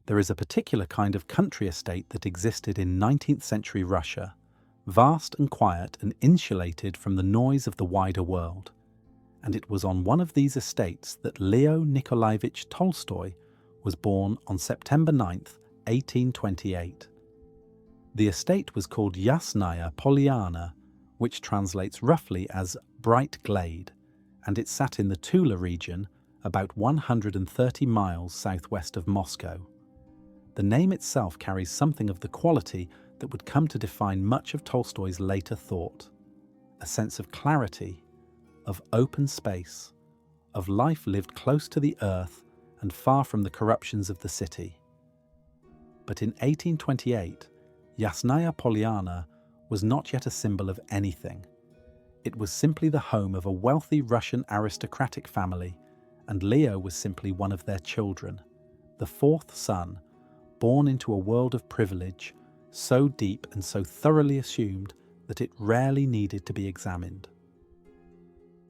There is a particular kind of country estate that existed in 19th century Russia, vast and quiet and insulated from the noise of the wider world. And it was on one of these estates that Leo Nikolaevich Tolstoy was born on September 9th, 1828. The estate was called Yasnaya Polyana, which translates roughly as bright glade, and it sat in the Tula region, about 130 miles southwest of Moscow. The name itself carries something of the quality that would come to define much of Tolstoy's later thought: a sense of clarity, of open space, of life lived close to the earth and far from the corruptions of the city. But in 1828, Yasnaya Polyana was not yet a symbol of anything. It was simply the home of a wealthy Russian aristocratic family, and Leo was simply one of their children, the fourth son, born into a world of privilege, so deep and so thoroughly assumed that it rarely needed to be examined.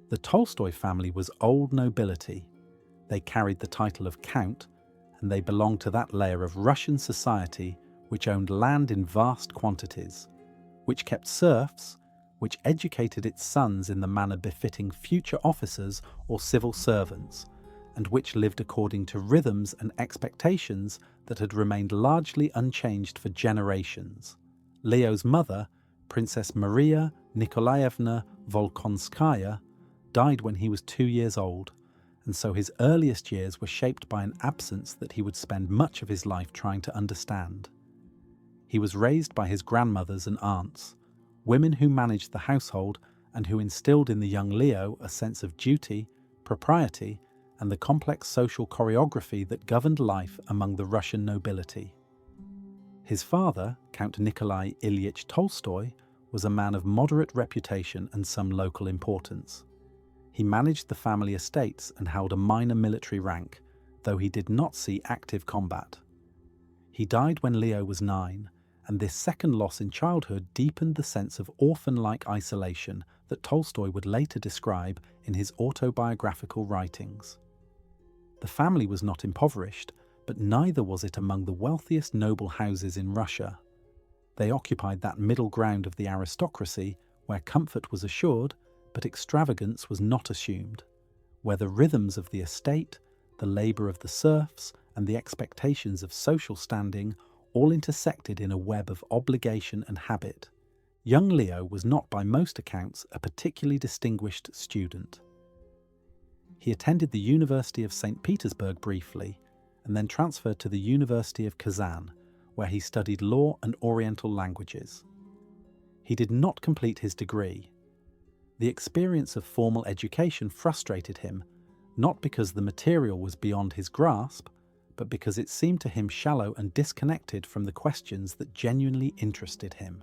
The Tolstoy family was old nobility. They carried the title of Count, and they belonged to that layer of Russian society which owned land in vast quantities, which kept serfs, which educated its sons in the manner befitting future officers or civil servants, and which lived according to rhythms and expectations that had remained largely unchanged for generations. Leo's mother, Princess Maria Nikolaevna Volkonskaya, died when he was 2 years old, and so his earliest years were shaped by an absence that he would spend much of his life trying to understand. He was raised by his grandmothers and aunts, women who managed the household and who instilled in the young Leo a sense of duty, propriety, and the complex social choreography that governed life among the Russian nobility. His father, Count Nikolai Ilyich Tolstoy, was a man of moderate reputation and some local importance. He managed the family estates and held a minor military rank, though he did not see active combat. He died when Leo was 9, and this second loss in childhood deepened the sense of orphan-like isolation that Tolstoy would later describe in his autobiographical writings. The family was not impoverished, but neither was it among the wealthiest noble houses in Russia. They occupied that middle ground of the aristocracy where comfort was assured, but extravagance was not assumed, where the rhythms of the estate, the labour of the serfs, and the expectations of social standing all intersected in a web of obligation and habit. Young Leo was not by most accounts a particularly distinguished student. He attended the University of St. Petersburg briefly, and then transferred to the University of Kazan, where he studied law and Oriental languages. He did not complete his degree. The experience of formal education frustrated him, not because the material was beyond his grasp, but because it seemed to him shallow and disconnected from the questions that genuinely interested him.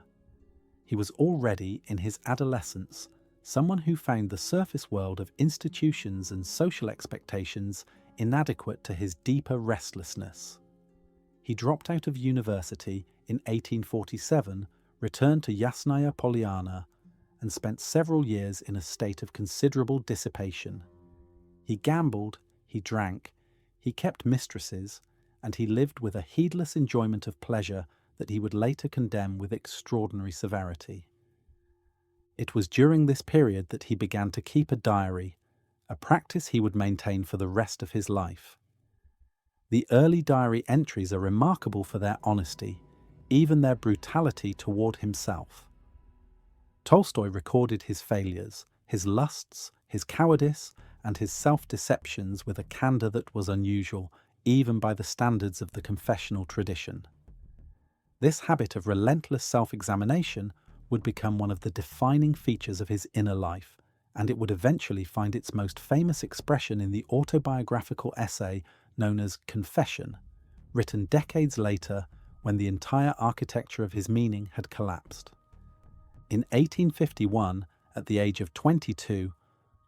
He was already, in his adolescence, someone who found the surface world of institutions and social expectations inadequate to his deeper restlessness. He dropped out of university in 1847, returned to Yasnaya Polyana, and spent several years in a state of considerable dissipation. He gambled, he drank, he kept mistresses, and he lived with a heedless enjoyment of pleasure that he would later condemn with extraordinary severity. It was during this period that he began to keep a diary, a practice he would maintain for the rest of his life. The early diary entries are remarkable for their honesty, even their brutality toward himself. Tolstoy recorded his failures, his lusts, his cowardice, and his self-deceptions with a candour that was unusual, even by the standards of the confessional tradition. This habit of relentless self-examination would become one of the defining features of his inner life, and it would eventually find its most famous expression in the autobiographical essay known as Confession, written decades later when the entire architecture of his meaning had collapsed. In 1851, at the age of 22,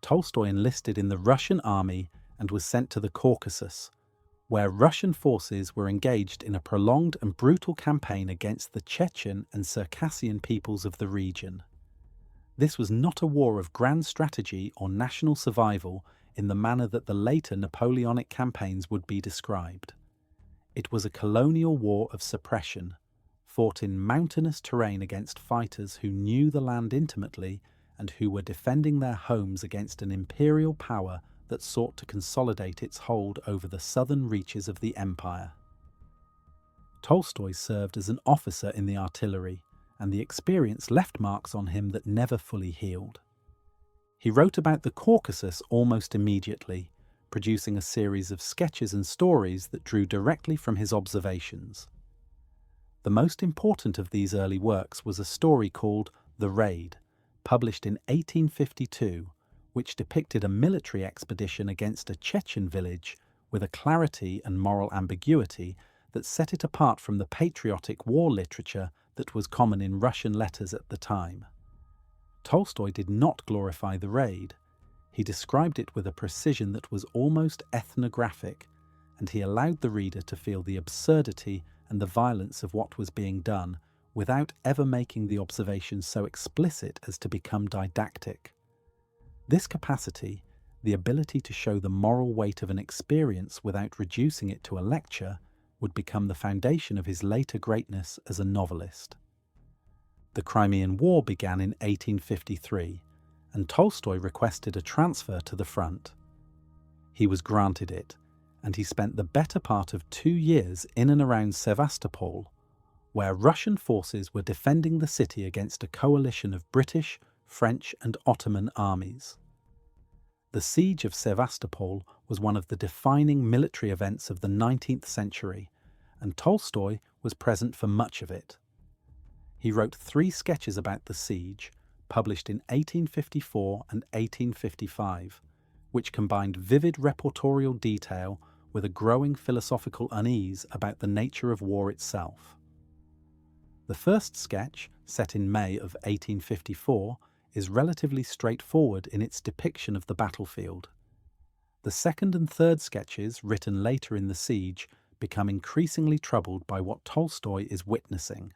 Tolstoy enlisted in the Russian army and was sent to the Caucasus, where Russian forces were engaged in a prolonged and brutal campaign against the Chechen and Circassian peoples of the region. This was not a war of grand strategy or national survival in the manner that the later Napoleonic campaigns would be described. It was a colonial war of suppression, fought in mountainous terrain against fighters who knew the land intimately and who were defending their homes against an imperial power that sought to consolidate its hold over the southern reaches of the empire. Tolstoy served as an officer in the artillery, and the experience left marks on him that never fully healed. He wrote about the Caucasus almost immediately, producing a series of sketches and stories that drew directly from his observations. The most important of these early works was a story called The Raid, published in 1852, which depicted a military expedition against a Chechen village with a clarity and moral ambiguity that set it apart from the patriotic war literature that was common in Russian letters at the time. Tolstoy did not glorify the raid. He described it with a precision that was almost ethnographic, and he allowed the reader to feel the absurdity and the violence of what was being done without ever making the observations so explicit as to become didactic. This capacity, the ability to show the moral weight of an experience without reducing it to a lecture, would become the foundation of his later greatness as a novelist. The Crimean War began in 1853, and Tolstoy requested a transfer to the front. He was granted it, and he spent the better part of 2 years in and around Sevastopol, where Russian forces were defending the city against a coalition of British, French, and Ottoman armies. The siege of Sevastopol was one of the defining military events of the 19th century, and Tolstoy was present for much of it. He wrote 3 sketches about the siege, published in 1854 and 1855, which combined vivid reportorial detail with a growing philosophical unease about the nature of war itself. The first sketch, set in May of 1854, is relatively straightforward in its depiction of the battlefield. The second and third sketches, written later in the siege, become increasingly troubled by what Tolstoy is witnessing.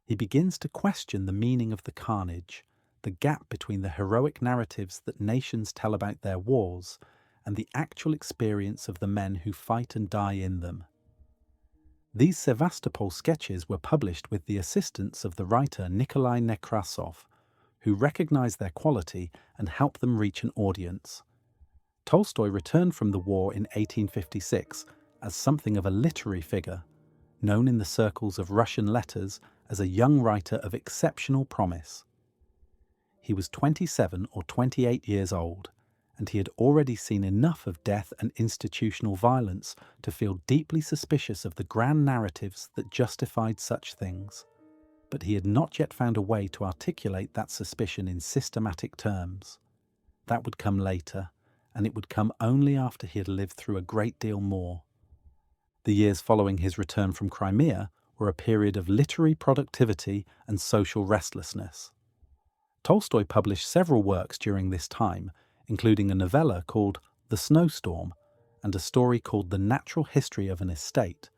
He begins to question the meaning of the carnage, the gap between the heroic narratives that nations tell about their wars and the actual experience of the men who fight and die in them. These Sevastopol sketches were published with the assistance of the writer Nikolai Nekrasov, who recognized their quality and helped them reach an audience. Tolstoy returned from the war in 1856 as something of a literary figure, known in the circles of Russian letters as a young writer of exceptional promise. He was 27 or 28 years old, and he had already seen enough of death and institutional violence to feel deeply suspicious of the grand narratives that justified such things. But he had not yet found a way to articulate that suspicion in systematic terms. That would come later, and it would come only after he had lived through a great deal more. The years following his return from Crimea were a period of literary productivity and social restlessness. Tolstoy published several works during this time, including a novella called The Snowstorm and a story called The Natural History of an Estate,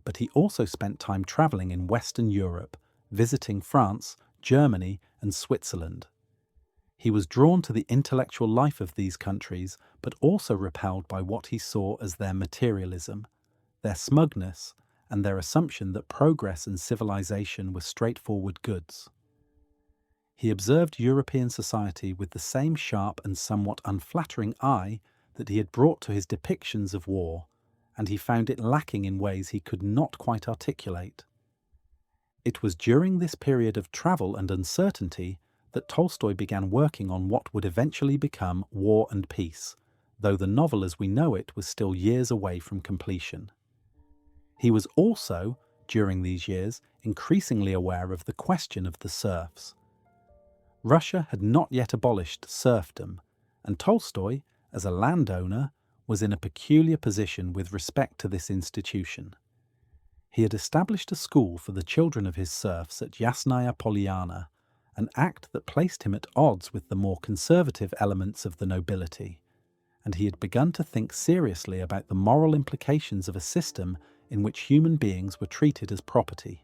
but he also spent time travelling in Western Europe, visiting France, Germany, and Switzerland. He was drawn to the intellectual life of these countries, but also repelled by what he saw as their materialism, their smugness, and their assumption that progress and civilization were straightforward goods. He observed European society with the same sharp and somewhat unflattering eye that he had brought to his depictions of war, and he found it lacking in ways he could not quite articulate. It was during this period of travel and uncertainty that Tolstoy began working on what would eventually become War and Peace, though the novel as we know it was still years away from completion. He was also, during these years, increasingly aware of the question of the serfs. Russia had not yet abolished serfdom, and Tolstoy, as a landowner, was in a peculiar position with respect to this institution. He had established a school for the children of his serfs at Yasnaya Polyana, an act that placed him at odds with the more conservative elements of the nobility, and he had begun to think seriously about the moral implications of a system in which human beings were treated as property.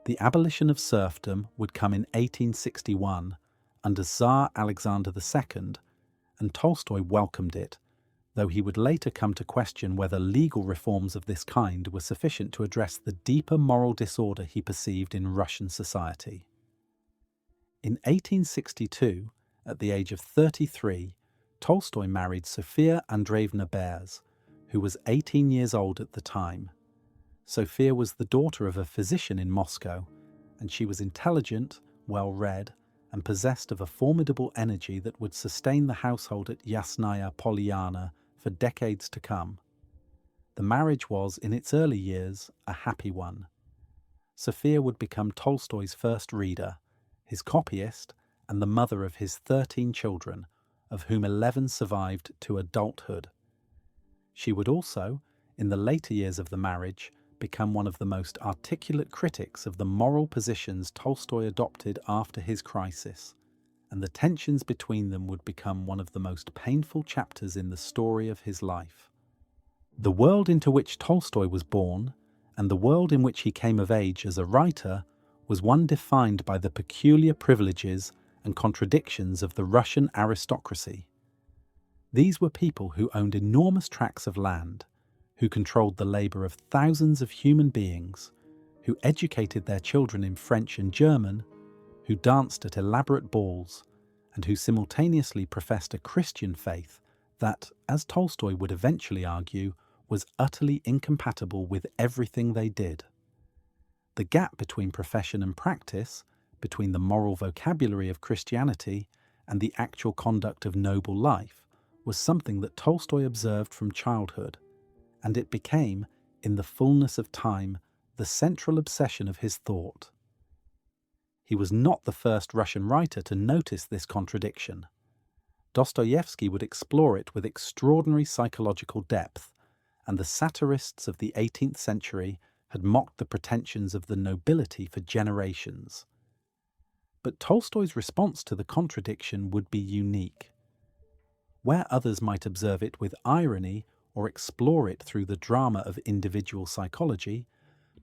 The abolition of serfdom would come in 1861 under Tsar Alexander II, and Tolstoy welcomed it, though he would later come to question whether legal reforms of this kind were sufficient to address the deeper moral disorder he perceived in Russian society. In 1862, at the age of 33, Tolstoy married Sophia Andreevna Beers, who was 18 years old at the time. Sophia was the daughter of a physician in Moscow, and she was intelligent, well-read, and possessed of a formidable energy that would sustain the household at Yasnaya Polyana for decades to come. The marriage was, in its early years, a happy one. Sophia would become Tolstoy's first reader, his copyist, and the mother of his 13 children, of whom 11 survived to adulthood. She would also, in the later years of the marriage, become one of the most articulate critics of the moral positions Tolstoy adopted after his crisis, and the tensions between them would become one of the most painful chapters in the story of his life. The world into which Tolstoy was born, and the world in which he came of age as a writer, was one defined by the peculiar privileges and contradictions of the Russian aristocracy. These were people who owned enormous tracts of land, who controlled the labour of thousands of human beings, who educated their children in French and German, who danced at elaborate balls, and who simultaneously professed a Christian faith that, as Tolstoy would eventually argue, was utterly incompatible with everything they did. The gap between profession and practice, between the moral vocabulary of Christianity and the actual conduct of noble life, was something that Tolstoy observed from childhood, and it became, in the fullness of time, the central obsession of his thought. He was not the first Russian writer to notice this contradiction. Dostoevsky would explore it with extraordinary psychological depth, and the satirists of the 18th century had mocked the pretensions of the nobility for generations. But Tolstoy's response to the contradiction would be unique. Where others might observe it with irony or explore it through the drama of individual psychology,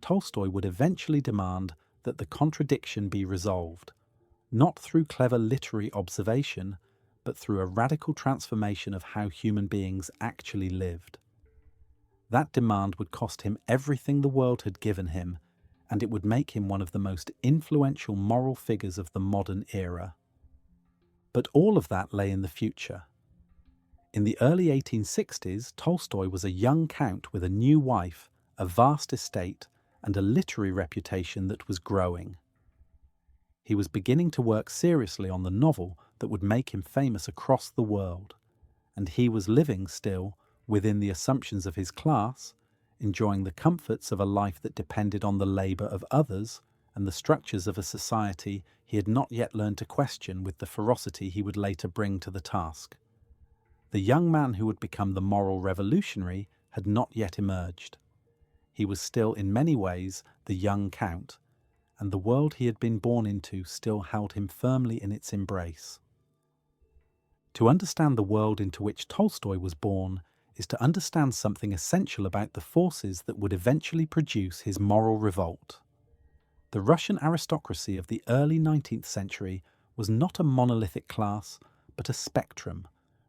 Tolstoy would eventually demand that the contradiction be resolved, not through clever literary observation, but through a radical transformation of how human beings actually lived. That demand would cost him everything the world had given him, and it would make him one of the most influential moral figures of the modern era. But all of that lay in the future. In the early 1860s, Tolstoy was a young count with a new wife, a vast estate, and a literary reputation that was growing. He was beginning to work seriously on the novel that would make him famous across the world, and he was living still within the assumptions of his class, enjoying the comforts of a life that depended on the labour of others and the structures of a society he had not yet learned to question with the ferocity he would later bring to the task. The young man who would become the moral revolutionary had not yet emerged. He was still in many ways the young count, and the world he had been born into still held him firmly in its embrace. To understand the world into which Tolstoy was born is to understand something essential about the forces that would eventually produce his moral revolt. The Russian aristocracy of the early 19th century was not a monolithic class, but a spectrum,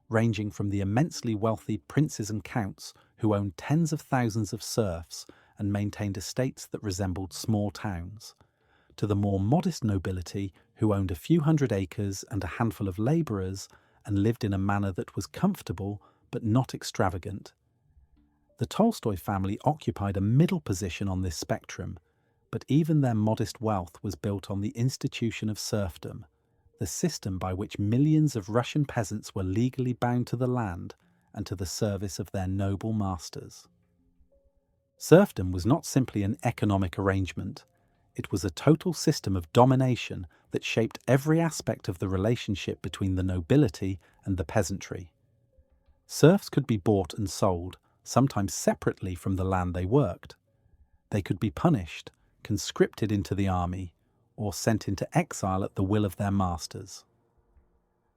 ranging from the immensely wealthy princes and counts who owned tens of thousands of serfs and maintained estates that resembled small towns, to the more modest nobility who owned a few hundred acres and a handful of labourers and lived in a manner that was comfortable but not extravagant. The Tolstoy family occupied a middle position on this spectrum, but even their modest wealth was built on the institution of serfdom, the system by which millions of Russian peasants were legally bound to the land and to the service of their noble masters. Serfdom was not simply an economic arrangement. It was a total system of domination that shaped every aspect of the relationship between the nobility and the peasantry. Serfs could be bought and sold, sometimes separately from the land they worked. They could be punished, conscripted into the army, or sent into exile at the will of their masters.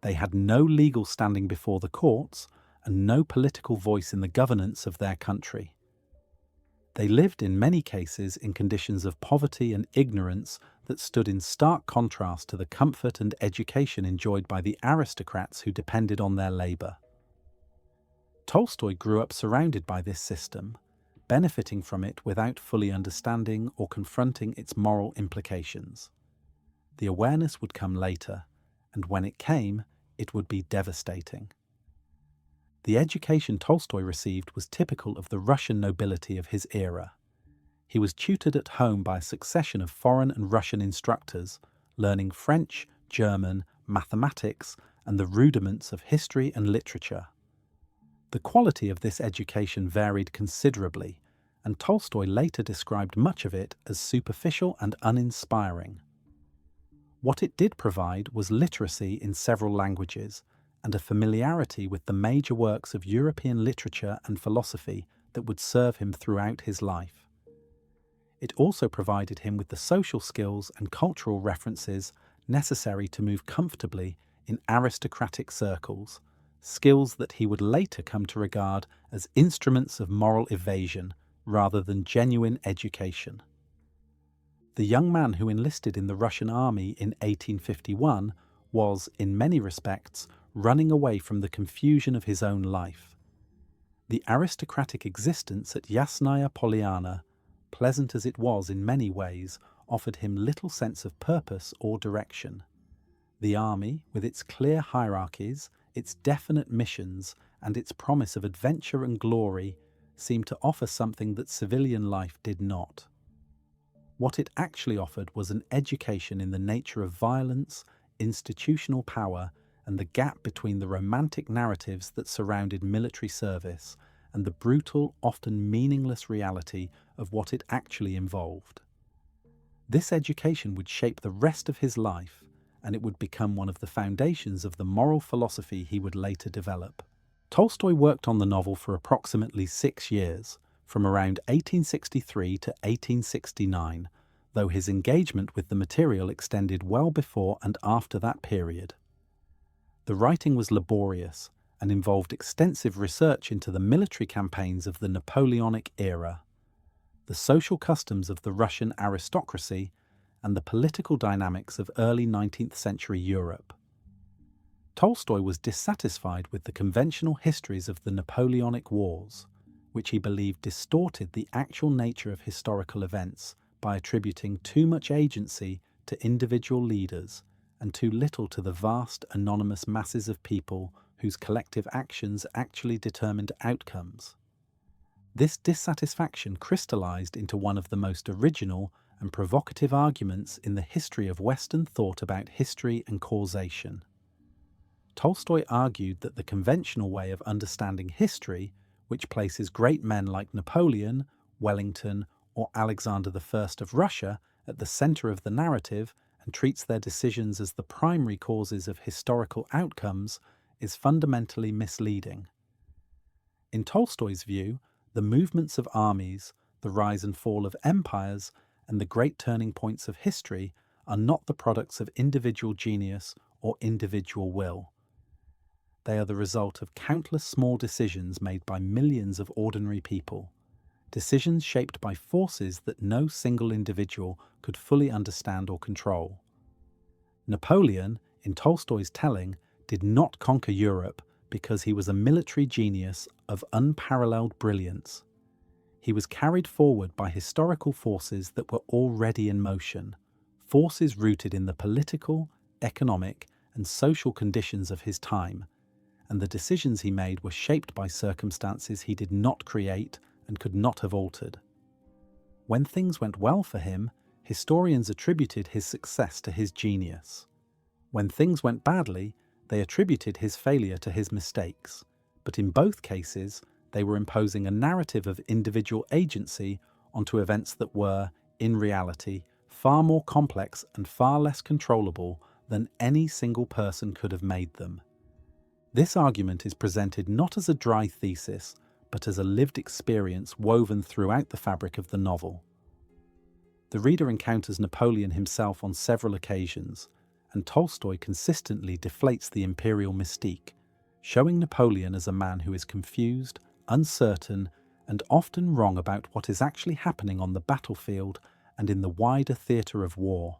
They had no legal standing before the courts and no political voice in the governance of their country. They lived in many cases in conditions of poverty and ignorance that stood in stark contrast to the comfort and education enjoyed by the aristocrats who depended on their labour. Tolstoy grew up surrounded by this system, benefiting from it without fully understanding or confronting its moral implications. The awareness would come later, and when it came, it would be devastating. The education Tolstoy received was typical of the Russian nobility of his era. He was tutored at home by a succession of foreign and Russian instructors, learning French, German, mathematics, and the rudiments of history and literature. The quality of this education varied considerably, and Tolstoy later described much of it as superficial and uninspiring. What it did provide was literacy in several languages and a familiarity with the major works of European literature and philosophy that would serve him throughout his life. It also provided him with the social skills and cultural references necessary to move comfortably in aristocratic circles, skills that he would later come to regard as instruments of moral evasion rather than genuine education. The young man who enlisted in the Russian army in 1851 was, in many respects, running away from the confusion of his own life. The aristocratic existence at Yasnaya Polyana, pleasant as it was in many ways, offered him little sense of purpose or direction. The army, with its clear hierarchies, its definite missions, and its promise of adventure and glory, seemed to offer something that civilian life did not. What it actually offered was an education in the nature of violence, institutional power, and the gap between the romantic narratives that surrounded military service and the brutal, often meaningless reality of what it actually involved. This education would shape the rest of his life, and it would become one of the foundations of the moral philosophy he would later develop. Tolstoy worked on the novel for approximately 6 years, from around 1863 to 1869, though his engagement with the material extended well before and after that period. The writing was laborious and involved extensive research into the military campaigns of the Napoleonic era, the social customs of the Russian aristocracy, and the political dynamics of early 19th century Europe. Tolstoy was dissatisfied with the conventional histories of the Napoleonic Wars, which he believed distorted the actual nature of historical events by attributing too much agency to individual leaders and too little to the vast anonymous masses of people whose collective actions actually determined outcomes. This dissatisfaction crystallized into one of the most original and provocative arguments in the history of Western thought about history and causation. Tolstoy argued that the conventional way of understanding history, which places great men like Napoleon, Wellington, or Alexander I of Russia at the center of the narrative and treats their decisions as the primary causes of historical outcomes, is fundamentally misleading. In Tolstoy's view, the movements of armies, the rise and fall of empires, and the great turning points of history are not the products of individual genius or individual will. They are the result of countless small decisions made by millions of ordinary people, decisions shaped by forces that no single individual could fully understand or control. Napoleon, in Tolstoy's telling, did not conquer Europe because he was a military genius of unparalleled brilliance. He was carried forward by historical forces that were already in motion, forces rooted in the political, economic, and social conditions of his time, and the decisions he made were shaped by circumstances he did not create and could not have altered. When things went well for him, historians attributed his success to his genius. When things went badly, they attributed his failure to his mistakes, but in both cases, they were imposing a narrative of individual agency onto events that were, in reality, far more complex and far less controllable than any single person could have made them. This argument is presented not as a dry thesis, but as a lived experience woven throughout the fabric of the novel. The reader encounters Napoleon himself on several occasions, and Tolstoy consistently deflates the imperial mystique, showing Napoleon as a man who is confused, uncertain, and often wrong about what is actually happening on the battlefield and in the wider theatre of war.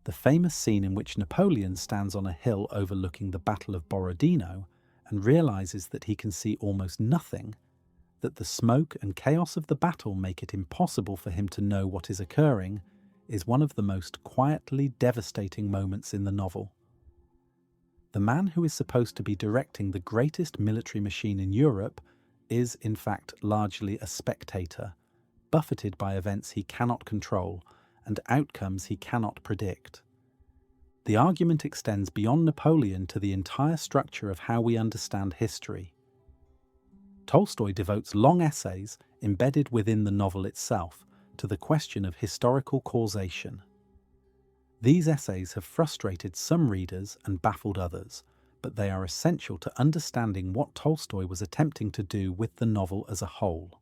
The famous scene in which Napoleon stands on a hill overlooking the Battle of Borodino and realizes that he can see almost nothing, that the smoke and chaos of the battle make it impossible for him to know what is occurring, is one of the most quietly devastating moments in the novel. The man who is supposed to be directing the greatest military machine in Europe is, in fact, largely a spectator, buffeted by events he cannot control and outcomes he cannot predict. The argument extends beyond Napoleon to the entire structure of how we understand history. Tolstoy devotes long essays, embedded within the novel itself, to the question of historical causation. These essays have frustrated some readers and baffled others, but they are essential to understanding what Tolstoy was attempting to do with the novel as a whole.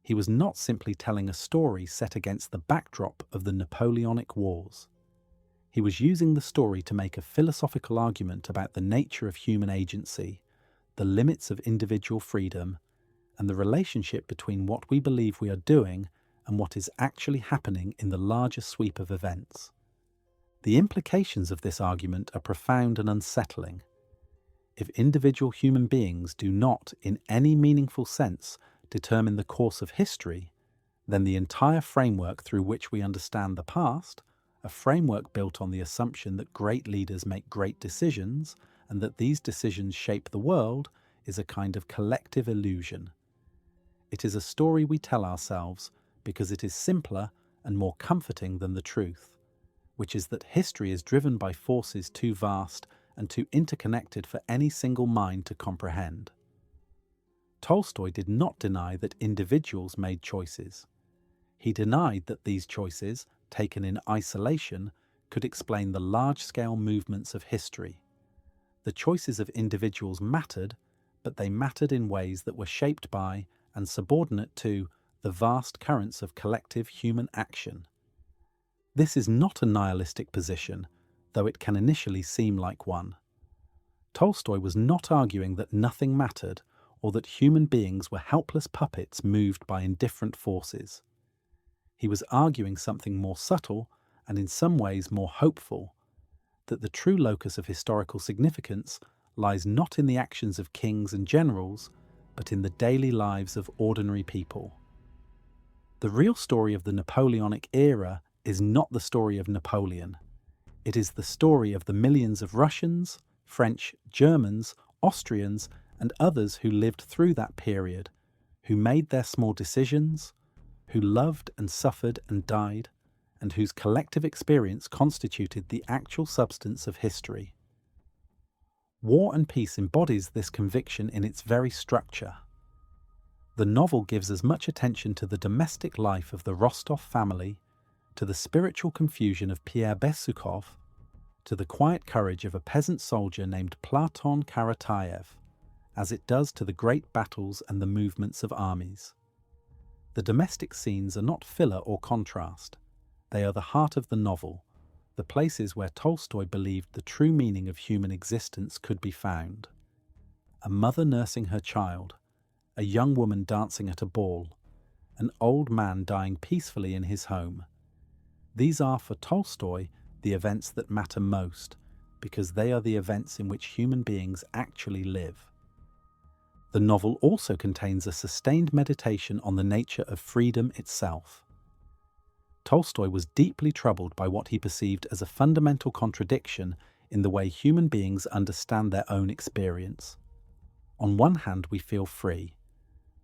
He was not simply telling a story set against the backdrop of the Napoleonic Wars. He was using the story to make a philosophical argument about the nature of human agency, the limits of individual freedom, and the relationship between what we believe we are doing and what is actually happening in the larger sweep of events. The implications of this argument are profound and unsettling. If individual human beings do not, in any meaningful sense, determine the course of history, then the entire framework through which we understand the past, a framework built on the assumption that great leaders make great decisions and that these decisions shape the world, is a kind of collective illusion. It is a story we tell ourselves because it is simpler and more comforting than the truth, which is that history is driven by forces too vast and too interconnected for any single mind to comprehend. Tolstoy did not deny that individuals made choices. He denied that these choices, taken in isolation, could explain the large-scale movements of history. The choices of individuals mattered, but they mattered in ways that were shaped by and subordinate to the vast currents of collective human action. This is not a nihilistic position, though it can initially seem like one. Tolstoy was not arguing that nothing mattered or that human beings were helpless puppets moved by indifferent forces. He was arguing something more subtle and in some ways more hopeful, that the true locus of historical significance lies not in the actions of kings and generals, but in the daily lives of ordinary people. The real story of the Napoleonic era is not the story of Napoleon. It is the story of the millions of Russians, French, Germans, Austrians, and others who lived through that period, who made their small decisions, who loved and suffered and died, and whose collective experience constituted the actual substance of history. War and Peace embodies this conviction in its very structure. The novel gives as much attention to the domestic life of the Rostov family, to the spiritual confusion of Pierre Bezukhov, to the quiet courage of a peasant soldier named Platon Karatayev, as it does to the great battles and the movements of armies. The domestic scenes are not filler or contrast. They are the heart of the novel, the places where Tolstoy believed the true meaning of human existence could be found. A mother nursing her child, a young woman dancing at a ball, an old man dying peacefully in his home. These are, for Tolstoy, the events that matter most, because they are the events in which human beings actually live. The novel also contains a sustained meditation on the nature of freedom itself. Tolstoy was deeply troubled by what he perceived as a fundamental contradiction in the way human beings understand their own experience. On one hand, we feel free.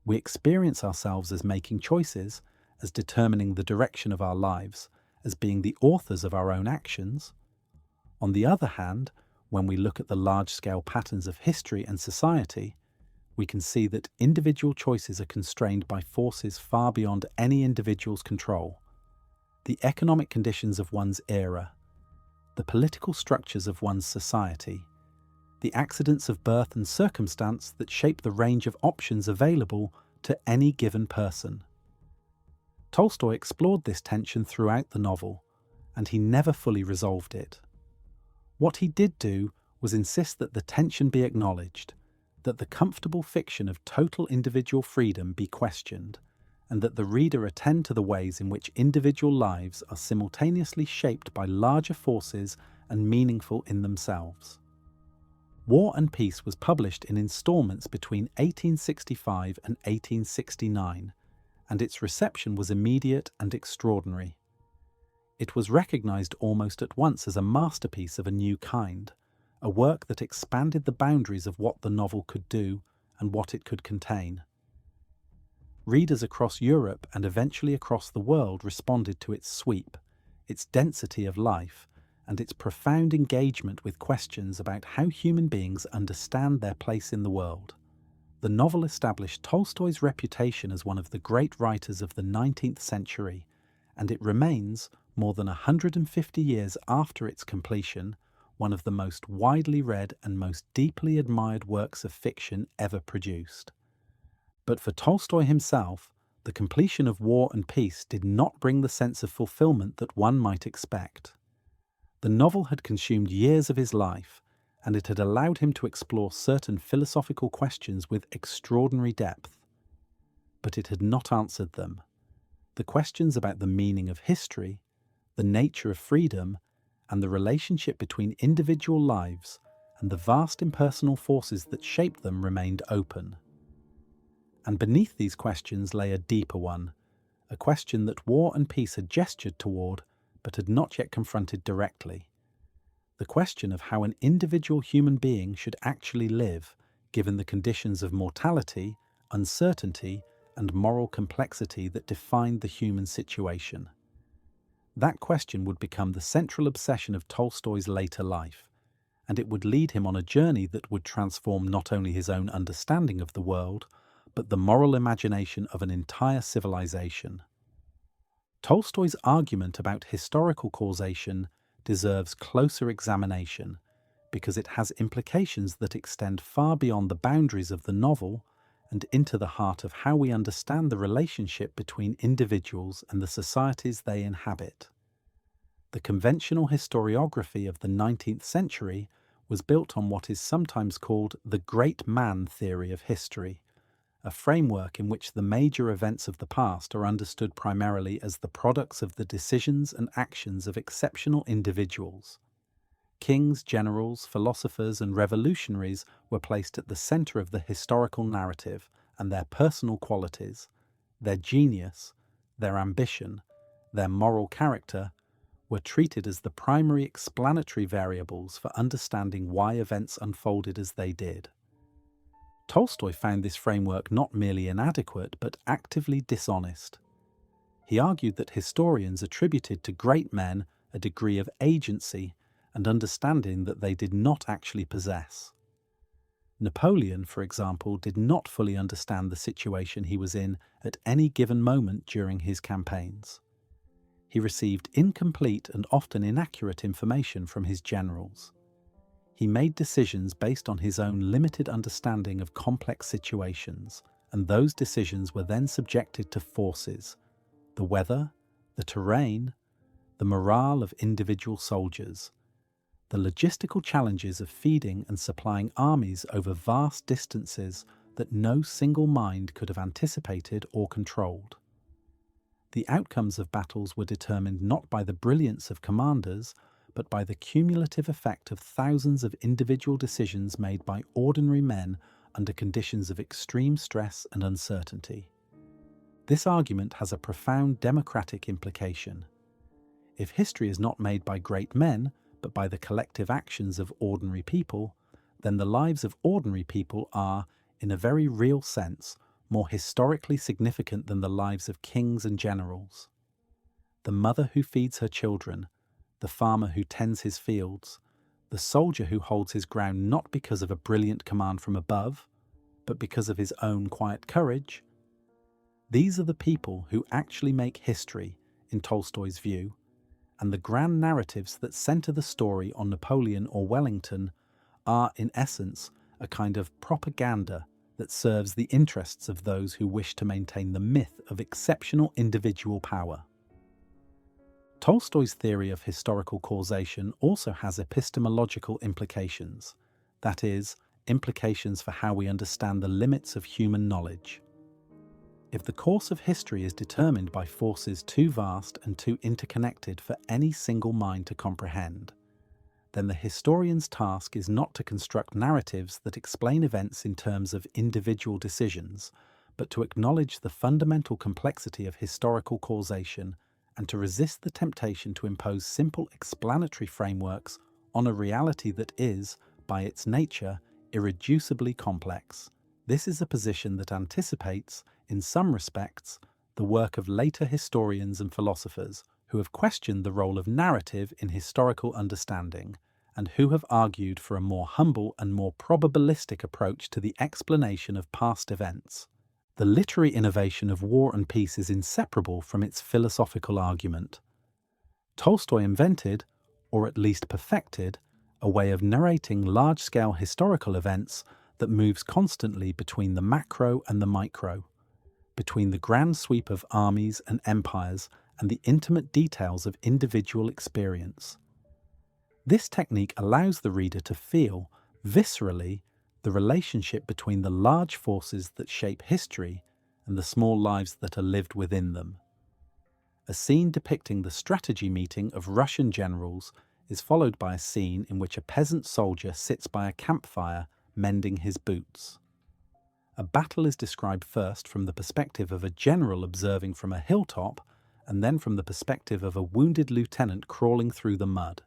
We experience ourselves as making choices, as determining the direction of our lives, as being the authors of our own actions. On the other hand, when we look at the large-scale patterns of history and society, we can see that individual choices are constrained by forces far beyond any individual's control. The economic conditions of one's era, the political structures of one's society, the accidents of birth and circumstance that shape the range of options available to any given person. Tolstoy explored this tension throughout the novel, and he never fully resolved it. What he did do was insist that the tension be acknowledged, that the comfortable fiction of total individual freedom be questioned, and that the reader attend to the ways in which individual lives are simultaneously shaped by larger forces and meaningful in themselves. War and Peace was published in installments between 1865 and 1869, and its reception was immediate and extraordinary. It was recognized almost at once as a masterpiece of a new kind, a work that expanded the boundaries of what the novel could do and what it could contain. Readers across Europe and eventually across the world responded to its sweep, its density of life, and its profound engagement with questions about how human beings understand their place in the world. The novel established Tolstoy's reputation as one of the great writers of the 19th century, and it remains, more than 150 years after its completion, one of the most widely read and most deeply admired works of fiction ever produced. But for Tolstoy himself, the completion of War and Peace did not bring the sense of fulfillment that one might expect. The novel had consumed years of his life, and it had allowed him to explore certain philosophical questions with extraordinary depth. But it had not answered them. The questions about the meaning of history, the nature of freedom, and the relationship between individual lives and the vast impersonal forces that shaped them remained open. And beneath these questions lay a deeper one, a question that War and Peace had gestured toward but had not yet confronted directly. The question of how an individual human being should actually live, given the conditions of mortality, uncertainty, and moral complexity that defined the human situation. That question would become the central obsession of Tolstoy's later life, and it would lead him on a journey that would transform not only his own understanding of the world, but the moral imagination of an entire civilization. Tolstoy's argument about historical causation deserves closer examination because it has implications that extend far beyond the boundaries of the novel and into the heart of how we understand the relationship between individuals and the societies they inhabit. The conventional historiography of the 19th century was built on what is sometimes called the great man theory of history, a framework in which the major events of the past are understood primarily as the products of the decisions and actions of exceptional individuals. Kings, generals, philosophers, and revolutionaries were placed at the center of the historical narrative, and their personal qualities, their genius, their ambition, their moral character, were treated as the primary explanatory variables for understanding why events unfolded as they did. Tolstoy found this framework not merely inadequate, but actively dishonest. He argued that historians attributed to great men a degree of agency and understanding that they did not actually possess. Napoleon, for example, did not fully understand the situation he was in at any given moment during his campaigns. He received incomplete and often inaccurate information from his generals. He made decisions based on his own limited understanding of complex situations, and those decisions were then subjected to forces, the weather, the terrain, the morale of individual soldiers, the logistical challenges of feeding and supplying armies over vast distances that no single mind could have anticipated or controlled. The outcomes of battles were determined not by the brilliance of commanders, but by the cumulative effect of thousands of individual decisions made by ordinary men under conditions of extreme stress and uncertainty. This argument has a profound democratic implication. If history is not made by great men, but by the collective actions of ordinary people, then the lives of ordinary people are, in a very real sense, more historically significant than the lives of kings and generals. The mother who feeds her children, the farmer who tends his fields, the soldier who holds his ground not because of a brilliant command from above, but because of his own quiet courage. These are the people who actually make history, in Tolstoy's view, and the grand narratives that center the story on Napoleon or Wellington are, in essence, a kind of propaganda that serves the interests of those who wish to maintain the myth of exceptional individual power. Tolstoy's theory of historical causation also has epistemological implications, that is, implications for how we understand the limits of human knowledge. If the course of history is determined by forces too vast and too interconnected for any single mind to comprehend, then the historian's task is not to construct narratives that explain events in terms of individual decisions, but to acknowledge the fundamental complexity of historical causation and to resist the temptation to impose simple explanatory frameworks on a reality that is, by its nature, irreducibly complex. This is a position that anticipates, in some respects, the work of later historians and philosophers who have questioned the role of narrative in historical understanding, and who have argued for a more humble and more probabilistic approach to the explanation of past events. The literary innovation of War and Peace is inseparable from its philosophical argument. Tolstoy invented, or at least perfected, a way of narrating large-scale historical events that moves constantly between the macro and the micro, between the grand sweep of armies and empires and the intimate details of individual experience. This technique allows the reader to feel, viscerally, the relationship between the large forces that shape history and the small lives that are lived within them. A scene depicting the strategy meeting of Russian generals is followed by a scene in which a peasant soldier sits by a campfire mending his boots. A battle is described first from the perspective of a general observing from a hilltop, and then from the perspective of a wounded lieutenant crawling through the mud.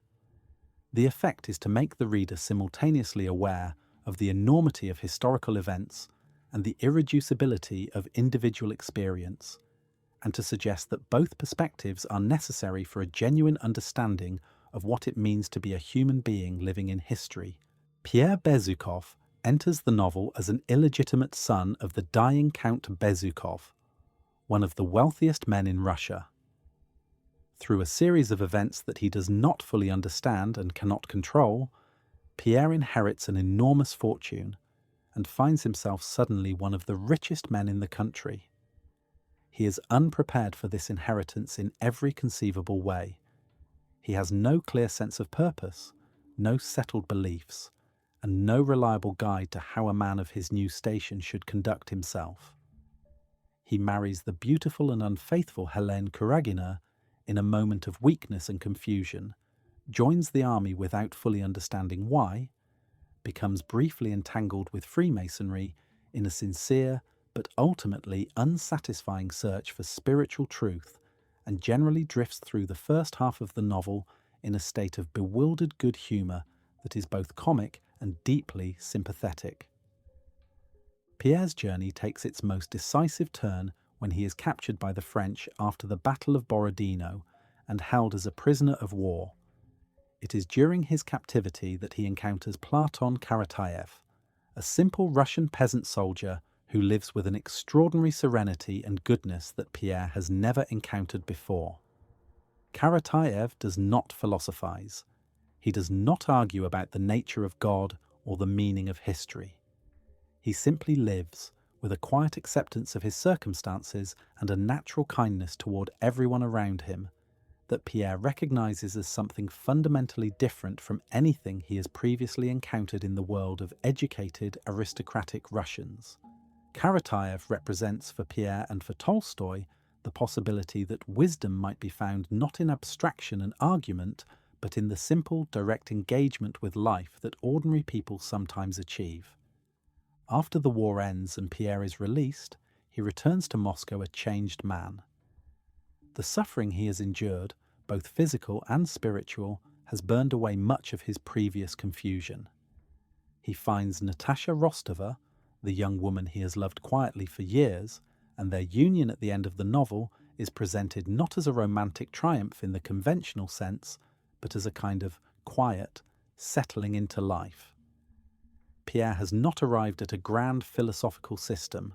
The effect is to make the reader simultaneously aware of the enormity of historical events and the irreducibility of individual experience, and to suggest that both perspectives are necessary for a genuine understanding of what it means to be a human being living in history. Pierre Bezukhov enters the novel as an illegitimate son of the dying Count Bezukhov, one of the wealthiest men in Russia. Through a series of events that he does not fully understand and cannot control, Pierre inherits an enormous fortune and finds himself suddenly one of the richest men in the country. He is unprepared for this inheritance in every conceivable way. He has no clear sense of purpose, no settled beliefs, and no reliable guide to how a man of his new station should conduct himself. He marries the beautiful and unfaithful Helene Karenina in a moment of weakness and confusion, joins the army without fully understanding why, becomes briefly entangled with Freemasonry in a sincere but ultimately unsatisfying search for spiritual truth, and generally drifts through the first half of the novel in a state of bewildered good humour that is both comic and deeply sympathetic. Pierre's journey takes its most decisive turn when he is captured by the French after the Battle of Borodino and held as a prisoner of war. It is during his captivity that he encounters Platon Karatayev, a simple Russian peasant soldier who lives with an extraordinary serenity and goodness that Pierre has never encountered before. Karatayev does not philosophize. He does not argue about the nature of God or the meaning of history. He simply lives, with a quiet acceptance of his circumstances and a natural kindness toward everyone around him, that Pierre recognizes as something fundamentally different from anything he has previously encountered in the world of educated, aristocratic Russians. Karatayev represents for Pierre and for Tolstoy the possibility that wisdom might be found not in abstraction and argument, but in the simple, direct engagement with life that ordinary people sometimes achieve. After the war ends and Pierre is released, he returns to Moscow a changed man. The suffering he has endured, both physical and spiritual, has burned away much of his previous confusion. He finds Natasha Rostova, the young woman he has loved quietly for years, and their union at the end of the novel is presented not as a romantic triumph in the conventional sense, but as a kind of quiet, settling into life. Pierre has not arrived at a grand philosophical system.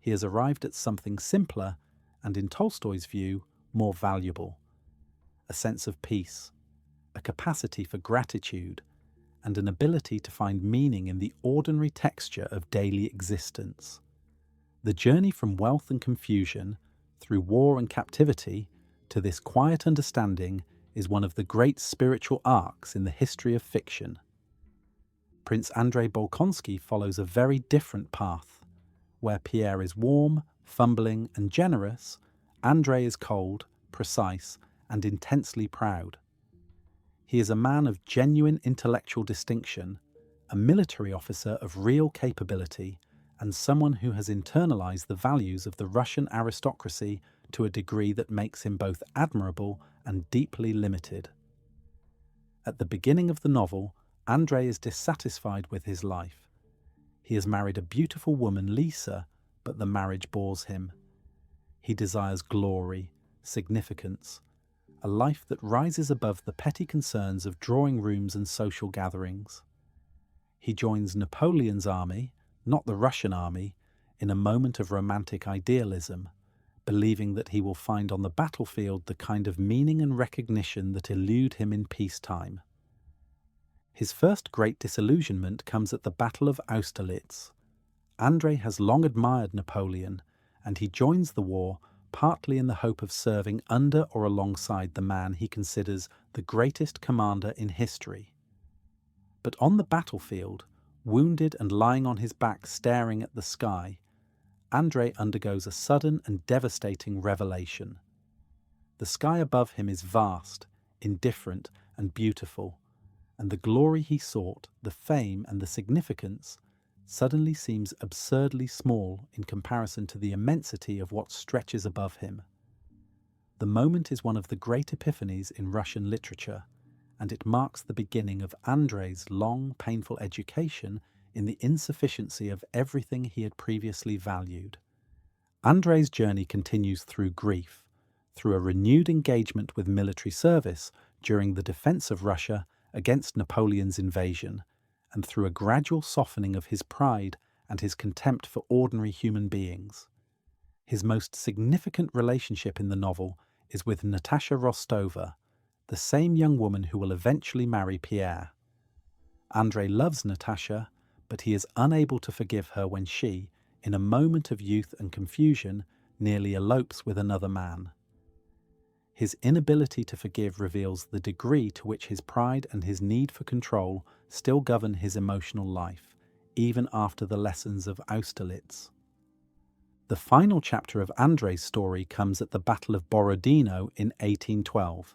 He has arrived at something simpler and, in Tolstoy's view, more valuable. A sense of peace, a capacity for gratitude, and an ability to find meaning in the ordinary texture of daily existence. The journey from wealth and confusion, through war and captivity, to this quiet understanding is one of the great spiritual arcs in the history of fiction. Prince Andrei Bolkonsky follows a very different path. Where Pierre is warm, fumbling, and generous, Andrei is cold, precise, and intensely proud. He is a man of genuine intellectual distinction, a military officer of real capability, and someone who has internalized the values of the Russian aristocracy to a degree that makes him both admirable and deeply limited. At the beginning of the novel, Andrei is dissatisfied with his life. He has married a beautiful woman, Lisa, but the marriage bores him. He desires glory, significance, a life that rises above the petty concerns of drawing rooms and social gatherings. He joins Napoleon's army, not the Russian army, in a moment of romantic idealism, believing that he will find on the battlefield the kind of meaning and recognition that elude him in peacetime. His first great disillusionment comes at the Battle of Austerlitz. Andrei has long admired Napoleon, and he joins the war partly in the hope of serving under or alongside the man he considers the greatest commander in history. But on the battlefield, wounded and lying on his back staring at the sky, Andrei undergoes a sudden and devastating revelation. The sky above him is vast, indifferent, and beautiful, and the glory he sought, the fame and the significance, suddenly seems absurdly small in comparison to the immensity of what stretches above him. The moment is one of the great epiphanies in Russian literature, and it marks the beginning of Andrei's long, painful education in the insufficiency of everything he had previously valued. Andrei's journey continues through grief, through a renewed engagement with military service during the defense of Russia against Napoleon's invasion, and through a gradual softening of his pride and his contempt for ordinary human beings. His most significant relationship in the novel is with Natasha Rostova, the same young woman who will eventually marry Pierre. Andrei loves Natasha, but he is unable to forgive her when she, in a moment of youth and confusion, nearly elopes with another man. His inability to forgive reveals the degree to which his pride and his need for control still govern his emotional life, even after the lessons of Austerlitz. The final chapter of Andrei's story comes at the Battle of Borodino in 1812.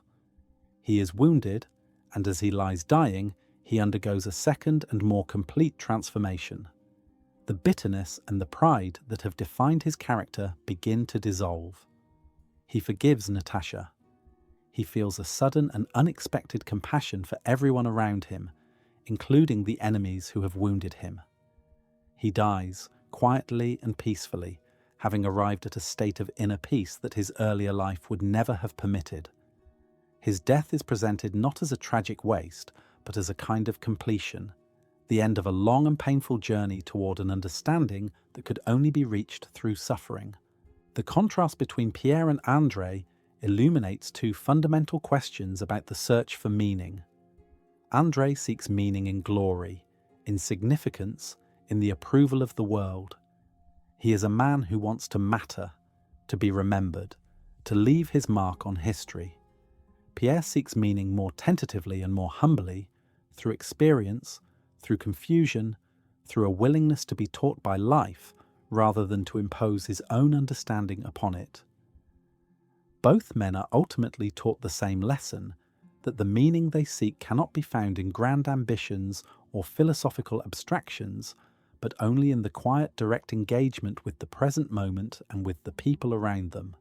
He is wounded, and as he lies dying, he undergoes a second and more complete transformation. The bitterness and the pride that have defined his character begin to dissolve. He forgives Natasha. He feels a sudden and unexpected compassion for everyone around him, including the enemies who have wounded him. He dies, quietly and peacefully, having arrived at a state of inner peace that his earlier life would never have permitted. His death is presented not as a tragic waste, but as a kind of completion, the end of a long and painful journey toward an understanding that could only be reached through suffering. The contrast between Pierre and Andrei illuminates two fundamental questions about the search for meaning. Andrei seeks meaning in glory, in significance, in the approval of the world. He is a man who wants to matter, to be remembered, to leave his mark on history. Pierre seeks meaning more tentatively and more humbly, through experience, through confusion, through a willingness to be taught by life, rather than to impose his own understanding upon it. Both men are ultimately taught the same lesson, that the meaning they seek cannot be found in grand ambitions or philosophical abstractions, but only in the quiet, direct engagement with the present moment and with the people around them.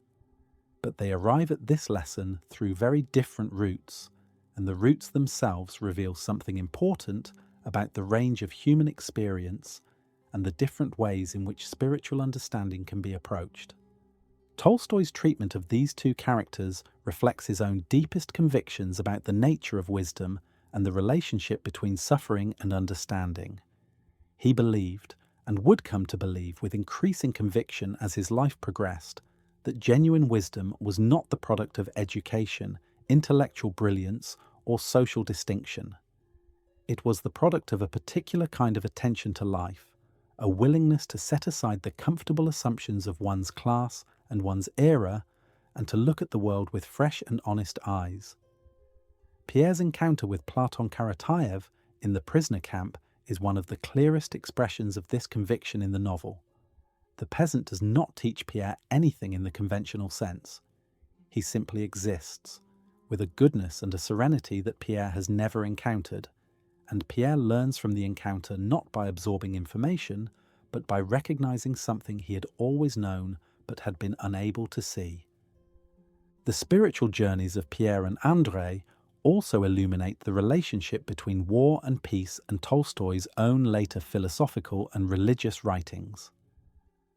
But they arrive at this lesson through very different routes, and the routes themselves reveal something important about the range of human experience and the different ways in which spiritual understanding can be approached. Tolstoy's treatment of these two characters reflects his own deepest convictions about the nature of wisdom and the relationship between suffering and understanding. He believed, and would come to believe with increasing conviction as his life progressed, that genuine wisdom was not the product of education, intellectual brilliance, or social distinction. It was the product of a particular kind of attention to life, a willingness to set aside the comfortable assumptions of one's class and one's era, and to look at the world with fresh and honest eyes. Pierre's encounter with Platon Karatayev in the prisoner camp is one of the clearest expressions of this conviction in the novel. The peasant does not teach Pierre anything in the conventional sense. He simply exists, with a goodness and a serenity that Pierre has never encountered, and Pierre learns from the encounter not by absorbing information, but by recognizing something he had always known but had been unable to see. The spiritual journeys of Pierre and Andrei also illuminate the relationship between war and peace and Tolstoy's own later philosophical and religious writings.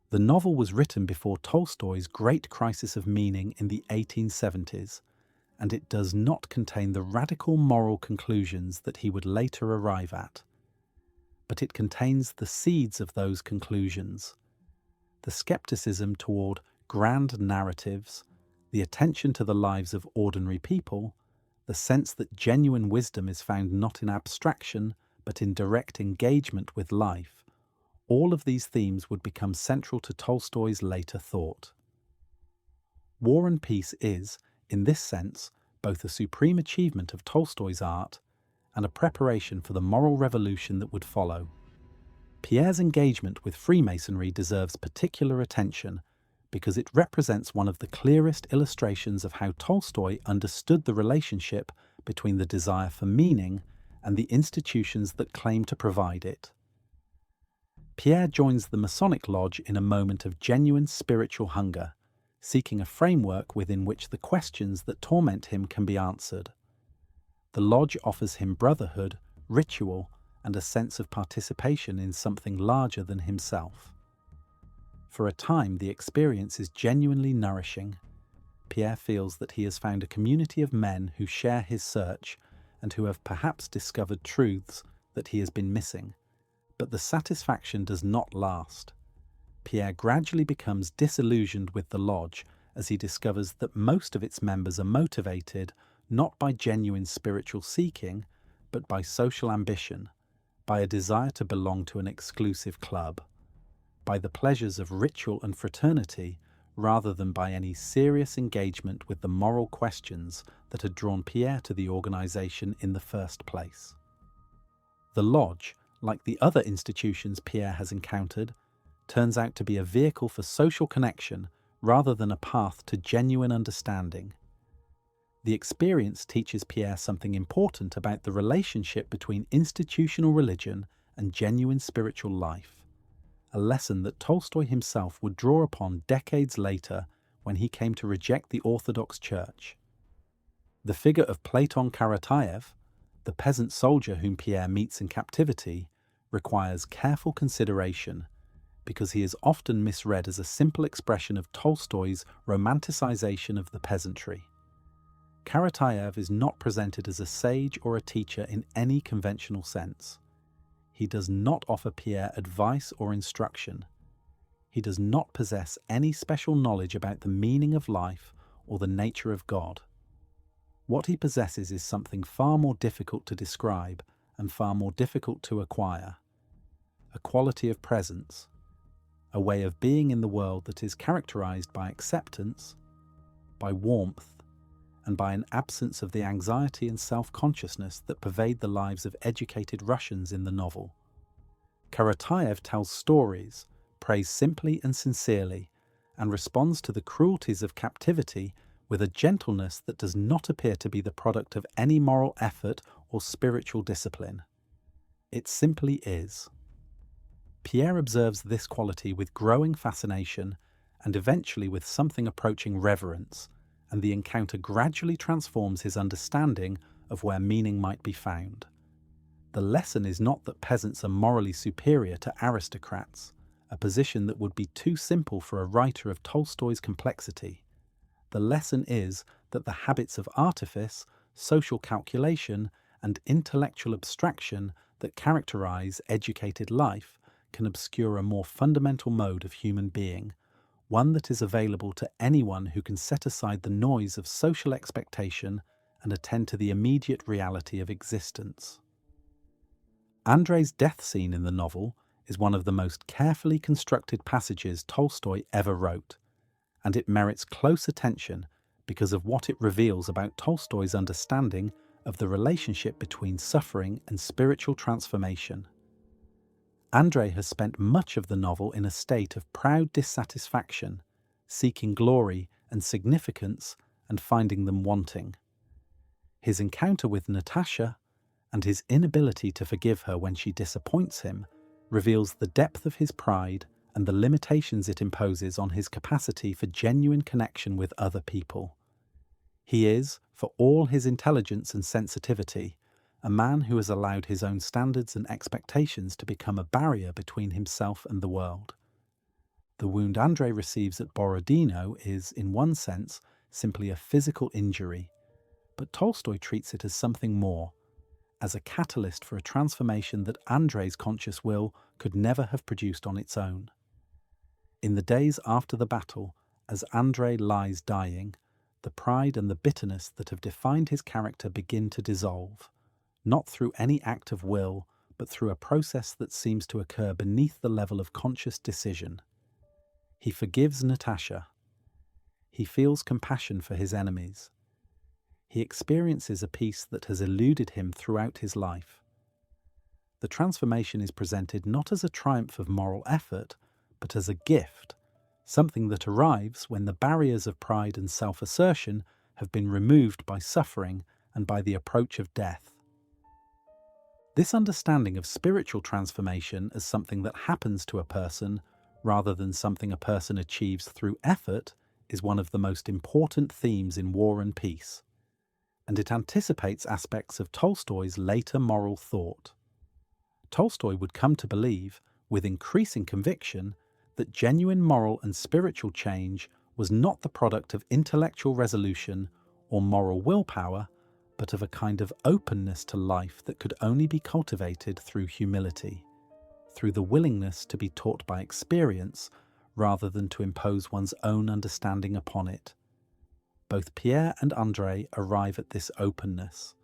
The novel was written before Tolstoy's great crisis of meaning in the 1870s, and it does not contain the radical moral conclusions that he would later arrive at. But it contains the seeds of those conclusions. The skepticism toward grand narratives, the attention to the lives of ordinary people, the sense that genuine wisdom is found not in abstraction but in direct engagement with life, all of these themes would become central to Tolstoy's later thought. War and Peace is, in this sense, both a supreme achievement of Tolstoy's art and a preparation for the moral revolution that would follow. Pierre's engagement with Freemasonry deserves particular attention because it represents one of the clearest illustrations of how Tolstoy understood the relationship between the desire for meaning and the institutions that claim to provide it. Pierre joins the Masonic Lodge in a moment of genuine spiritual hunger, seeking a framework within which the questions that torment him can be answered. The lodge offers him brotherhood, ritual, and a sense of participation in something larger than himself. For a time, the experience is genuinely nourishing. Pierre feels that he has found a community of men who share his search and who have perhaps discovered truths that he has been missing. But the satisfaction does not last. Pierre gradually becomes disillusioned with the lodge as he discovers that most of its members are motivated not by genuine spiritual seeking, but by social ambition, by a desire to belong to an exclusive club, by the pleasures of ritual and fraternity, rather than by any serious engagement with the moral questions that had drawn Pierre to the organization in the first place. The lodge, like the other institutions Pierre has encountered, turns out to be a vehicle for social connection rather than a path to genuine understanding. The experience teaches Pierre something important about the relationship between institutional religion and genuine spiritual life, a lesson that Tolstoy himself would draw upon decades later when he came to reject the Orthodox Church. The figure of Platon Karatayev, the peasant soldier whom Pierre meets in captivity, requires careful consideration because he is often misread as a simple expression of Tolstoy's romanticization of the peasantry. Karatayev is not presented as a sage or a teacher in any conventional sense. He does not offer Pierre advice or instruction. He does not possess any special knowledge about the meaning of life or the nature of God. What he possesses is something far more difficult to describe and far more difficult to acquire: a quality of presence, a way of being in the world that is characterized by acceptance, by warmth, and by an absence of the anxiety and self-consciousness that pervade the lives of educated Russians in the novel. Karatayev tells stories, prays simply and sincerely, and responds to the cruelties of captivity with a gentleness that does not appear to be the product of any moral effort or spiritual discipline. It simply is. Pierre observes this quality with growing fascination and eventually with something approaching reverence, and the encounter gradually transforms his understanding of where meaning might be found. The lesson is not that peasants are morally superior to aristocrats, a position that would be too simple for a writer of Tolstoy's complexity. The lesson is that the habits of artifice, social calculation, and intellectual abstraction that characterize educated life can obscure a more fundamental mode of human being, one that is available to anyone who can set aside the noise of social expectation and attend to the immediate reality of existence. Andrei's death scene in the novel is one of the most carefully constructed passages Tolstoy ever wrote, and it merits close attention because of what it reveals about Tolstoy's understanding of the relationship between suffering and spiritual transformation. Andrei has spent much of the novel in a state of proud dissatisfaction, seeking glory and significance and finding them wanting. His encounter with Natasha and his inability to forgive her when she disappoints him reveals the depth of his pride and the limitations it imposes on his capacity for genuine connection with other people. He is, for all his intelligence and sensitivity, a man who has allowed his own standards and expectations to become a barrier between himself and the world. The wound Andrei receives at Borodino is, in one sense, simply a physical injury, but Tolstoy treats it as something more, as a catalyst for a transformation that Andrei's conscious will could never have produced on its own. In the days after the battle, as Andrei lies dying, the pride and the bitterness that have defined his character begin to dissolve, not through any act of will, but through a process that seems to occur beneath the level of conscious decision. He forgives Natasha. He feels compassion for his enemies. He experiences a peace that has eluded him throughout his life. The transformation is presented not as a triumph of moral effort, but as a gift, something that arrives when the barriers of pride and self-assertion have been removed by suffering and by the approach of death. This understanding of spiritual transformation as something that happens to a person rather than something a person achieves through effort is one of the most important themes in War and Peace, and it anticipates aspects of Tolstoy's later moral thought. Tolstoy would come to believe, with increasing conviction, that genuine moral and spiritual change was not the product of intellectual resolution or moral willpower, but of a kind of openness to life that could only be cultivated through humility, through the willingness to be taught by experience rather than to impose one's own understanding upon it. Both Pierre and Andrei arrive at this openness,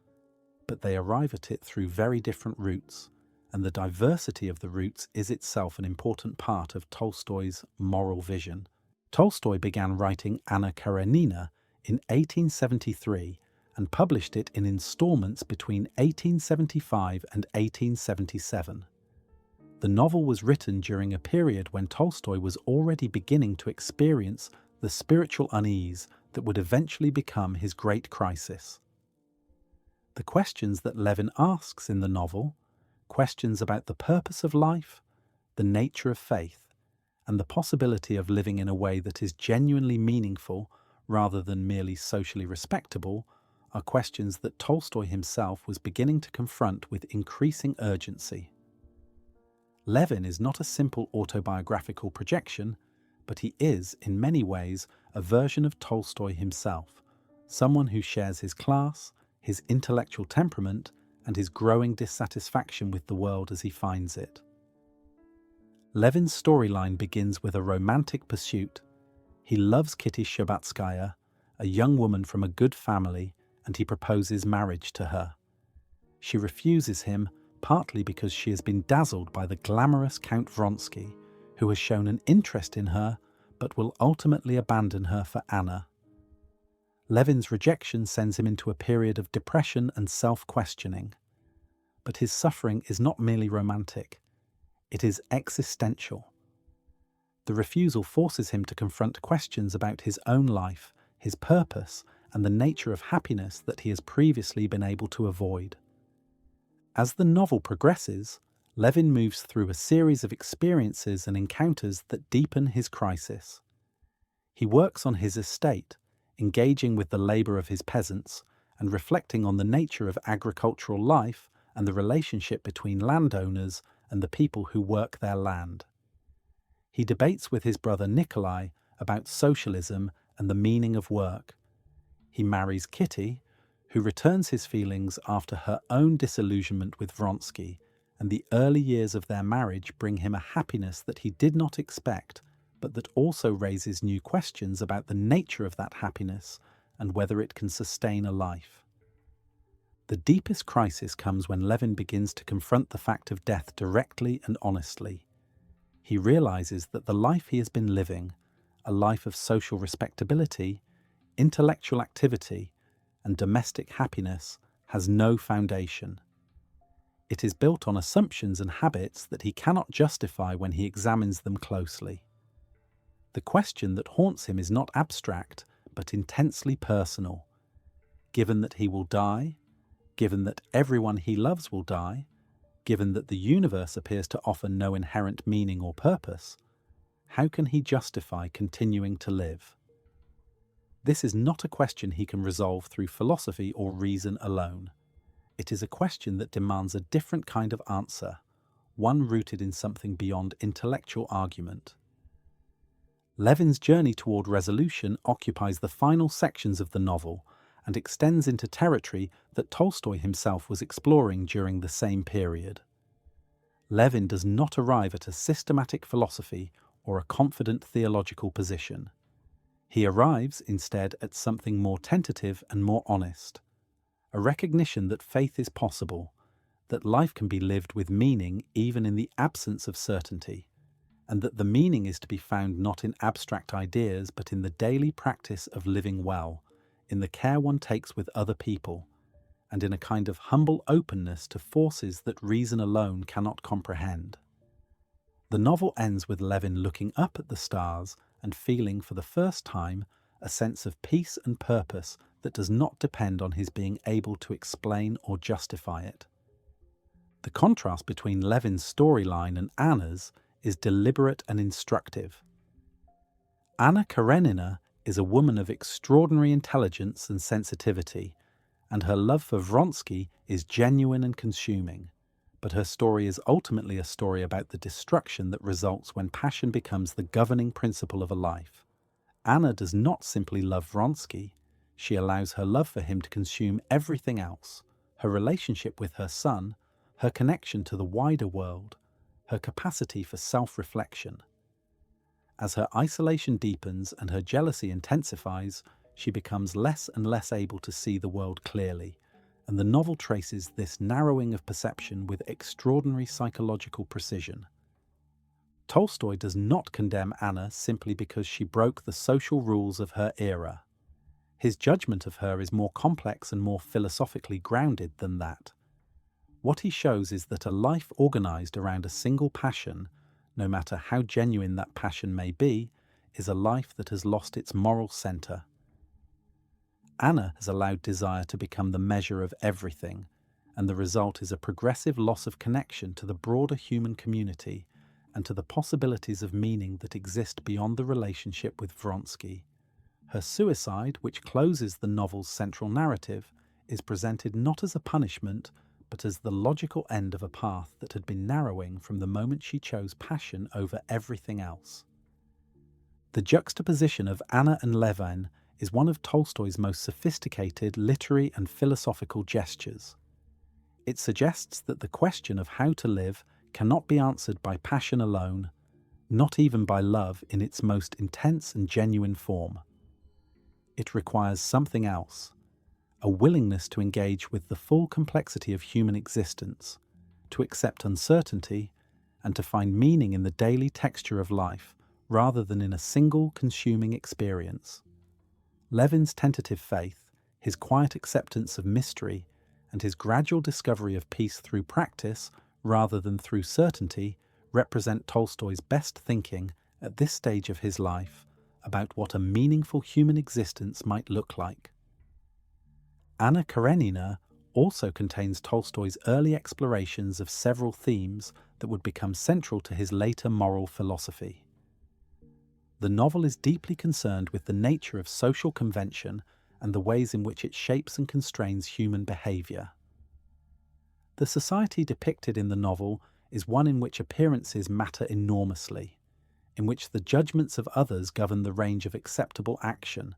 but they arrive at it through very different routes, and the diversity of the routes is itself an important part of Tolstoy's moral vision. Tolstoy began writing Anna Karenina in 1873 and published it in installments between 1875 and 1877. The novel was written during a period when Tolstoy was already beginning to experience the spiritual unease that would eventually become his great crisis. The questions that Levin asks in the novel, questions about the purpose of life, the nature of faith, and the possibility of living in a way that is genuinely meaningful rather than merely socially respectable, are questions that Tolstoy himself was beginning to confront with increasing urgency. Levin is not a simple autobiographical projection, but he is, in many ways, a version of Tolstoy himself, someone who shares his class, his intellectual temperament, and his growing dissatisfaction with the world as he finds it. Levin's storyline begins with a romantic pursuit. He loves Kitty Shtcherbatskaya, a young woman from a good family, and he proposes marriage to her. She refuses him, partly because she has been dazzled by the glamorous Count Vronsky, who has shown an interest in her, but will ultimately abandon her for Anna. Levin's rejection sends him into a period of depression and self-questioning. But his suffering is not merely romantic. It is existential. The refusal forces him to confront questions about his own life, his purpose, and the nature of happiness that he has previously been able to avoid. As the novel progresses, Levin moves through a series of experiences and encounters that deepen his crisis. He works on his estate, engaging with the labour of his peasants and reflecting on the nature of agricultural life and the relationship between landowners and the people who work their land. He debates with his brother Nikolai about socialism and the meaning of work. He marries Kitty, who returns his feelings after her own disillusionment with Vronsky, and the early years of their marriage bring him a happiness that he did not expect, but that also raises new questions about the nature of that happiness and whether it can sustain a life. The deepest crisis comes when Levin begins to confront the fact of death directly and honestly. He realizes that the life he has been living, a life of social respectability, intellectual activity, and domestic happiness, has no foundation. It is built on assumptions and habits that he cannot justify when he examines them closely. The question that haunts him is not abstract, but intensely personal. given that he will die, given that everyone he loves will die, given that the universe appears to offer no inherent meaning or purpose, how can he justify continuing to live? This is not a question he can resolve through philosophy or reason alone. It is a question that demands a different kind of answer, one rooted in something beyond intellectual argument. Levin's journey toward resolution occupies the final sections of the novel and extends into territory that Tolstoy himself was exploring during the same period. Levin does not arrive at a systematic philosophy or a confident theological position. He arrives, instead, at something more tentative and more honest, a recognition that faith is possible, that life can be lived with meaning even in the absence of certainty, and that the meaning is to be found not in abstract ideas but in the daily practice of living well, in the care one takes with other people, and in a kind of humble openness to forces that reason alone cannot comprehend. The novel ends with Levin looking up at the stars and feeling for the first time a sense of peace and purpose that does not depend on his being able to explain or justify it. The contrast between Levin's storyline and Anna's is deliberate and instructive. Anna Karenina is a woman of extraordinary intelligence and sensitivity, and her love for Vronsky is genuine and consuming. But her story is ultimately a story about the destruction that results when passion becomes the governing principle of a life. Anna does not simply love Vronsky, she allows her love for him to consume everything else: her relationship with her son, her connection to the wider world, her capacity for self-reflection. As her isolation deepens and her jealousy intensifies, she becomes less and less able to see the world clearly, and the novel traces this narrowing of perception with extraordinary psychological precision. Tolstoy does not condemn Anna simply because she broke the social rules of her era. His judgment of her is more complex and more philosophically grounded than that. What he shows is that a life organized around a single passion, no matter how genuine that passion may be, is a life that has lost its moral center. Anna has allowed desire to become the measure of everything, and the result is a progressive loss of connection to the broader human community and to the possibilities of meaning that exist beyond the relationship with Vronsky. Her suicide, which closes the novel's central narrative, is presented not as a punishment, but as the logical end of a path that had been narrowing from the moment she chose passion over everything else. The juxtaposition of Anna and Levin is one of Tolstoy's most sophisticated literary and philosophical gestures. It suggests that the question of how to live cannot be answered by passion alone, not even by love in its most intense and genuine form. It requires something else, a willingness to engage with the full complexity of human existence, to accept uncertainty, and to find meaning in the daily texture of life rather than in a single consuming experience. Levin's tentative faith, his quiet acceptance of mystery, and his gradual discovery of peace through practice rather than through certainty represent Tolstoy's best thinking at this stage of his life about what a meaningful human existence might look like. Anna Karenina also contains Tolstoy's early explorations of several themes that would become central to his later moral philosophy. The novel is deeply concerned with the nature of social convention and the ways in which it shapes and constrains human behavior. The society depicted in the novel is one in which appearances matter enormously, in which the judgments of others govern the range of acceptable action,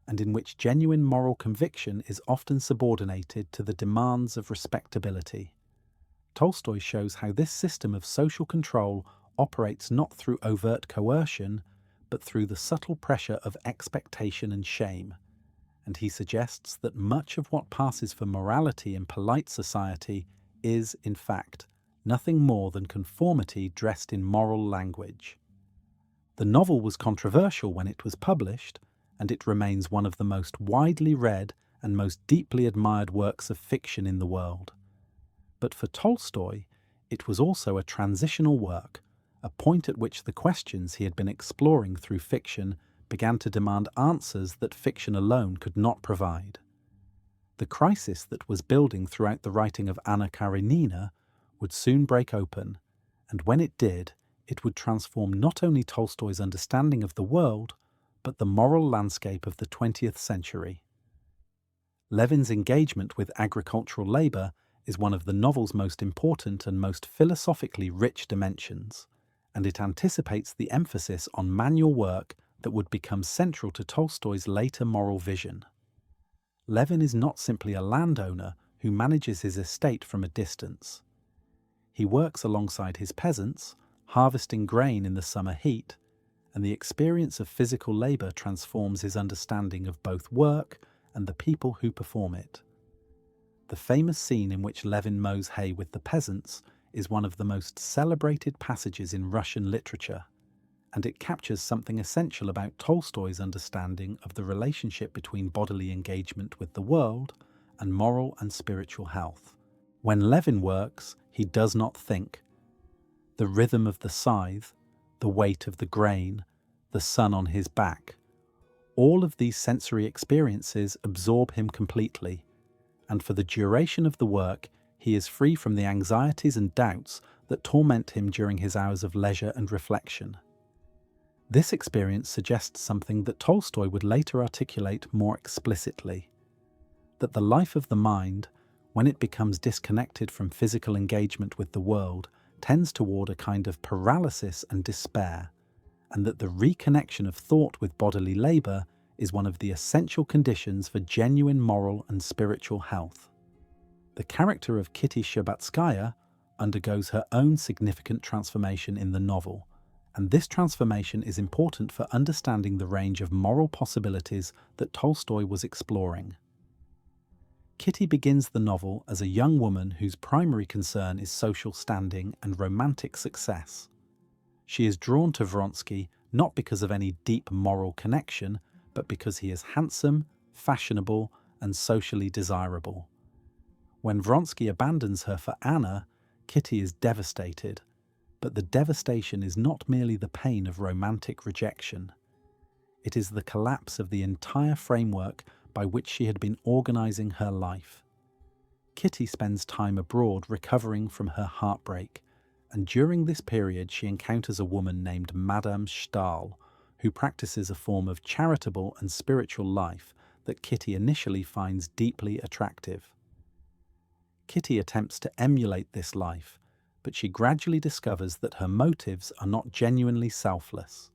and in which genuine moral conviction is often subordinated to the demands of respectability. Tolstoy shows how this system of social control operates not through overt coercion, but through the subtle pressure of expectation and shame, and he suggests that much of what passes for morality in polite society is, in fact, nothing more than conformity dressed in moral language. The novel was controversial when it was published, and it remains one of the most widely read and most deeply admired works of fiction in the world. But for Tolstoy, it was also a transitional work, a point at which the questions he had been exploring through fiction began to demand answers that fiction alone could not provide. The crisis that was building throughout the writing of Anna Karenina would soon break open, and when it did, it would transform not only Tolstoy's understanding of the world, but the moral landscape of the 20th century. Levin's engagement with agricultural labour is one of the novel's most important and most philosophically rich dimensions, and it anticipates the emphasis on manual work that would become central to Tolstoy's later moral vision. Levin is not simply a landowner who manages his estate from a distance. He works alongside his peasants, harvesting grain in the summer heat, and the experience of physical labour transforms his understanding of both work and the people who perform it. The famous scene in which Levin mows hay with the peasants is one of the most celebrated passages in Russian literature, and it captures something essential about Tolstoy's understanding of the relationship between bodily engagement with the world and moral and spiritual health. When Levin works, he does not think. The rhythm of the scythe, the weight of the grain, the sun on his back, all of these sensory experiences absorb him completely, and for the duration of the work, he is free from the anxieties and doubts that torment him during his hours of leisure and reflection. This experience suggests something that Tolstoy would later articulate more explicitly, that the life of the mind, when it becomes disconnected from physical engagement with the world, tends toward a kind of paralysis and despair, and that the reconnection of thought with bodily labour is one of the essential conditions for genuine moral and spiritual health. The character of Kitty Shtcherbatskaya undergoes her own significant transformation in the novel, and this transformation is important for understanding the range of moral possibilities that Tolstoy was exploring. Kitty begins the novel as a young woman whose primary concern is social standing and romantic success. She is drawn to Vronsky not because of any deep moral connection, but because he is handsome, fashionable, and socially desirable. When Vronsky abandons her for Anna, Kitty is devastated, but the devastation is not merely the pain of romantic rejection. It is the collapse of the entire framework by which she had been organizing her life. Kitty spends time abroad recovering from her heartbreak, and during this period she encounters a woman named Madame Stahl, who practices a form of charitable and spiritual life that Kitty initially finds deeply attractive. Kitty attempts to emulate this life, but she gradually discovers that her motives are not genuinely selfless.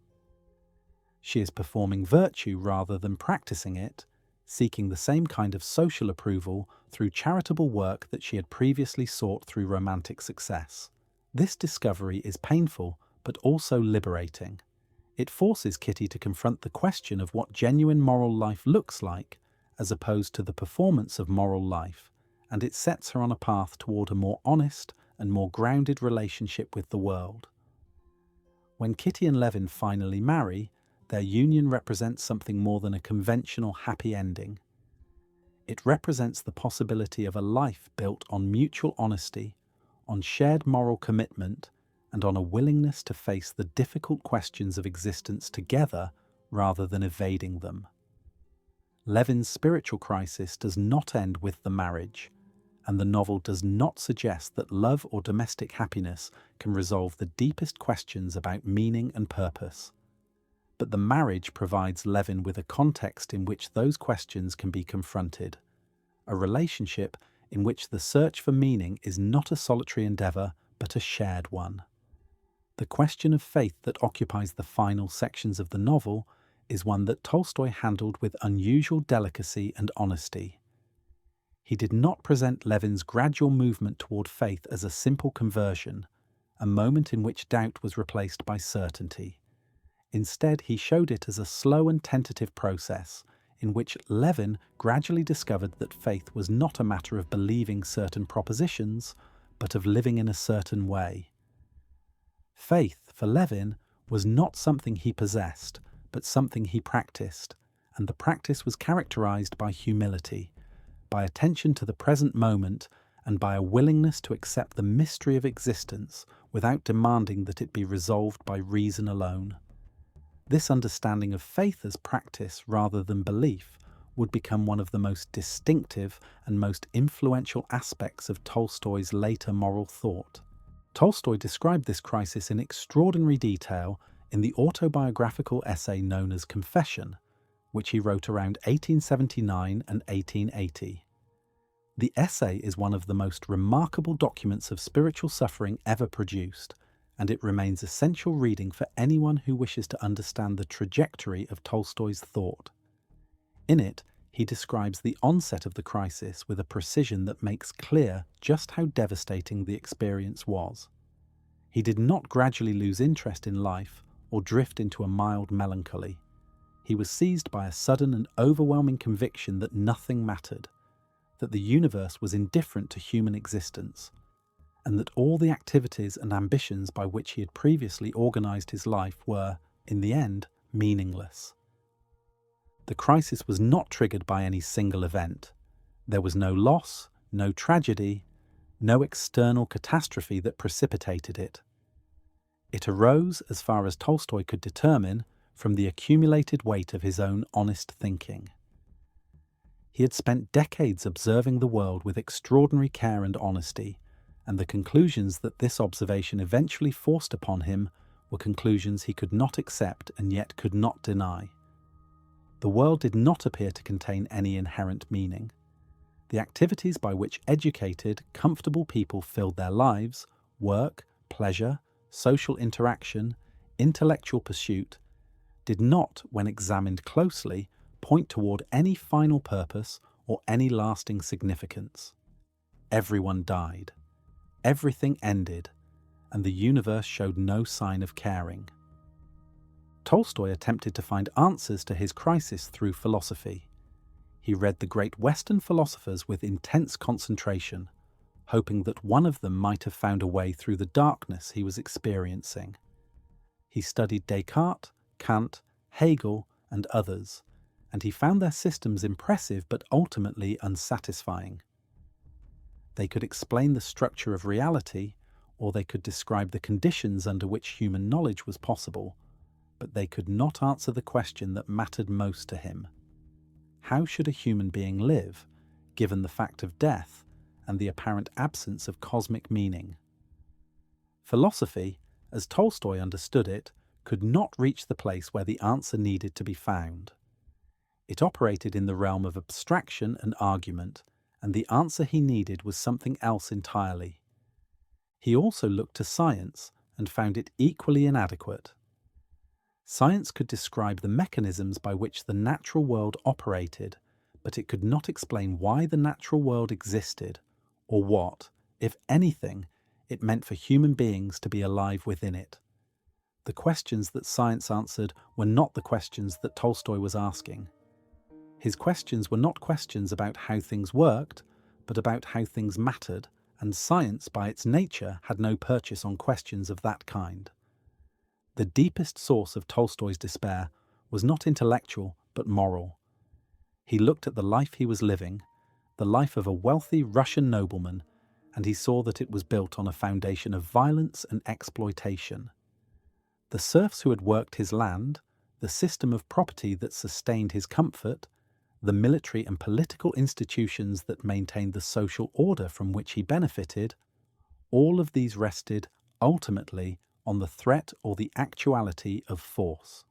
She is performing virtue rather than practicing it, seeking the same kind of social approval through charitable work that she had previously sought through romantic success. This discovery is painful, but also liberating. It forces Kitty to confront the question of what genuine moral life looks like, as opposed to the performance of moral life, and it sets her on a path toward a more honest and more grounded relationship with the world. When Kitty and Levin finally marry, their union represents something more than a conventional happy ending. It represents the possibility of a life built on mutual honesty, on shared moral commitment, and on a willingness to face the difficult questions of existence together rather than evading them. Levin's spiritual crisis does not end with the marriage, and the novel does not suggest that love or domestic happiness can resolve the deepest questions about meaning and purpose. But the marriage provides Levin with a context in which those questions can be confronted, a relationship in which the search for meaning is not a solitary endeavour but a shared one. The question of faith that occupies the final sections of the novel is one that Tolstoy handled with unusual delicacy and honesty. He did not present Levin's gradual movement toward faith as a simple conversion, a moment in which doubt was replaced by certainty. Instead, he showed it as a slow and tentative process in which Levin gradually discovered that faith was not a matter of believing certain propositions, but of living in a certain way. Faith, for Levin, was not something he possessed, but something he practiced, and the practice was characterized by humility, by attention to the present moment, and by a willingness to accept the mystery of existence without demanding that it be resolved by reason alone. This understanding of faith as practice rather than belief would become one of the most distinctive and most influential aspects of Tolstoy's later moral thought. Tolstoy described this crisis in extraordinary detail in the autobiographical essay known as Confession, which he wrote around 1879 and 1880. The essay is one of the most remarkable documents of spiritual suffering ever produced, and it remains essential reading for anyone who wishes to understand the trajectory of Tolstoy's thought. In it, he describes the onset of the crisis with a precision that makes clear just how devastating the experience was. He did not gradually lose interest in life or drift into a mild melancholy. He was seized by a sudden and overwhelming conviction that nothing mattered, that the universe was indifferent to human existence, and that all the activities and ambitions by which he had previously organized his life were, in the end, meaningless. The crisis was not triggered by any single event. There was no loss, no tragedy, no external catastrophe that precipitated it. It arose, as far as Tolstoy could determine, from the accumulated weight of his own honest thinking. He had spent decades observing the world with extraordinary care and honesty, and the conclusions that this observation eventually forced upon him were conclusions he could not accept and yet could not deny. The world did not appear to contain any inherent meaning. The activities by which educated, comfortable people filled their lives, work, pleasure, social interaction, intellectual pursuit, did not, when examined closely, point toward any final purpose or any lasting significance. Everyone died. Everything ended, and the universe showed no sign of caring. Tolstoy attempted to find answers to his crisis through philosophy. He read the great Western philosophers with intense concentration, hoping that one of them might have found a way through the darkness he was experiencing. He studied Descartes, Kant, Hegel, and others, and he found their systems impressive but ultimately unsatisfying. They could explain the structure of reality, or they could describe the conditions under which human knowledge was possible, but they could not answer the question that mattered most to him. How should a human being live, given the fact of death and the apparent absence of cosmic meaning? Philosophy, as Tolstoy understood it, could not reach the place where the answer needed to be found. It operated in the realm of abstraction and argument, and the answer he needed was something else entirely. He also looked to science and found it equally inadequate. Science could describe the mechanisms by which the natural world operated, but it could not explain why the natural world existed, or what, if anything, it meant for human beings to be alive within it. The questions that science answered were not the questions that Tolstoy was asking. His questions were not questions about how things worked, but about how things mattered, and science, by its nature, had no purchase on questions of that kind. The deepest source of Tolstoy's despair was not intellectual, but moral. He looked at the life he was living, the life of a wealthy Russian nobleman, and he saw that it was built on a foundation of violence and exploitation. The serfs who had worked his land, the system of property that sustained his comfort, the military and political institutions that maintained the social order from which he benefited, all of these rested, ultimately, on the threat or the actuality of force.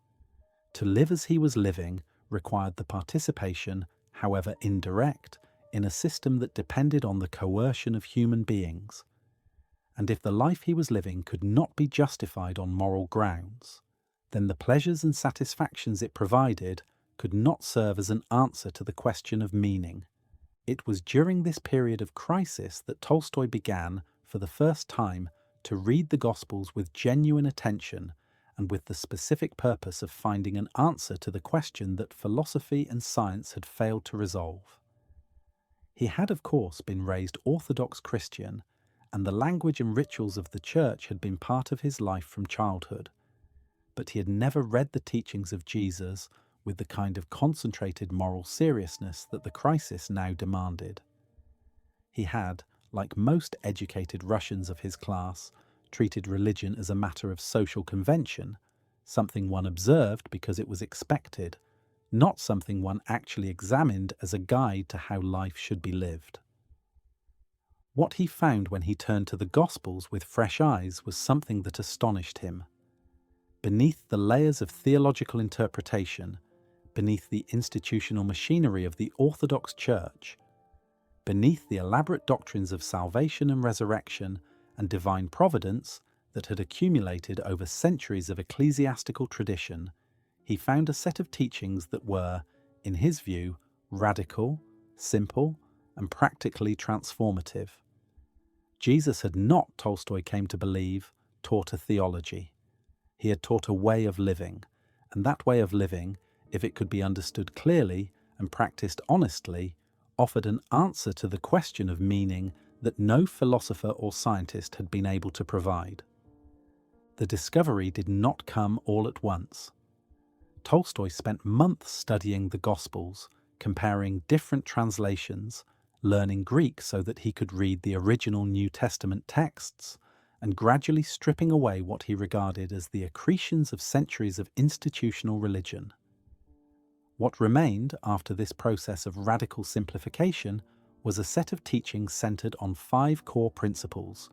To live as he was living required the participation, however indirect, in a system that depended on the coercion of human beings. And if the life he was living could not be justified on moral grounds, then the pleasures and satisfactions it provided could not serve as an answer to the question of meaning. It was during this period of crisis that Tolstoy began, for the first time, to read the Gospels with genuine attention and with the specific purpose of finding an answer to the question that philosophy and science had failed to resolve. He had, of course, been raised Orthodox Christian, and the language and rituals of the Church had been part of his life from childhood, but he had never read the teachings of Jesus with the kind of concentrated moral seriousness that the crisis now demanded. He had, like most educated Russians of his class, treated religion as a matter of social convention, something one observed because it was expected, not something one actually examined as a guide to how life should be lived. What he found when he turned to the Gospels with fresh eyes was something that astonished him. Beneath the layers of theological interpretation, beneath the institutional machinery of the Orthodox Church, beneath the elaborate doctrines of salvation and resurrection and divine providence that had accumulated over centuries of ecclesiastical tradition, he found a set of teachings that were, in his view, radical, simple, and practically transformative. Jesus had not, Tolstoy came to believe, taught a theology. He had taught a way of living, and that way of living, if it could be understood clearly and practiced honestly, offered an answer to the question of meaning that no philosopher or scientist had been able to provide. The discovery did not come all at once. Tolstoy spent months studying the Gospels, comparing different translations, learning Greek so that he could read the original New Testament texts, and gradually stripping away what he regarded as the accretions of centuries of institutional religion. What remained after this process of radical simplification was a set of teachings centered on 5 core principles: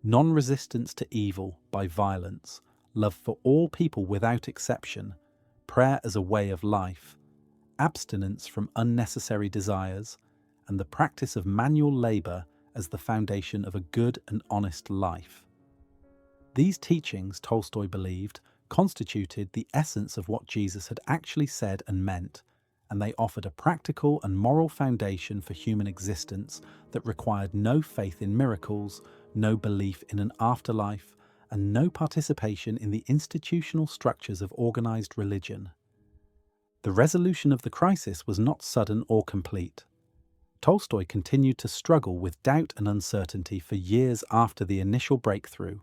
non-resistance to evil by violence, love for all people without exception, prayer as a way of life, abstinence from unnecessary desires, and the practice of manual labor as the foundation of a good and honest life. These teachings, Tolstoy believed, constituted the essence of what Jesus had actually said and meant, and they offered a practical and moral foundation for human existence that required no faith in miracles, no belief in an afterlife, and no participation in the institutional structures of organized religion. The resolution of the crisis was not sudden or complete. Tolstoy continued to struggle with doubt and uncertainty for years after the initial breakthrough,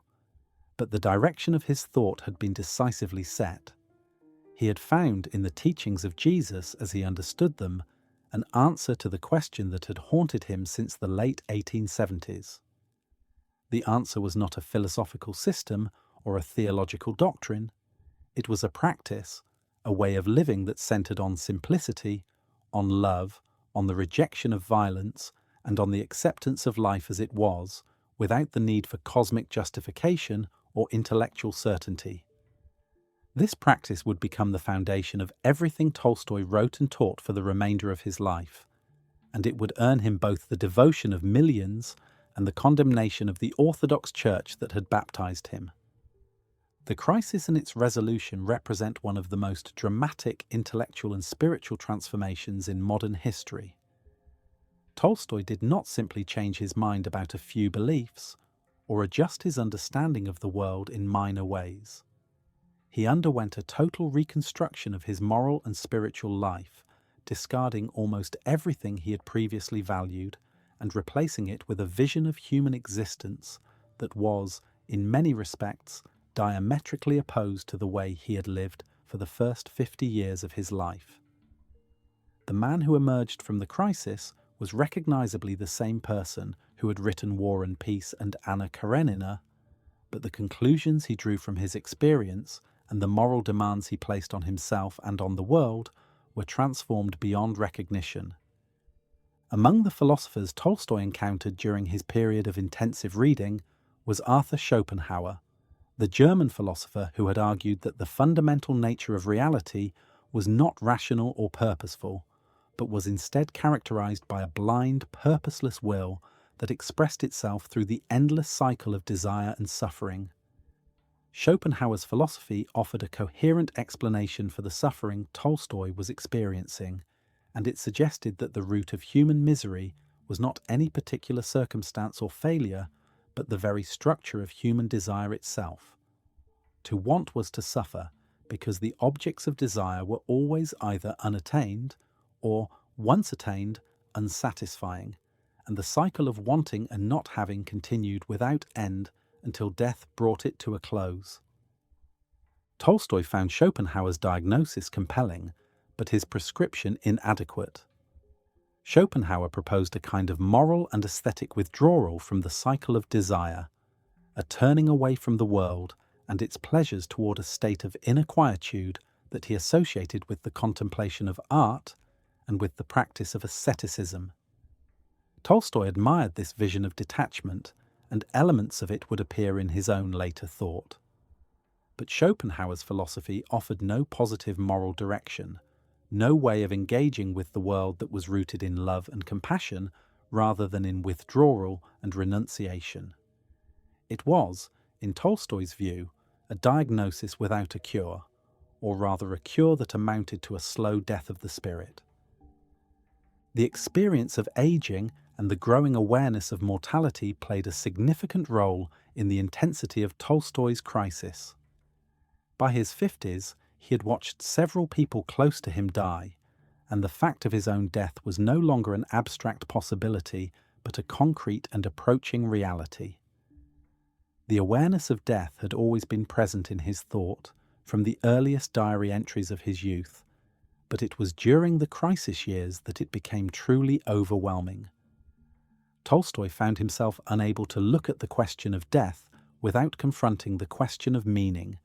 but the direction of his thought had been decisively set. He had found in the teachings of Jesus, as he understood them, an answer to the question that had haunted him since the late 1870s. The answer was not a philosophical system or a theological doctrine. It was a practice, a way of living that centered on simplicity, on love, on the rejection of violence, and on the acceptance of life as it was, without the need for cosmic justification or intellectual certainty. This practice would become the foundation of everything Tolstoy wrote and taught for the remainder of his life, and it would earn him both the devotion of millions and the condemnation of the Orthodox Church that had baptized him. The crisis and its resolution represent one of the most dramatic intellectual and spiritual transformations in modern history. Tolstoy did not simply change his mind about a few beliefs, or adjust his understanding of the world in minor ways. He underwent a total reconstruction of his moral and spiritual life, discarding almost everything he had previously valued and replacing it with a vision of human existence that was, in many respects, diametrically opposed to the way he had lived for the first 50 years of his life. The man who emerged from the crisis was recognizably the same person who had written War and Peace and Anna Karenina, but the conclusions he drew from his experience and the moral demands he placed on himself and on the world were transformed beyond recognition. Among the philosophers Tolstoy encountered during his period of intensive reading was Arthur Schopenhauer, the German philosopher who had argued that the fundamental nature of reality was not rational or purposeful, but was instead characterized by a blind, purposeless will that expressed itself through the endless cycle of desire and suffering. Schopenhauer's philosophy offered a coherent explanation for the suffering Tolstoy was experiencing, and it suggested that the root of human misery was not any particular circumstance or failure, but the very structure of human desire itself. To want was to suffer, because the objects of desire were always either unattained or, once attained, unsatisfying, and the cycle of wanting and not having continued without end until death brought it to a close. Tolstoy found Schopenhauer's diagnosis compelling, but his prescription inadequate. Schopenhauer proposed a kind of moral and aesthetic withdrawal from the cycle of desire, a turning away from the world and its pleasures toward a state of inner quietude that he associated with the contemplation of art and with the practice of asceticism. Tolstoy admired this vision of detachment, and elements of it would appear in his own later thought. But Schopenhauer's philosophy offered no positive moral direction, no way of engaging with the world that was rooted in love and compassion rather than in withdrawal and renunciation. It was, in Tolstoy's view, a diagnosis without a cure, or rather a cure that amounted to a slow death of the spirit. The experience of aging and the growing awareness of mortality played a significant role in the intensity of Tolstoy's crisis. By his 50s, he had watched several people close to him die, and the fact of his own death was no longer an abstract possibility, but a concrete and approaching reality. The awareness of death had always been present in his thought, from the earliest diary entries of his youth, but it was during the crisis years that it became truly overwhelming. Tolstoy found himself unable to look at the question of death without confronting the question of meaning,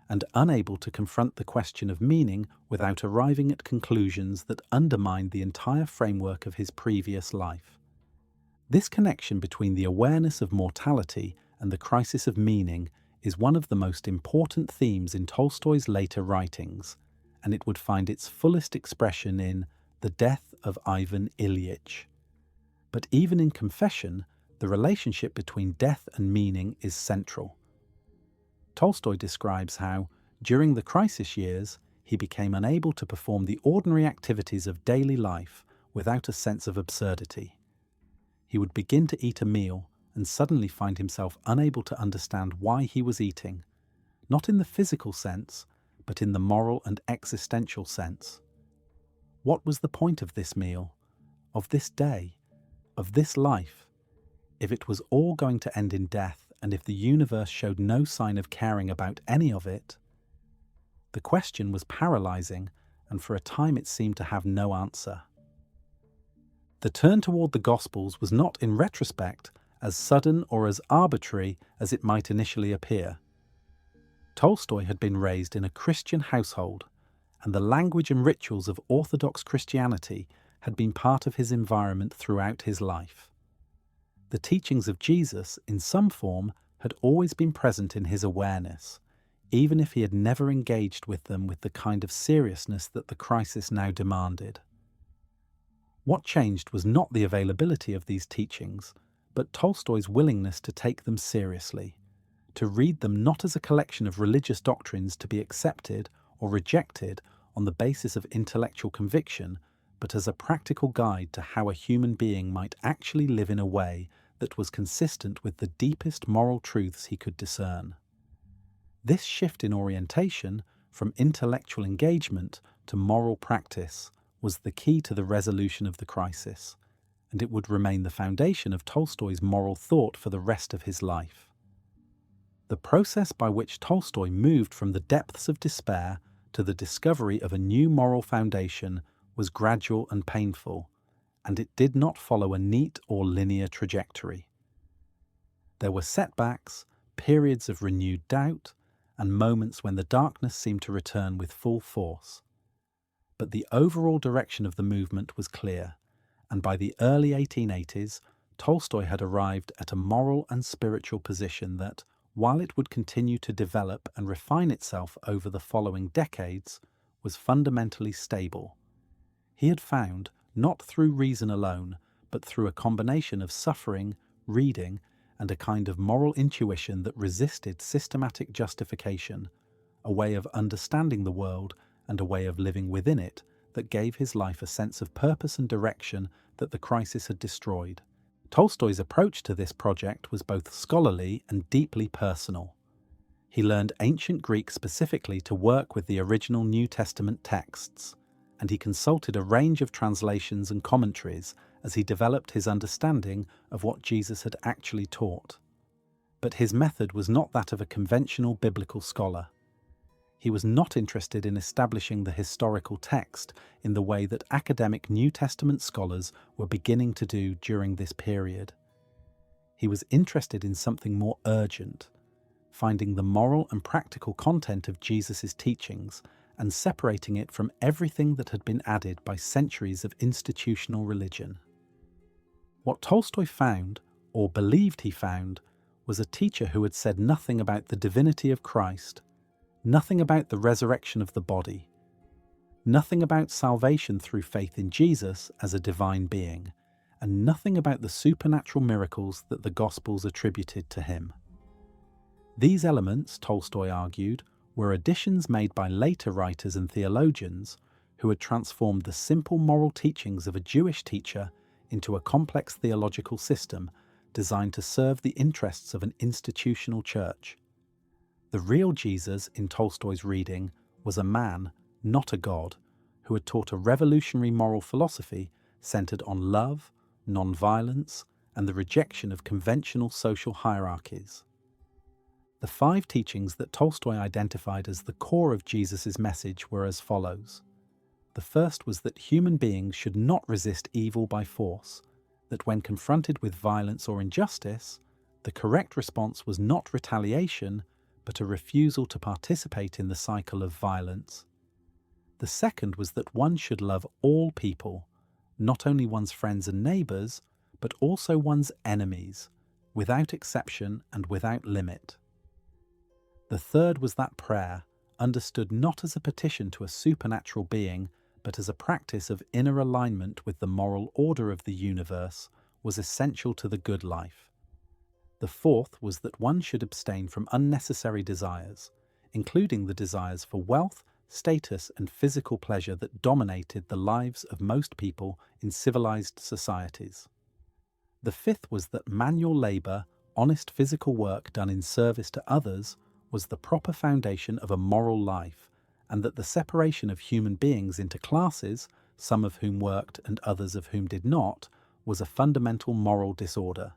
and unable to confront the question of meaning without arriving at conclusions that undermined the entire framework of his previous life. This connection between the awareness of mortality and the crisis of meaning is one of the most important themes in Tolstoy's later writings, and it would find its fullest expression in The Death of Ivan Ilyich. But even in Confession, the relationship between death and meaning is central. Tolstoy describes how, during the crisis years, he became unable to perform the ordinary activities of daily life without a sense of absurdity. He would begin to eat a meal and suddenly find himself unable to understand why he was eating, not in the physical sense, but in the moral and existential sense. What was the point of this meal, of this day, of this life, if it was all going to end in death and if the universe showed no sign of caring about any of it? The question was paralyzing, and for a time it seemed to have no answer. The turn toward the Gospels was not, in retrospect, as sudden or as arbitrary as it might initially appear. Tolstoy had been raised in a Christian household, and the language and rituals of Orthodox Christianity had been part of his environment throughout his life. The teachings of Jesus, in some form, had always been present in his awareness, even if he had never engaged with them with the kind of seriousness that the crisis now demanded. What changed was not the availability of these teachings, but Tolstoy's willingness to take them seriously, to read them not as a collection of religious doctrines to be accepted or rejected on the basis of intellectual conviction, but as a practical guide to how a human being might actually live in a way that was consistent with the deepest moral truths he could discern. This shift in orientation, from intellectual engagement to moral practice, was the key to the resolution of the crisis, and it would remain the foundation of Tolstoy's moral thought for the rest of his life. The process by which Tolstoy moved from the depths of despair to the discovery of a new moral foundation was gradual and painful, and it did not follow a neat or linear trajectory. There were setbacks, periods of renewed doubt, and moments when the darkness seemed to return with full force. But the overall direction of the movement was clear, and by the early 1880s, Tolstoy had arrived at a moral and spiritual position that, while it would continue to develop and refine itself over the following decades, was fundamentally stable. He had found, not through reason alone, but through a combination of suffering, reading, and a kind of moral intuition that resisted systematic justification, a way of understanding the world and a way of living within it that gave his life a sense of purpose and direction that the crisis had destroyed. Tolstoy's approach to this project was both scholarly and deeply personal. He learned ancient Greek specifically to work with the original New Testament texts, and he consulted a range of translations and commentaries as he developed his understanding of what Jesus had actually taught. But his method was not that of a conventional biblical scholar. He was not interested in establishing the historical text in the way that academic New Testament scholars were beginning to do during this period. He was interested in something more urgent, finding the moral and practical content of Jesus' teachings and separating it from everything that had been added by centuries of institutional religion. What Tolstoy found, or believed he found, was a teacher who had said nothing about the divinity of Christ, nothing about the resurrection of the body, nothing about salvation through faith in Jesus as a divine being, and nothing about the supernatural miracles that the Gospels attributed to him. These elements, Tolstoy argued, were additions made by later writers and theologians who had transformed the simple moral teachings of a Jewish teacher into a complex theological system designed to serve the interests of an institutional church. The real Jesus in Tolstoy's reading was a man, not a god, who had taught a revolutionary moral philosophy centered on love, nonviolence, and the rejection of conventional social hierarchies. The 5 teachings that Tolstoy identified as the core of Jesus' message were as follows. The first was that human beings should not resist evil by force, that when confronted with violence or injustice, the correct response was not retaliation, but a refusal to participate in the cycle of violence. The second was that one should love all people, not only one's friends and neighbours, but also one's enemies, without exception and without limit. The third was that prayer, understood not as a petition to a supernatural being, but as a practice of inner alignment with the moral order of the universe, was essential to the good life. The fourth was that one should abstain from unnecessary desires, including the desires for wealth, status, and physical pleasure that dominated the lives of most people in civilized societies. The fifth was that manual labor, honest physical work done in service to others, was the proper foundation of a moral life, and that the separation of human beings into classes, some of whom worked and others of whom did not, was a fundamental moral disorder.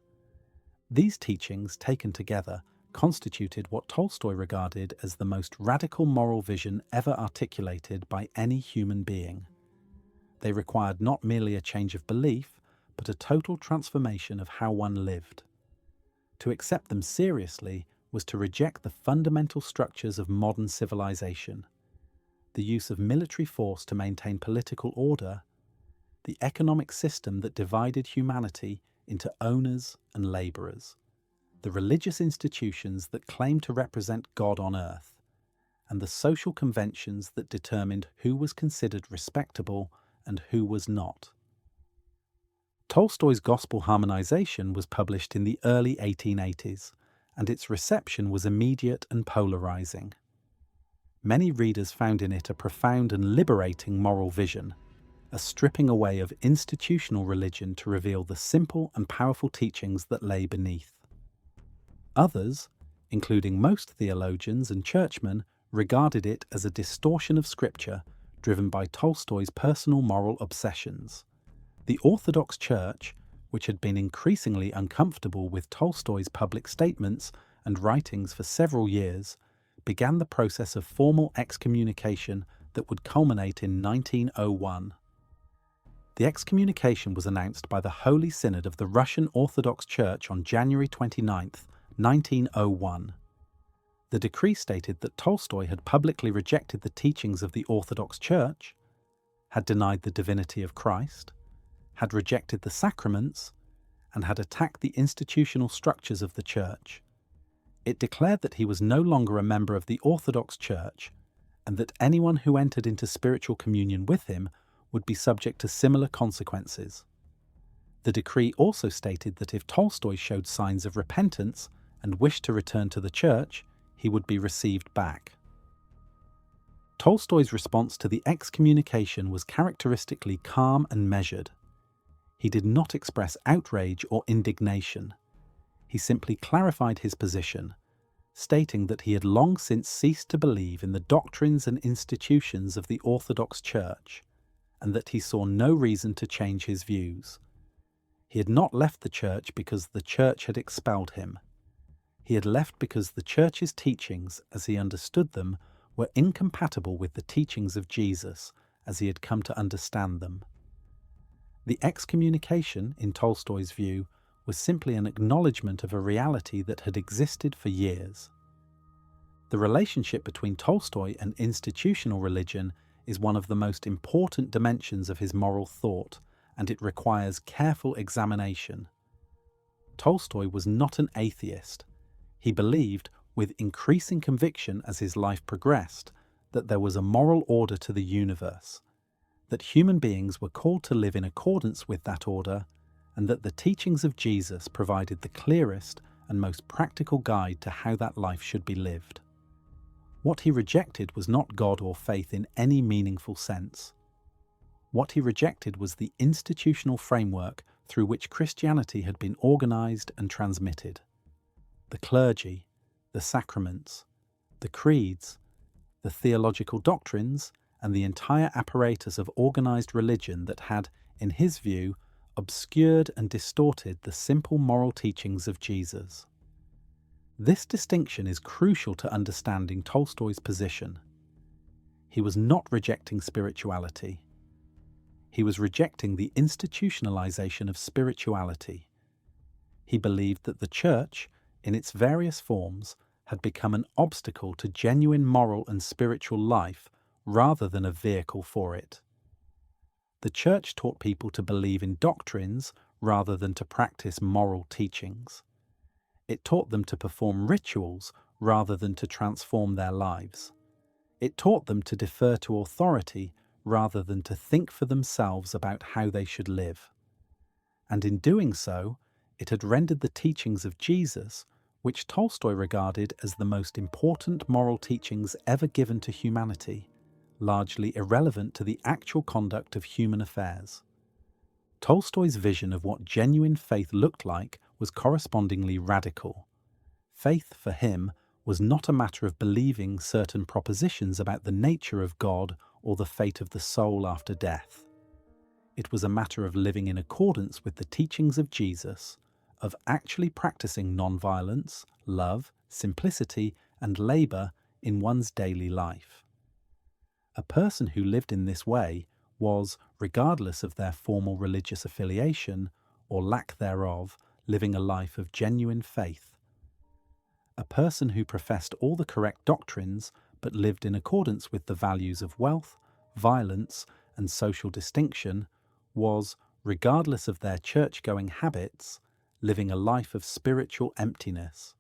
These teachings, taken together, constituted what Tolstoy regarded as the most radical moral vision ever articulated by any human being. They required not merely a change of belief, but a total transformation of how one lived. To accept them seriously was to reject the fundamental structures of modern civilization, the use of military force to maintain political order, the economic system that divided humanity into owners and laborers, the religious institutions that claimed to represent God on earth, and the social conventions that determined who was considered respectable and who was not. Tolstoy's Gospel Harmonization was published in the early 1880s, and its reception was immediate and polarizing. Many readers found in it a profound and liberating moral vision, a stripping away of institutional religion to reveal the simple and powerful teachings that lay beneath. Others, including most theologians and churchmen, regarded it as a distortion of Scripture driven by Tolstoy's personal moral obsessions. The Orthodox Church, which had been increasingly uncomfortable with Tolstoy's public statements and writings for several years, began the process of formal excommunication that would culminate in 1901. The excommunication was announced by the Holy Synod of the Russian Orthodox Church on January 29, 1901. The decree stated that Tolstoy had publicly rejected the teachings of the Orthodox Church, had denied the divinity of Christ, had rejected the sacraments, and had attacked the institutional structures of the Church. It declared that he was no longer a member of the Orthodox Church, and that anyone who entered into spiritual communion with him would be subject to similar consequences. The decree also stated that if Tolstoy showed signs of repentance and wished to return to the Church, he would be received back. Tolstoy's response to the excommunication was characteristically calm and measured. He did not express outrage or indignation. He simply clarified his position, stating that he had long since ceased to believe in the doctrines and institutions of the Orthodox Church, and that he saw no reason to change his views. He had not left the Church because the Church had expelled him. He had left because the Church's teachings, as he understood them, were incompatible with the teachings of Jesus, as he had come to understand them. The excommunication, in Tolstoy's view, was simply an acknowledgement of a reality that had existed for years. The relationship between Tolstoy and institutional religion is one of the most important dimensions of his moral thought, and it requires careful examination. Tolstoy was not an atheist. He believed, with increasing conviction as his life progressed, that there was a moral order to the universe, that human beings were called to live in accordance with that order, and that the teachings of Jesus provided the clearest and most practical guide to how that life should be lived. What he rejected was not God or faith in any meaningful sense. What he rejected was the institutional framework through which Christianity had been organized and transmitted. The clergy, the sacraments, the creeds, the theological doctrines, and the entire apparatus of organized religion that had, in his view, obscured and distorted the simple moral teachings of Jesus. This distinction is crucial to understanding Tolstoy's position. He was not rejecting spirituality. He was rejecting the institutionalization of spirituality. He believed that the Church, in its various forms, had become an obstacle to genuine moral and spiritual life rather than a vehicle for it. The Church taught people to believe in doctrines rather than to practice moral teachings. It taught them to perform rituals rather than to transform their lives. It taught them to defer to authority rather than to think for themselves about how they should live. And in doing so, it had rendered the teachings of Jesus, which Tolstoy regarded as the most important moral teachings ever given to humanity, largely irrelevant to the actual conduct of human affairs. Tolstoy's vision of what genuine faith looked like was correspondingly radical. Faith, for him, was not a matter of believing certain propositions about the nature of God or the fate of the soul after death. It was a matter of living in accordance with the teachings of Jesus, of actually practicing nonviolence, love, simplicity, and labor in one's daily life. A person who lived in this way was, regardless of their formal religious affiliation or lack thereof, living a life of genuine faith. A person who professed all the correct doctrines but lived in accordance with the values of wealth, violence, and social distinction was, regardless of their church-going habits, living a life of spiritual emptiness.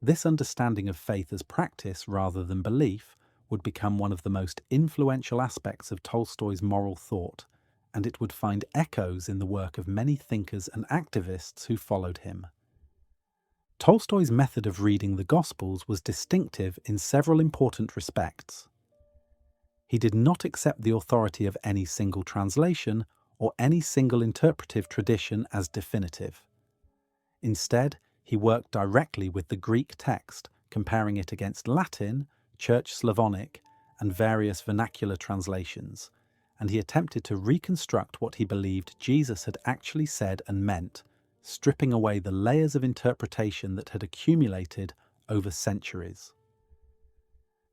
This understanding of faith as practice rather than belief would become one of the most influential aspects of Tolstoy's moral thought, and it would find echoes in the work of many thinkers and activists who followed him. Tolstoy's method of reading the Gospels was distinctive in several important respects. He did not accept the authority of any single translation or any single interpretive tradition as definitive. Instead, he worked directly with the Greek text, comparing it against Latin, Church Slavonic, and various vernacular translations, and he attempted to reconstruct what he believed Jesus had actually said and meant, stripping away the layers of interpretation that had accumulated over centuries.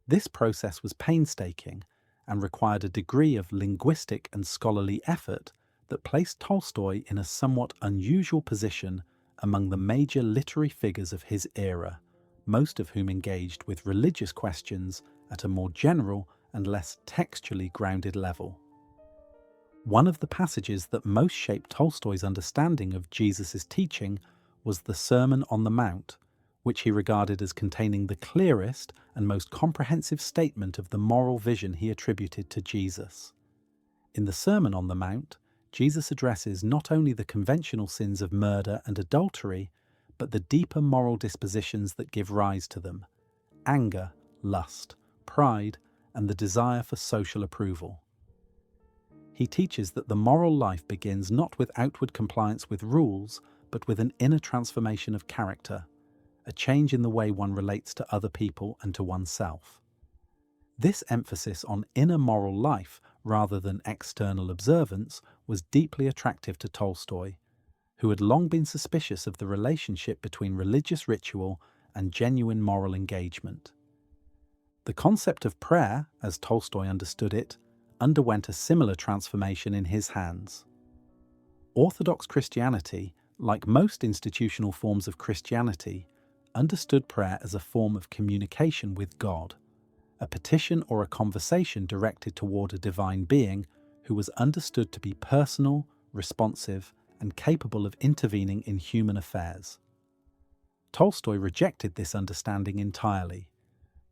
This process was painstaking and required a degree of linguistic and scholarly effort that placed Tolstoy in a somewhat unusual position among the major literary figures of his era, most of whom engaged with religious questions at a more general and less textually grounded level. One of the passages that most shaped Tolstoy's understanding of Jesus' teaching was the Sermon on the Mount, which he regarded as containing the clearest and most comprehensive statement of the moral vision he attributed to Jesus. In the Sermon on the Mount, Jesus addresses not only the conventional sins of murder and adultery, but the deeper moral dispositions that give rise to them: anger, lust, pride, and the desire for social approval. He teaches that the moral life begins not with outward compliance with rules, but with an inner transformation of character, a change in the way one relates to other people and to oneself. This emphasis on inner moral life rather than external observance was deeply attractive to Tolstoy, who had long been suspicious of the relationship between religious ritual and genuine moral engagement. The concept of prayer, as Tolstoy understood it, underwent a similar transformation in his hands. Orthodox Christianity, like most institutional forms of Christianity, understood prayer as a form of communication with God, a petition or a conversation directed toward a divine being who was understood to be personal, responsive, and capable of intervening in human affairs. Tolstoy rejected this understanding entirely.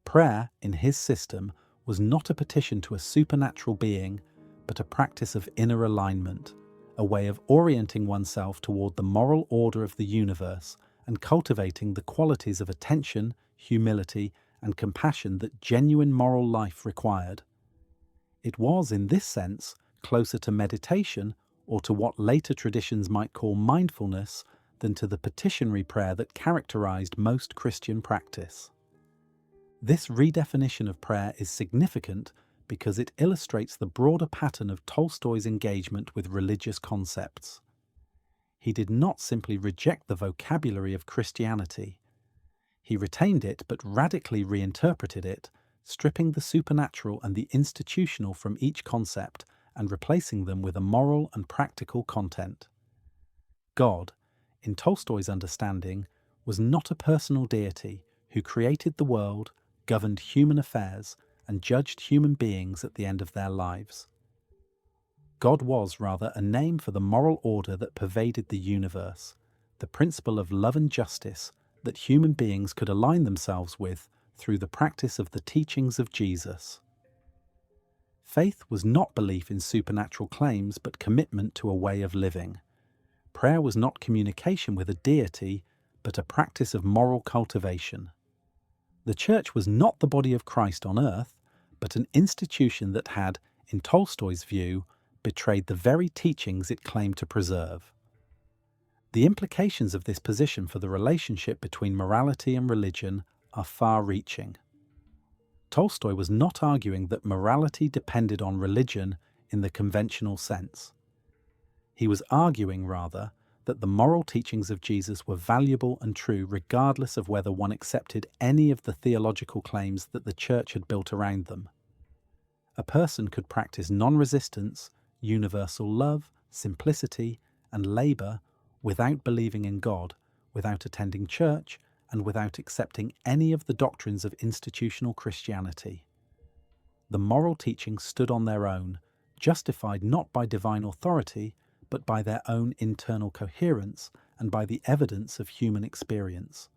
Prayer, in his system, was not a petition to a supernatural being, but a practice of inner alignment, a way of orienting oneself toward the moral order of the universe and cultivating the qualities of attention, humility, and compassion that genuine moral life required. It was, in this sense, closer to meditation or to what later traditions might call mindfulness than to the petitionary prayer that characterized most Christian practice. This redefinition of prayer is significant because it illustrates the broader pattern of Tolstoy's engagement with religious concepts. He did not simply reject the vocabulary of Christianity. He retained it but radically reinterpreted it, stripping the supernatural and the institutional from each concept and replacing them with a moral and practical content. God, in Tolstoy's understanding, was not a personal deity who created the world, governed human affairs, and judged human beings at the end of their lives. God was rather a name for the moral order that pervaded the universe, the principle of love and justice that human beings could align themselves with through the practice of the teachings of Jesus. Faith was not belief in supernatural claims, but commitment to a way of living. Prayer was not communication with a deity, but a practice of moral cultivation. The Church was not the body of Christ on earth, but an institution that had, in Tolstoy's view, betrayed the very teachings it claimed to preserve. The implications of this position for the relationship between morality and religion are far-reaching. Tolstoy was not arguing that morality depended on religion in the conventional sense. He was arguing, rather, that the moral teachings of Jesus were valuable and true regardless of whether one accepted any of the theological claims that the Church had built around them. A person could practice non-resistance, universal love, simplicity, and labour without believing in God, without attending church, and without accepting any of the doctrines of institutional Christianity. The moral teachings stood on their own, justified not by divine authority, but by their own internal coherence and by the evidence of human experience.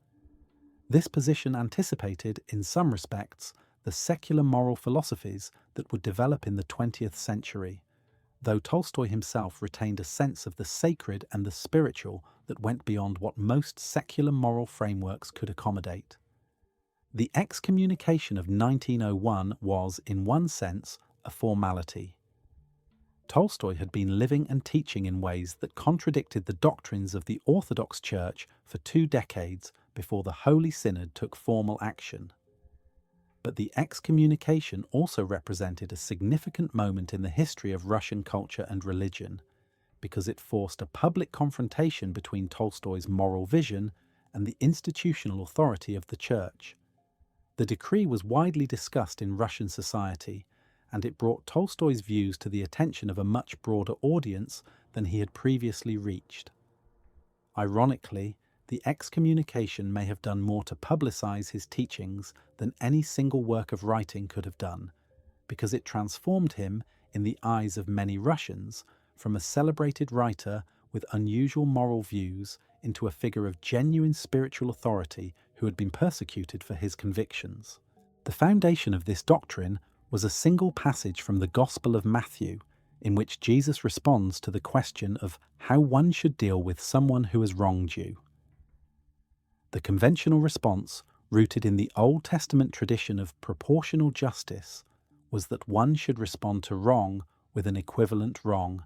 This position anticipated, in some respects, the secular moral philosophies that would develop in the 20th century, though Tolstoy himself retained a sense of the sacred and the spiritual that went beyond what most secular moral frameworks could accommodate. The excommunication of 1901 was, in one sense, a formality. Tolstoy had been living and teaching in ways that contradicted the doctrines of the Orthodox Church for 2 decades before the Holy Synod took formal action. But the excommunication also represented a significant moment in the history of Russian culture and religion, because it forced a public confrontation between Tolstoy's moral vision and the institutional authority of the Church. The decree was widely discussed in Russian society, and it brought Tolstoy's views to the attention of a much broader audience than he had previously reached. Ironically, the excommunication may have done more to publicize his teachings than any single work of writing could have done, because it transformed him, in the eyes of many Russians, from a celebrated writer with unusual moral views into a figure of genuine spiritual authority who had been persecuted for his convictions. The foundation of this doctrine was a single passage from the Gospel of Matthew, in which Jesus responds to the question of how one should deal with someone who has wronged you. The conventional response, rooted in the Old Testament tradition of proportional justice, was that one should respond to wrong with an equivalent wrong,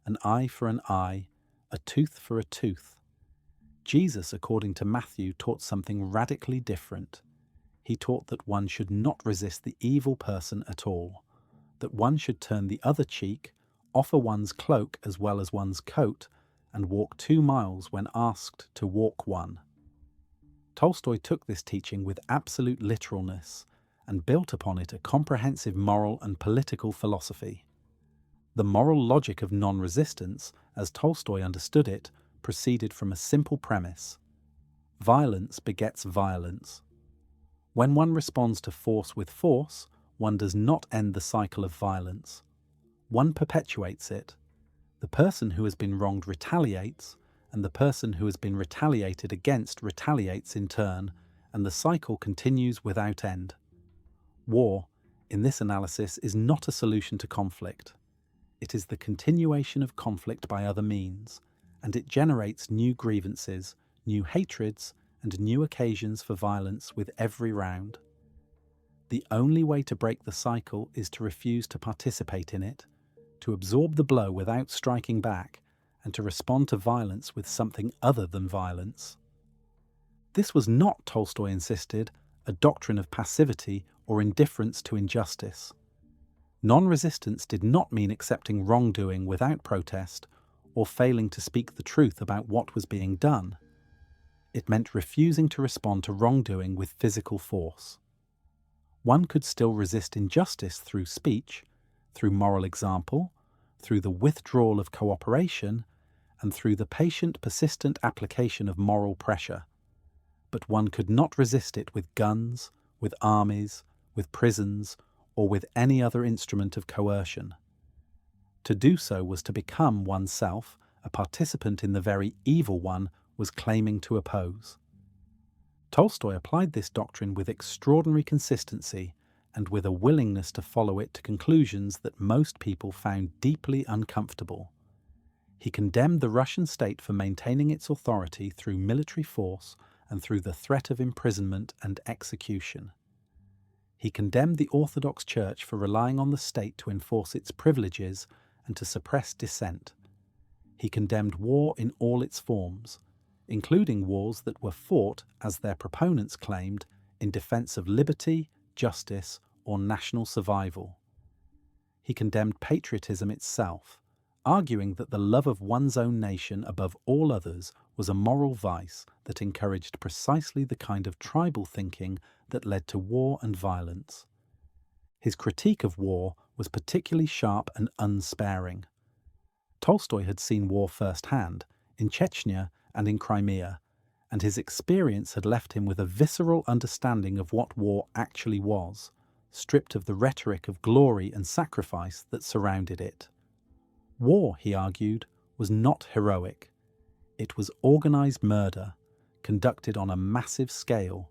an eye for an eye, a tooth for a tooth. Jesus, according to Matthew, taught something radically different. He taught that one should not resist the evil person at all, that one should turn the other cheek, offer one's cloak as well as one's coat, and walk 2 miles when asked to walk 1. Tolstoy took this teaching with absolute literalness and built upon it a comprehensive moral and political philosophy. The moral logic of non-resistance, as Tolstoy understood it, proceeded from a simple premise. Violence begets violence. When one responds to force with force, one does not end the cycle of violence. One perpetuates it. The person who has been wronged retaliates, and the person who has been retaliated against retaliates in turn, and the cycle continues without end. War, in this analysis, is not a solution to conflict. It is the continuation of conflict by other means, and it generates new grievances, new hatreds, and new occasions for violence with every round. The only way to break the cycle is to refuse to participate in it, to absorb the blow without striking back, and to respond to violence with something other than violence. This was not, Tolstoy insisted, a doctrine of passivity or indifference to injustice. Non-resistance did not mean accepting wrongdoing without protest or failing to speak the truth about what was being done. It meant refusing to respond to wrongdoing with physical force. One could still resist injustice through speech, through moral example, through the withdrawal of cooperation, and through the patient, persistent application of moral pressure. But one could not resist it with guns, with armies, with prisons, or with any other instrument of coercion. To do so was to become oneself a participant in the very evil one was claiming to oppose. Tolstoy applied this doctrine with extraordinary consistency and with a willingness to follow it to conclusions that most people found deeply uncomfortable. He condemned the Russian state for maintaining its authority through military force and through the threat of imprisonment and execution. He condemned the Orthodox Church for relying on the state to enforce its privileges and to suppress dissent. He condemned war in all its forms, including wars that were fought, as their proponents claimed, in defense of liberty, justice, or national survival. He condemned patriotism itself, arguing that the love of one's own nation above all others was a moral vice that encouraged precisely the kind of tribal thinking that led to war and violence. His critique of war was particularly sharp and unsparing. Tolstoy had seen war firsthand, in Chechnya and in Crimea, and his experience had left him with a visceral understanding of what war actually was, stripped of the rhetoric of glory and sacrifice that surrounded it. War, he argued, was not heroic. It was organized murder, conducted on a massive scale,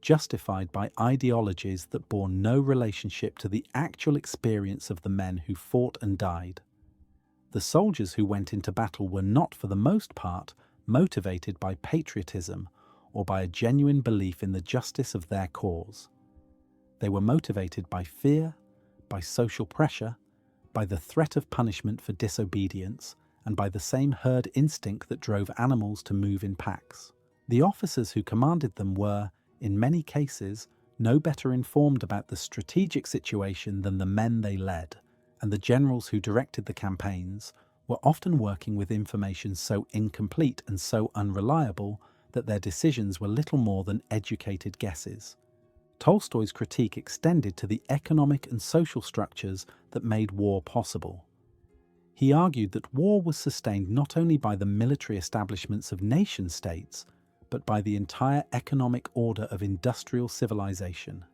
justified by ideologies that bore no relationship to the actual experience of the men who fought and died. The soldiers who went into battle were not, for the most part, motivated by patriotism or by a genuine belief in the justice of their cause. They were motivated by fear, by social pressure, by the threat of punishment for disobedience, and by the same herd instinct that drove animals to move in packs. The officers who commanded them were, in many cases, no better informed about the strategic situation than the men they led, and the generals who directed the campaigns were often working with information so incomplete and so unreliable that their decisions were little more than educated guesses. Tolstoy's critique extended to the economic and social structures that made war possible. He argued that war was sustained not only by the military establishments of nation-states, but by the entire economic order of industrial civilization.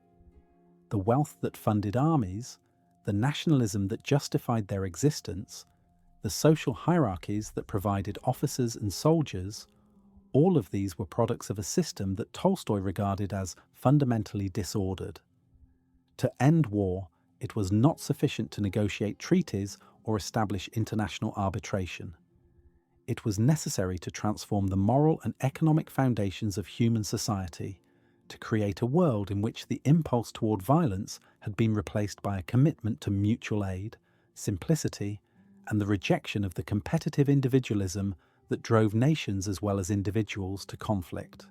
The wealth that funded armies, the nationalism that justified their existence, the social hierarchies that provided officers and soldiers, all of these were products of a system that Tolstoy regarded as fundamentally disordered. To end war, it was not sufficient to negotiate treaties or establish international arbitration. It was necessary to transform the moral and economic foundations of human society, to create a world in which the impulse toward violence had been replaced by a commitment to mutual aid, simplicity, and the rejection of the competitive individualism that drove nations as well as individuals to conflict.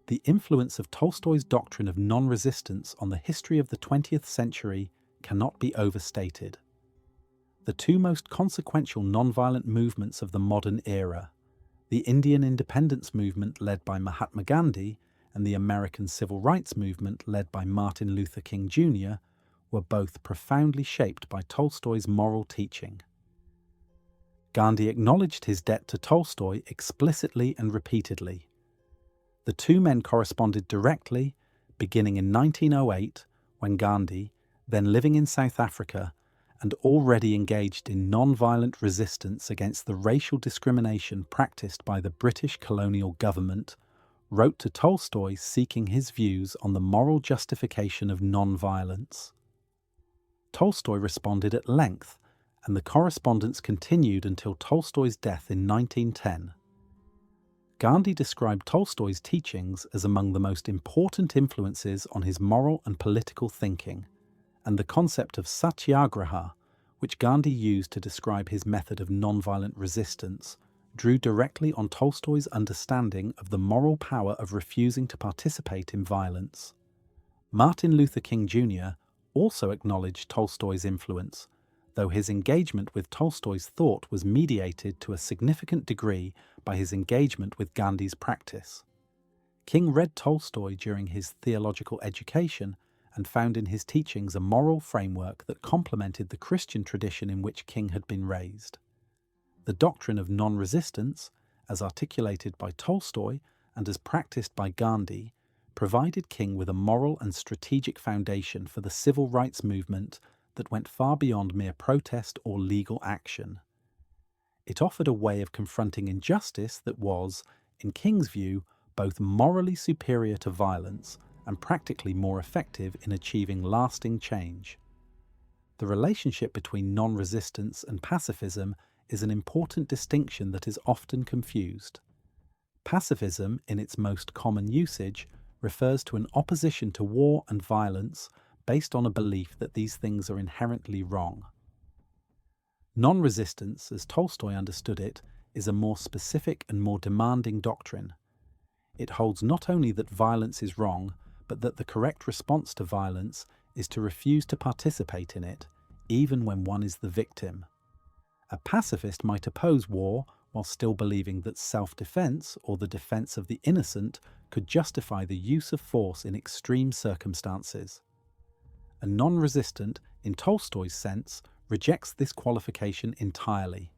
The influence of Tolstoy's doctrine of non-resistance on the history of the 20th century cannot be overstated. The two most consequential nonviolent movements of the modern era, the Indian independence movement led by Mahatma Gandhi and the American civil rights movement led by Martin Luther King Jr., were both profoundly shaped by Tolstoy's moral teaching. Gandhi acknowledged his debt to Tolstoy explicitly and repeatedly. The two men corresponded directly, beginning in 1908, when Gandhi, then living in South Africa, and already engaged in non-violent resistance against the racial discrimination practiced by the British colonial government, wrote to Tolstoy seeking his views on the moral justification of non-violence. Tolstoy responded at length, and the correspondence continued until Tolstoy's death in 1910. Gandhi described Tolstoy's teachings as among the most important influences on his moral and political thinking, and the concept of satyagraha, which Gandhi used to describe his method of nonviolent resistance, drew directly on Tolstoy's understanding of the moral power of refusing to participate in violence. Martin Luther King Jr. also acknowledged Tolstoy's influence, though his engagement with Tolstoy's thought was mediated to a significant degree by his engagement with Gandhi's practice. King read Tolstoy during his theological education and found in his teachings a moral framework that complemented the Christian tradition in which King had been raised. The doctrine of non-resistance, as articulated by Tolstoy and as practiced by Gandhi, provided King with a moral and strategic foundation for the civil rights movement that went far beyond mere protest or legal action. It offered a way of confronting injustice that was, in King's view, both morally superior to violence and practically more effective in achieving lasting change. The relationship between non-resistance and pacifism is an important distinction that is often confused. Pacifism, in its most common usage, refers to an opposition to war and violence based on a belief that these things are inherently wrong. Non-resistance, as Tolstoy understood it, is a more specific and more demanding doctrine. It holds not only that violence is wrong, but that the correct response to violence is to refuse to participate in it, even when one is the victim. A pacifist might oppose war while still believing that self-defense or the defense of the innocent could justify the use of force in extreme circumstances. A non-resistant, in Tolstoy's sense, rejects this qualification entirely.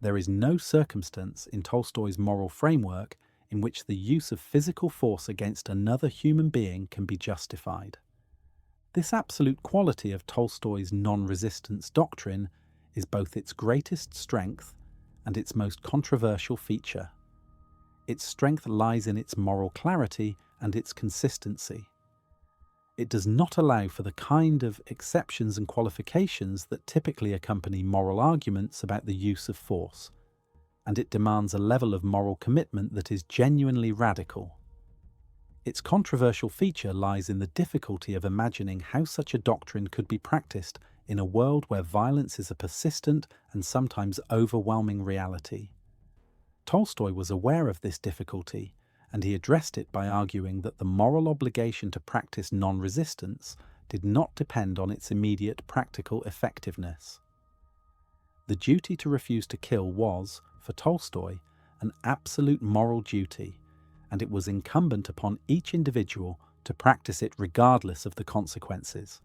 There is no circumstance in Tolstoy's moral framework in which the use of physical force against another human being can be justified. This absolute quality of Tolstoy's non-resistance doctrine is both its greatest strength and its most controversial feature. Its strength lies in its moral clarity and its consistency. It does not allow for the kind of exceptions and qualifications that typically accompany moral arguments about the use of force, and it demands a level of moral commitment that is genuinely radical. Its controversial feature lies in the difficulty of imagining how such a doctrine could be practiced in a world where violence is a persistent and sometimes overwhelming reality. Tolstoy was aware of this difficulty, and he addressed it by arguing that the moral obligation to practice non-resistance did not depend on its immediate practical effectiveness. The duty to refuse to kill was, for Tolstoy, an absolute moral duty, and it was incumbent upon each individual to practice it regardless of the consequences,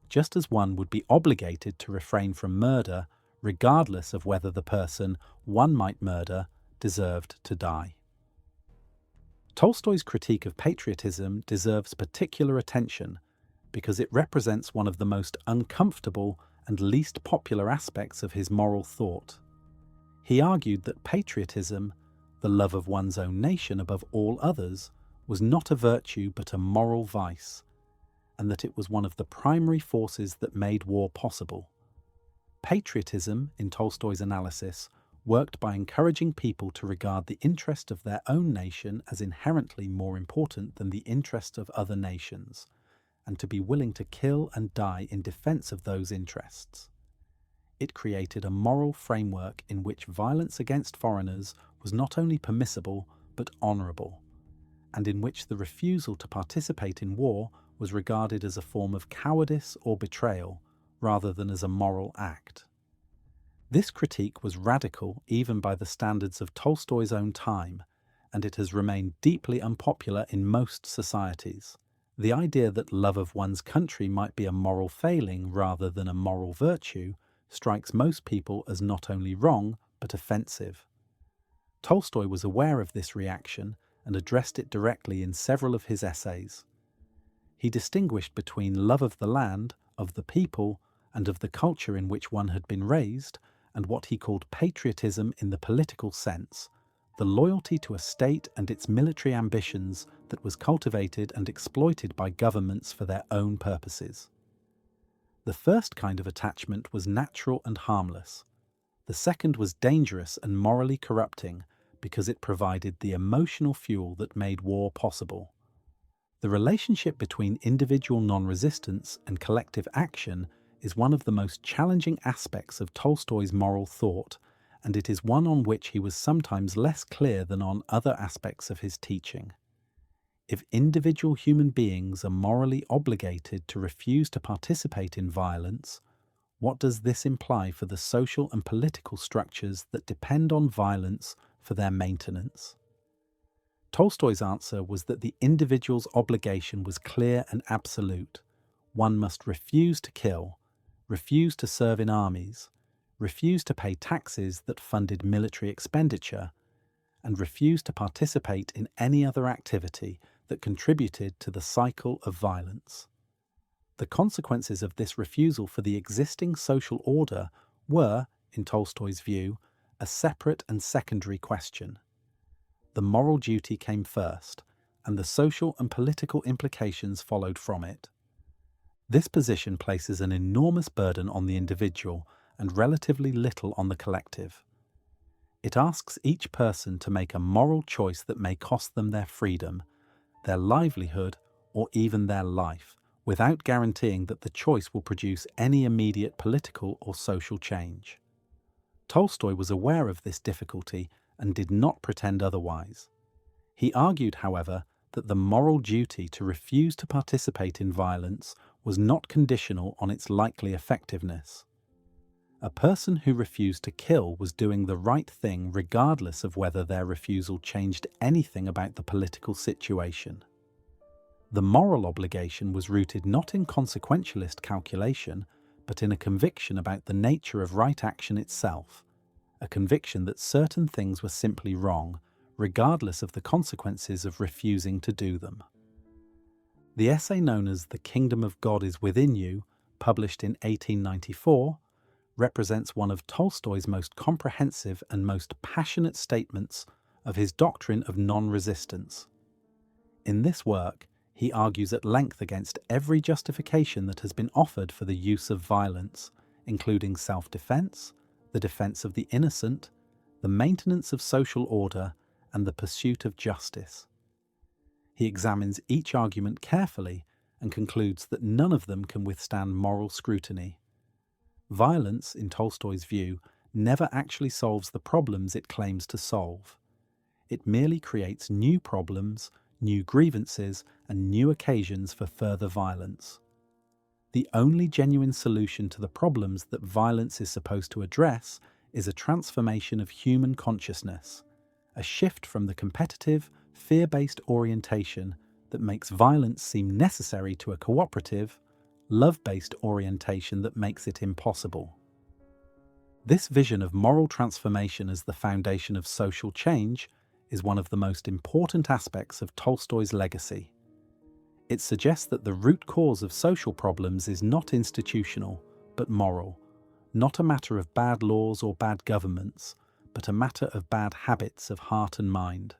just as one would be obligated to refrain from murder regardless of whether the person one might murder deserved to die. Tolstoy's critique of patriotism deserves particular attention because it represents one of the most uncomfortable and least popular aspects of his moral thought. He argued that patriotism, the love of one's own nation above all others, was not a virtue but a moral vice, and that it was one of the primary forces that made war possible. Patriotism, in Tolstoy's analysis, worked by encouraging people to regard the interest of their own nation as inherently more important than the interests of other nations, and to be willing to kill and die in defense of those interests. It created a moral framework in which violence against foreigners was not only permissible but honourable, and in which the refusal to participate in war was regarded as a form of cowardice or betrayal rather than as a moral act. This critique was radical even by the standards of Tolstoy's own time, and it has remained deeply unpopular in most societies. The idea that love of one's country might be a moral failing rather than a moral virtue strikes most people as not only wrong but offensive. Tolstoy was aware of this reaction and addressed it directly in several of his essays. He distinguished between love of the land, of the people, and of the culture in which one had been raised, and what he called patriotism in the political sense, the loyalty to a state and its military ambitions that was cultivated and exploited by governments for their own purposes. The first kind of attachment was natural and harmless. The second was dangerous and morally corrupting because it provided the emotional fuel that made war possible. The relationship between individual non-resistance and collective action is one of the most challenging aspects of Tolstoy's moral thought, and it is one on which he was sometimes less clear than on other aspects of his teaching. If individual human beings are morally obligated to refuse to participate in violence, what does this imply for the social and political structures that depend on violence for their maintenance? Tolstoy's answer was that the individual's obligation was clear and absolute. One must refuse to kill, refuse to serve in armies, refuse to pay taxes that funded military expenditure, and refuse to participate in any other activity that contributed to the cycle of violence. The consequences of this refusal for the existing social order were, in Tolstoy's view, a separate and secondary question. The moral duty came first, and the social and political implications followed from it. This position places an enormous burden on the individual and relatively little on the collective. It asks each person to make a moral choice that may cost them their freedom, their livelihood, or even their life, without guaranteeing that the choice will produce any immediate political or social change. Tolstoy was aware of this difficulty and did not pretend otherwise. He argued, however, that the moral duty to refuse to participate in violence was not conditional on its likely effectiveness. A person who refused to kill was doing the right thing regardless of whether their refusal changed anything about the political situation. The moral obligation was rooted not in consequentialist calculation, but in a conviction about the nature of right action itself, a conviction that certain things were simply wrong, regardless of the consequences of refusing to do them. The essay known as The Kingdom of God is Within You, published in 1894, represents one of Tolstoy's most comprehensive and most passionate statements of his doctrine of non-resistance. In this work, he argues at length against every justification that has been offered for the use of violence, including self-defense, the defense of the innocent, the maintenance of social order, and the pursuit of justice. He examines each argument carefully and concludes that none of them can withstand moral scrutiny. Violence, in Tolstoy's view, never actually solves the problems it claims to solve. It merely creates new problems, new grievances, and new occasions for further violence. The only genuine solution to the problems that violence is supposed to address is a transformation of human consciousness, a shift from the competitive, fear-based orientation that makes violence seem necessary to a cooperative, love-based orientation that makes it impossible. This vision of moral transformation as the foundation of social change is one of the most important aspects of Tolstoy's legacy. It suggests that the root cause of social problems is not institutional, but moral, not a matter of bad laws or bad governments, but a matter of bad habits of heart and mind.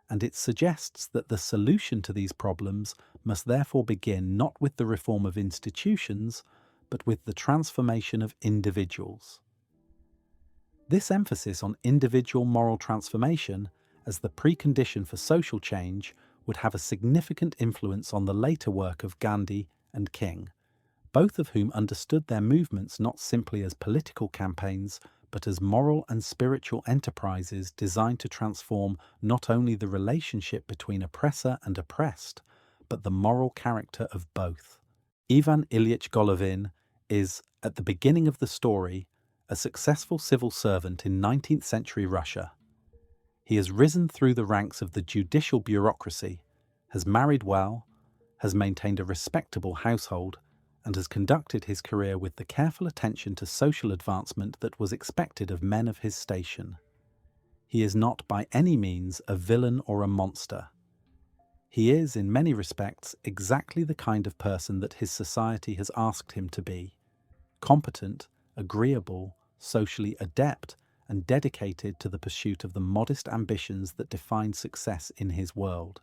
And it suggests that the solution to these problems must therefore begin not with the reform of institutions, but with the transformation of individuals. This emphasis on individual moral transformation as the precondition for social change would have a significant influence on the later work of Gandhi and King, both of whom understood their movements not simply as political campaigns, but as moral and spiritual enterprises designed to transform not only the relationship between oppressor and oppressed, but the moral character of both. Ivan Ilyich Golovin is, at the beginning of the story, a successful civil servant in 19th century Russia. He has risen through the ranks of the judicial bureaucracy, has married well, has maintained a respectable household, and has conducted his career with the careful attention to social advancement that was expected of men of his station. He is not by any means a villain or a monster. He is, in many respects, exactly the kind of person that his society has asked him to be: competent, agreeable, socially adept, and dedicated to the pursuit of the modest ambitions that define success in his world.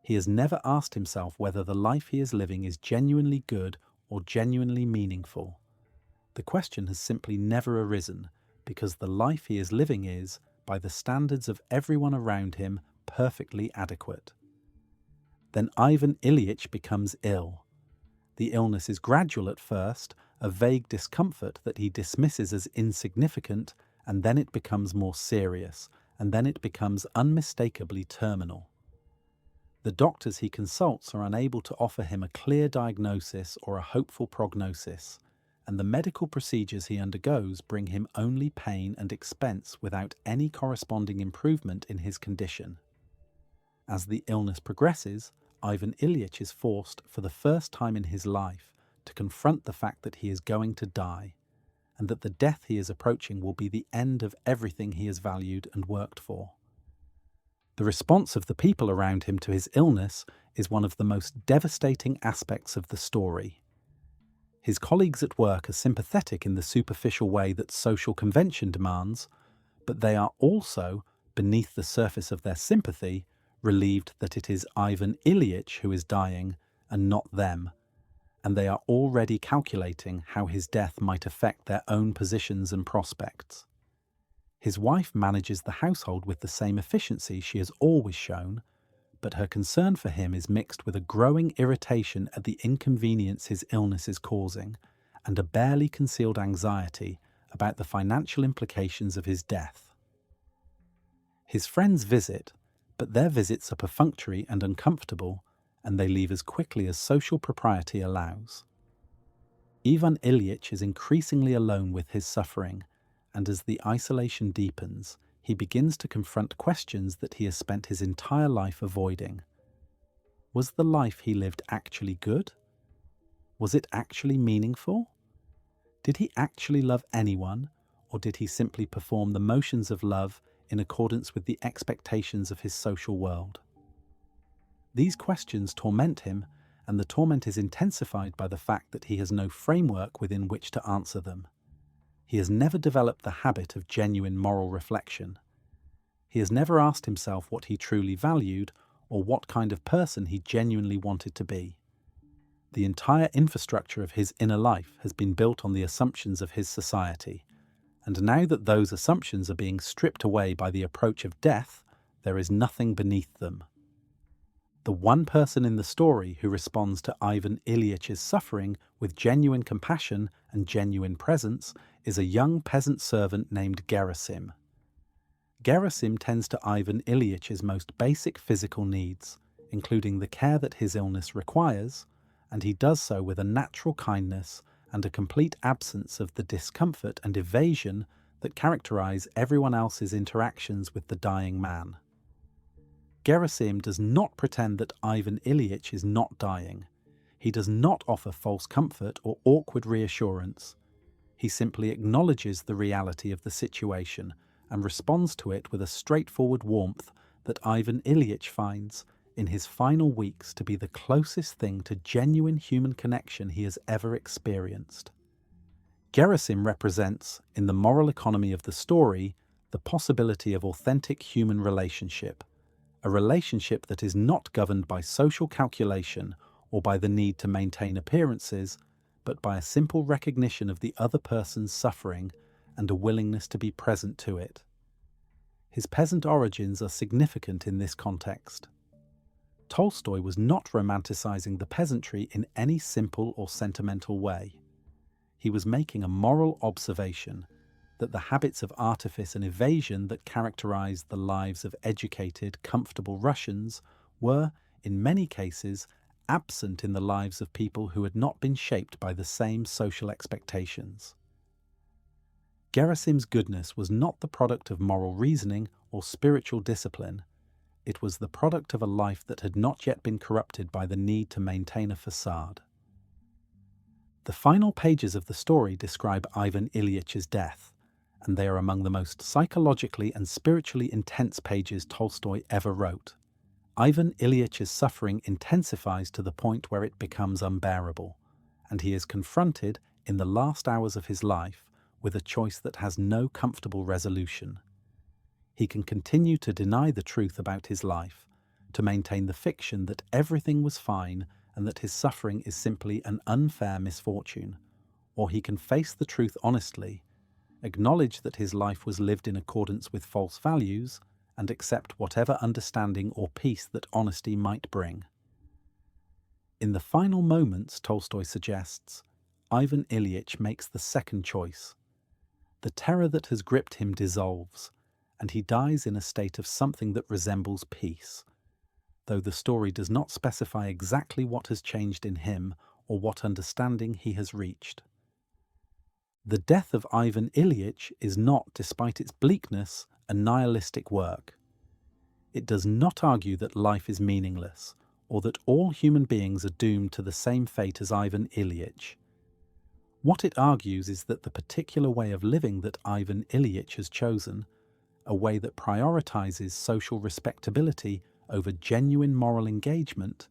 He has never asked himself whether the life he is living is genuinely good or genuinely meaningful. The question has simply never arisen, because the life he is living is, by the standards of everyone around him, perfectly adequate. Then Ivan Ilyich becomes ill. The illness is gradual at first, a vague discomfort that he dismisses as insignificant, and then it becomes more serious, and then it becomes unmistakably terminal. The doctors he consults are unable to offer him a clear diagnosis or a hopeful prognosis, and the medical procedures he undergoes bring him only pain and expense without any corresponding improvement in his condition. As the illness progresses, Ivan Ilyich is forced, for the first time in his life, to confront the fact that he is going to die, and that the death he is approaching will be the end of everything he has valued and worked for. The response of the people around him to his illness is one of the most devastating aspects of the story. His colleagues at work are sympathetic in the superficial way that social convention demands, but they are also, beneath the surface of their sympathy, relieved that it is Ivan Ilyich who is dying and not them, and they are already calculating how his death might affect their own positions and prospects. His wife manages the household with the same efficiency she has always shown, but her concern for him is mixed with a growing irritation at the inconvenience his illness is causing, and a barely concealed anxiety about the financial implications of his death. His friends visit, but their visits are perfunctory and uncomfortable, and they leave as quickly as social propriety allows. Ivan Ilyich is increasingly alone with his suffering, and as the isolation deepens, he begins to confront questions that he has spent his entire life avoiding. Was the life he lived actually good? Was it actually meaningful? Did he actually love anyone, or did he simply perform the motions of love in accordance with the expectations of his social world? These questions torment him, and the torment is intensified by the fact that he has no framework within which to answer them. He has never developed the habit of genuine moral reflection. He has never asked himself what he truly valued or what kind of person he genuinely wanted to be. The entire infrastructure of his inner life has been built on the assumptions of his society, and now that those assumptions are being stripped away by the approach of death, there is nothing beneath them. The one person in the story who responds to Ivan Ilyich's suffering with genuine compassion and genuine presence is a young peasant servant named Gerasim. Gerasim tends to Ivan Ilyich's most basic physical needs, including the care that his illness requires, and he does so with a natural kindness and a complete absence of the discomfort and evasion that characterize everyone else's interactions with the dying man. Gerasim does not pretend that Ivan Ilyich is not dying. He does not offer false comfort or awkward reassurance. He simply acknowledges the reality of the situation and responds to it with a straightforward warmth that Ivan Ilyich finds, in his final weeks, to be the closest thing to genuine human connection he has ever experienced. Gerasim represents, in the moral economy of the story, the possibility of authentic human relationship, a relationship that is not governed by social calculation or by the need to maintain appearances, but by a simple recognition of the other person's suffering and a willingness to be present to it. His peasant origins are significant in this context. Tolstoy was not romanticizing the peasantry in any simple or sentimental way. He was making a moral observation that the habits of artifice and evasion that characterized the lives of educated, comfortable Russians were, in many cases, absent in the lives of people who had not been shaped by the same social expectations. Gerasim's goodness was not the product of moral reasoning or spiritual discipline. It was the product of a life that had not yet been corrupted by the need to maintain a facade. The final pages of the story describe Ivan Ilyich's death, and they are among the most psychologically and spiritually intense pages Tolstoy ever wrote. Ivan Ilyich's suffering intensifies to the point where it becomes unbearable, and he is confronted, in the last hours of his life, with a choice that has no comfortable resolution. He can continue to deny the truth about his life, to maintain the fiction that everything was fine and that his suffering is simply an unfair misfortune, or he can face the truth honestly, acknowledge that his life was lived in accordance with false values, and accept whatever understanding or peace that honesty might bring. In the final moments, Tolstoy suggests, Ivan Ilyich makes the second choice. The terror that has gripped him dissolves, and he dies in a state of something that resembles peace, though the story does not specify exactly what has changed in him or what understanding he has reached. The death of Ivan Ilyich is not, despite its bleakness, a nihilistic work. It does not argue that life is meaningless, or that all human beings are doomed to the same fate as Ivan Ilyich. What it argues is that the particular way of living that Ivan Ilyich has chosen, a way that prioritizes social respectability over genuine moral engagement,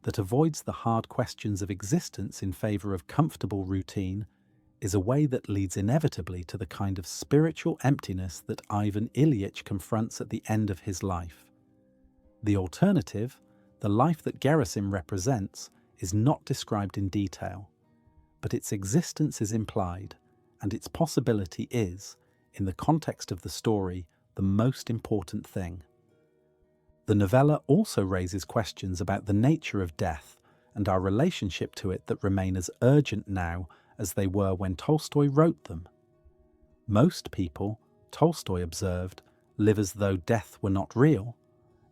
that avoids the hard questions of existence in favor of comfortable routine, is a way that leads inevitably to the kind of spiritual emptiness that Ivan Ilyich confronts at the end of his life. The alternative, the life that Gerasim represents, is not described in detail, but its existence is implied, and its possibility is, in the context of the story, the most important thing. The novella also raises questions about the nature of death and our relationship to it that remain as urgent now as they were when Tolstoy wrote them. Most people, Tolstoy observed, live as though death were not real,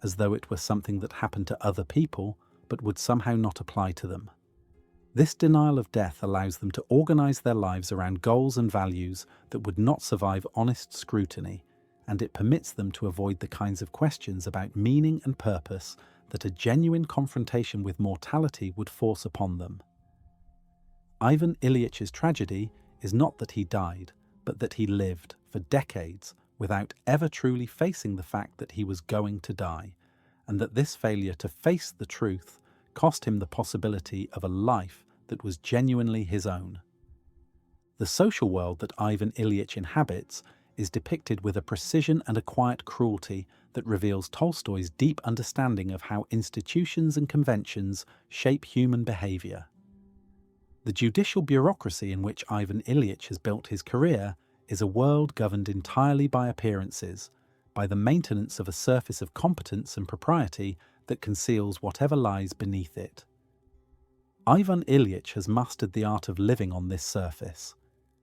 as though it were something that happened to other people but would somehow not apply to them. This denial of death allows them to organize their lives around goals and values that would not survive honest scrutiny, and it permits them to avoid the kinds of questions about meaning and purpose that a genuine confrontation with mortality would force upon them. Ivan Ilyich's tragedy is not that he died, but that he lived for decades without ever truly facing the fact that he was going to die, and that this failure to face the truth cost him the possibility of a life that was genuinely his own. The social world that Ivan Ilyich inhabits is depicted with a precision and a quiet cruelty that reveals Tolstoy's deep understanding of how institutions and conventions shape human behavior. The judicial bureaucracy in which Ivan Ilyich has built his career is a world governed entirely by appearances, by the maintenance of a surface of competence and propriety that conceals whatever lies beneath it. Ivan Ilyich has mastered the art of living on this surface.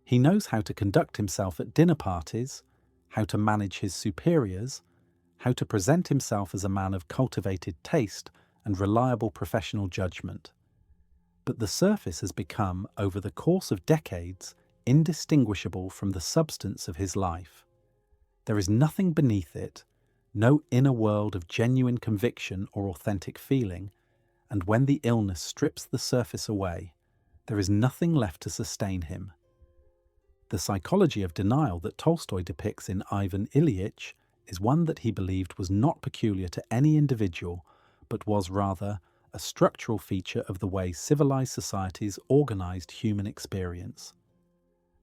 He knows how to conduct himself at dinner parties, how to manage his superiors, how to present himself as a man of cultivated taste and reliable professional judgment. But the surface has become, over the course of decades, indistinguishable from the substance of his life. There is nothing beneath it, no inner world of genuine conviction or authentic feeling, and when the illness strips the surface away, there is nothing left to sustain him. The psychology of denial that Tolstoy depicts in Ivan Ilyich is one that he believed was not peculiar to any individual, but was rather a structural feature of the way civilized societies organized human experience.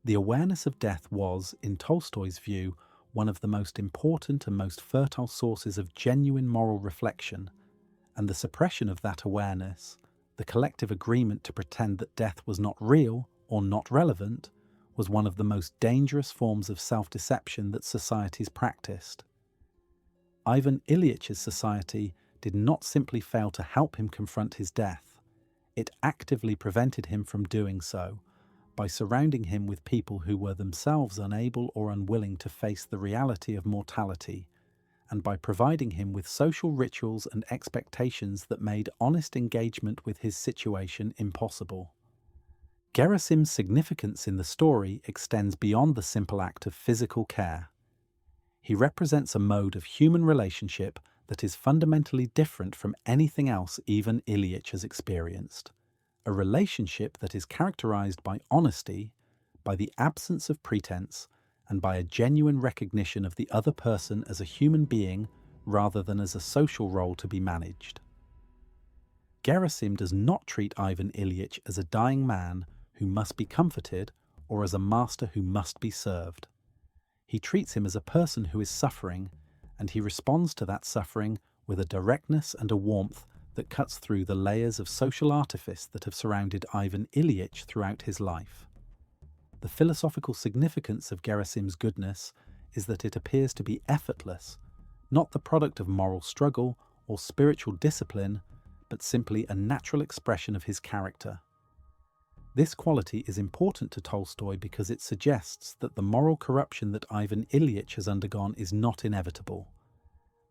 The awareness of death was, in Tolstoy's view, one of the most important and most fertile sources of genuine moral reflection, and the suppression of that awareness, the collective agreement to pretend that death was not real or not relevant, was one of the most dangerous forms of self-deception that societies practiced. Ivan Ilyich's society did not simply fail to help him confront his death, it actively prevented him from doing so, by surrounding him with people who were themselves unable or unwilling to face the reality of mortality, and by providing him with social rituals and expectations that made honest engagement with his situation impossible. Gerasim's significance in the story extends beyond the simple act of physical care. He represents a mode of human relationship that is fundamentally different from anything else even Ilyich has experienced. A relationship that is characterized by honesty, by the absence of pretense, and by a genuine recognition of the other person as a human being rather than as a social role to be managed. Gerasim does not treat Ivan Ilyich as a dying man who must be comforted or as a master who must be served. He treats him as a person who is suffering, and he responds to that suffering with a directness and a warmth that cuts through the layers of social artifice that have surrounded Ivan Ilyich throughout his life. The philosophical significance of Gerasim's goodness is that it appears to be effortless, not the product of moral struggle or spiritual discipline, but simply a natural expression of his character. This quality is important to Tolstoy because it suggests that the moral corruption that Ivan Ilyich has undergone is not inevitable,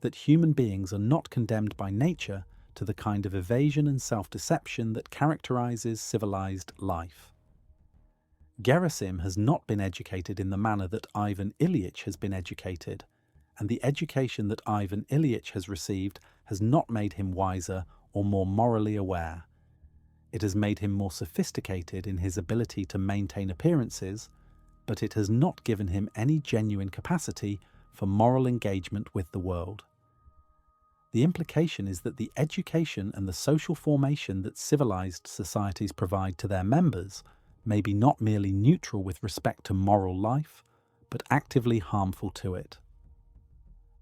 that human beings are not condemned by nature to the kind of evasion and self-deception that characterizes civilized life. Gerasim has not been educated in the manner that Ivan Ilyich has been educated, and the education that Ivan Ilyich has received has not made him wiser or more morally aware. It has made him more sophisticated in his ability to maintain appearances, but it has not given him any genuine capacity for moral engagement with the world. The implication is that the education and the social formation that civilized societies provide to their members may be not merely neutral with respect to moral life, but actively harmful to it.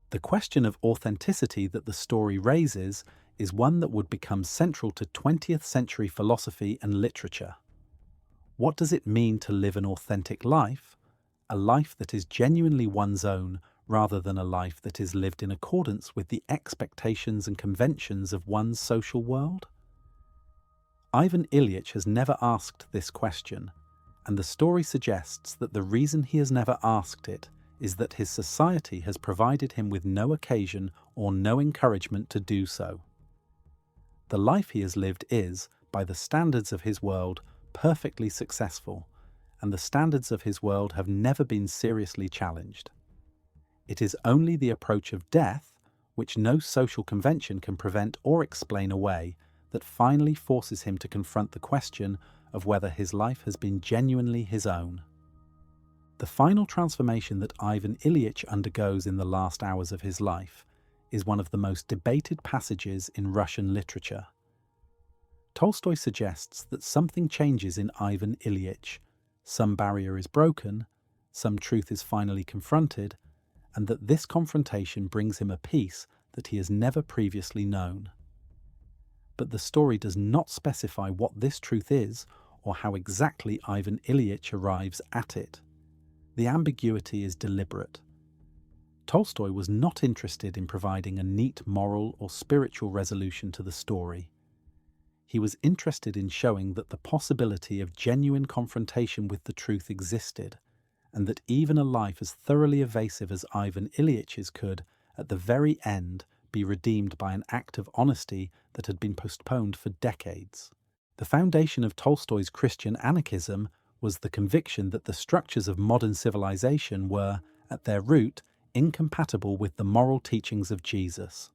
The question of authenticity that the story raises is one that would become central to 20th century philosophy and literature. What does it mean to live an authentic life, a life that is genuinely one's own rather than a life that is lived in accordance with the expectations and conventions of one's social world? Ivan Ilyich has never asked this question, and the story suggests that the reason he has never asked it is that his society has provided him with no occasion or no encouragement to do so. The life he has lived is, by the standards of his world, perfectly successful, and the standards of his world have never been seriously challenged. It is only the approach of death, which no social convention can prevent or explain away, that finally forces him to confront the question of whether his life has been genuinely his own. The final transformation that Ivan Ilyich undergoes in the last hours of his life is one of the most debated passages in Russian literature. Tolstoy suggests that something changes in Ivan Ilyich, some barrier is broken, some truth is finally confronted, and that this confrontation brings him a peace that he has never previously known. But the story does not specify what this truth is or how exactly Ivan Ilyich arrives at it. The ambiguity is deliberate. Tolstoy was not interested in providing a neat moral or spiritual resolution to the story. He was interested in showing that the possibility of genuine confrontation with the truth existed, and that even a life as thoroughly evasive as Ivan Ilyich's could, at the very end, be redeemed by an act of honesty that had been postponed for decades. The foundation of Tolstoy's Christian anarchism was the conviction that the structures of modern civilization were, at their root, incompatible with the moral teachings of Jesus.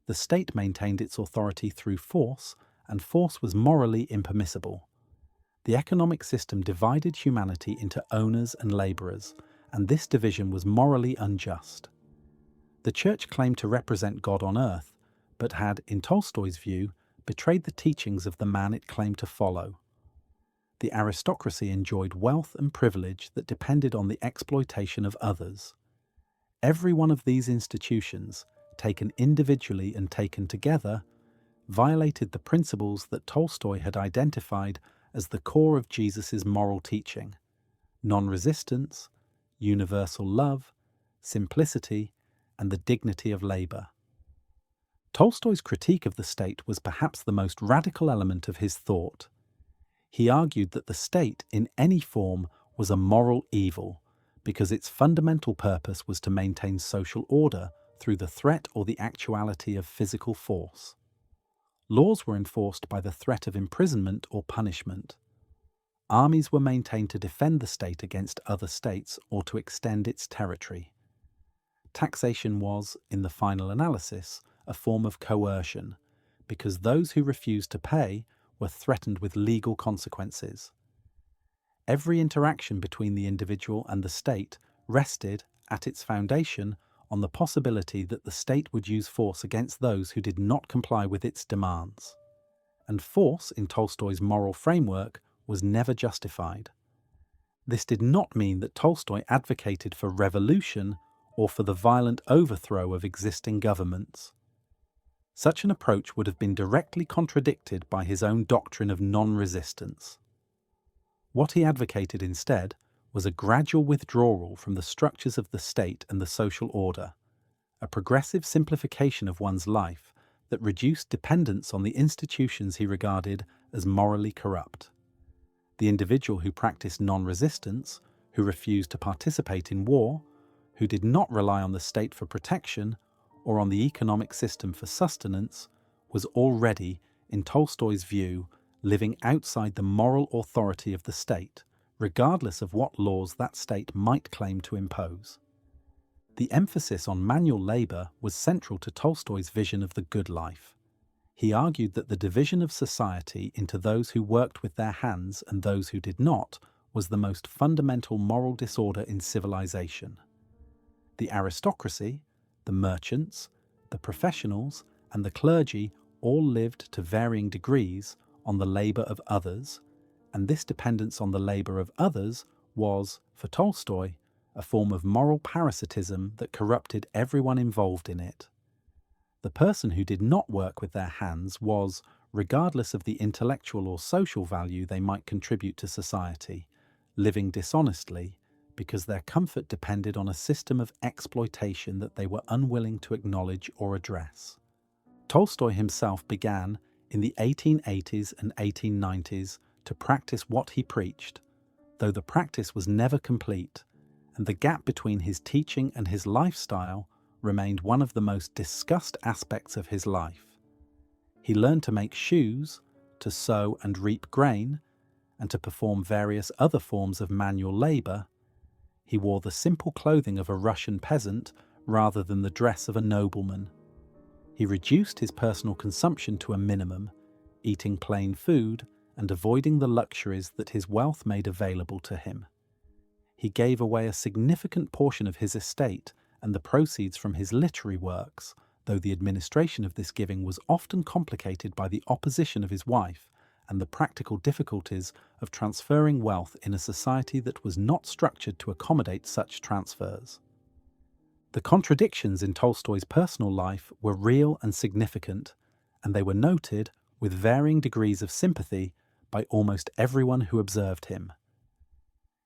The state maintained its authority through force, and force was morally impermissible. The economic system divided humanity into owners and laborers, and this division was morally unjust. The Church claimed to represent God on earth, but had, in Tolstoy's view, betrayed the teachings of the man it claimed to follow. The aristocracy enjoyed wealth and privilege that depended on the exploitation of others. Every one of these institutions, taken individually and taken together, violated the principles that Tolstoy had identified as the core of Jesus' moral teaching: non-resistance, universal love, simplicity, and the dignity of labor. Tolstoy's critique of the state was perhaps the most radical element of his thought. He argued that the state, in any form, was a moral evil, because its fundamental purpose was to maintain social order through the threat or the actuality of physical force. Laws were enforced by the threat of imprisonment or punishment. Armies were maintained to defend the state against other states or to extend its territory. Taxation was, in the final analysis, a form of coercion, because those who refused to pay were threatened with legal consequences. Every interaction between the individual and the state rested, at its foundation, on the possibility that the state would use force against those who did not comply with its demands. And force, in Tolstoy's moral framework, was never justified. This did not mean that Tolstoy advocated for revolution or for the violent overthrow of existing governments. Such an approach would have been directly contradicted by his own doctrine of non-resistance. What he advocated instead was a gradual withdrawal from the structures of the state and the social order, a progressive simplification of one's life that reduced dependence on the institutions he regarded as morally corrupt. The individual who practiced non-resistance, who refused to participate in war, who did not rely on the state for protection or on the economic system for sustenance, was already, in Tolstoy's view, living outside the moral authority of the state, regardless of what laws that state might claim to impose. The emphasis on manual labor was central to Tolstoy's vision of the good life. He argued that the division of society into those who worked with their hands and those who did not was the most fundamental moral disorder in civilization. The aristocracy, the merchants, the professionals, and the clergy all lived to varying degrees on the labor of others, and this dependence on the labor of others was, for Tolstoy, a form of moral parasitism that corrupted everyone involved in it. The person who did not work with their hands was, regardless of the intellectual or social value they might contribute to society, living dishonestly because their comfort depended on a system of exploitation that they were unwilling to acknowledge or address. Tolstoy himself began, in the 1880s and 1890s, to practice what he preached, though the practice was never complete, and the gap between his teaching and his lifestyle remained one of the most discussed aspects of his life. He learned to make shoes, to sow and reap grain, and to perform various other forms of manual labor. He wore the simple clothing of a Russian peasant rather than the dress of a nobleman. He reduced his personal consumption to a minimum, eating plain food and avoiding the luxuries that his wealth made available to him. He gave away a significant portion of his estate and the proceeds from his literary works, though the administration of this giving was often complicated by the opposition of his wife and the practical difficulties of transferring wealth in a society that was not structured to accommodate such transfers. The contradictions in Tolstoy's personal life were real and significant, and they were noted, with varying degrees of sympathy, by almost everyone who observed him.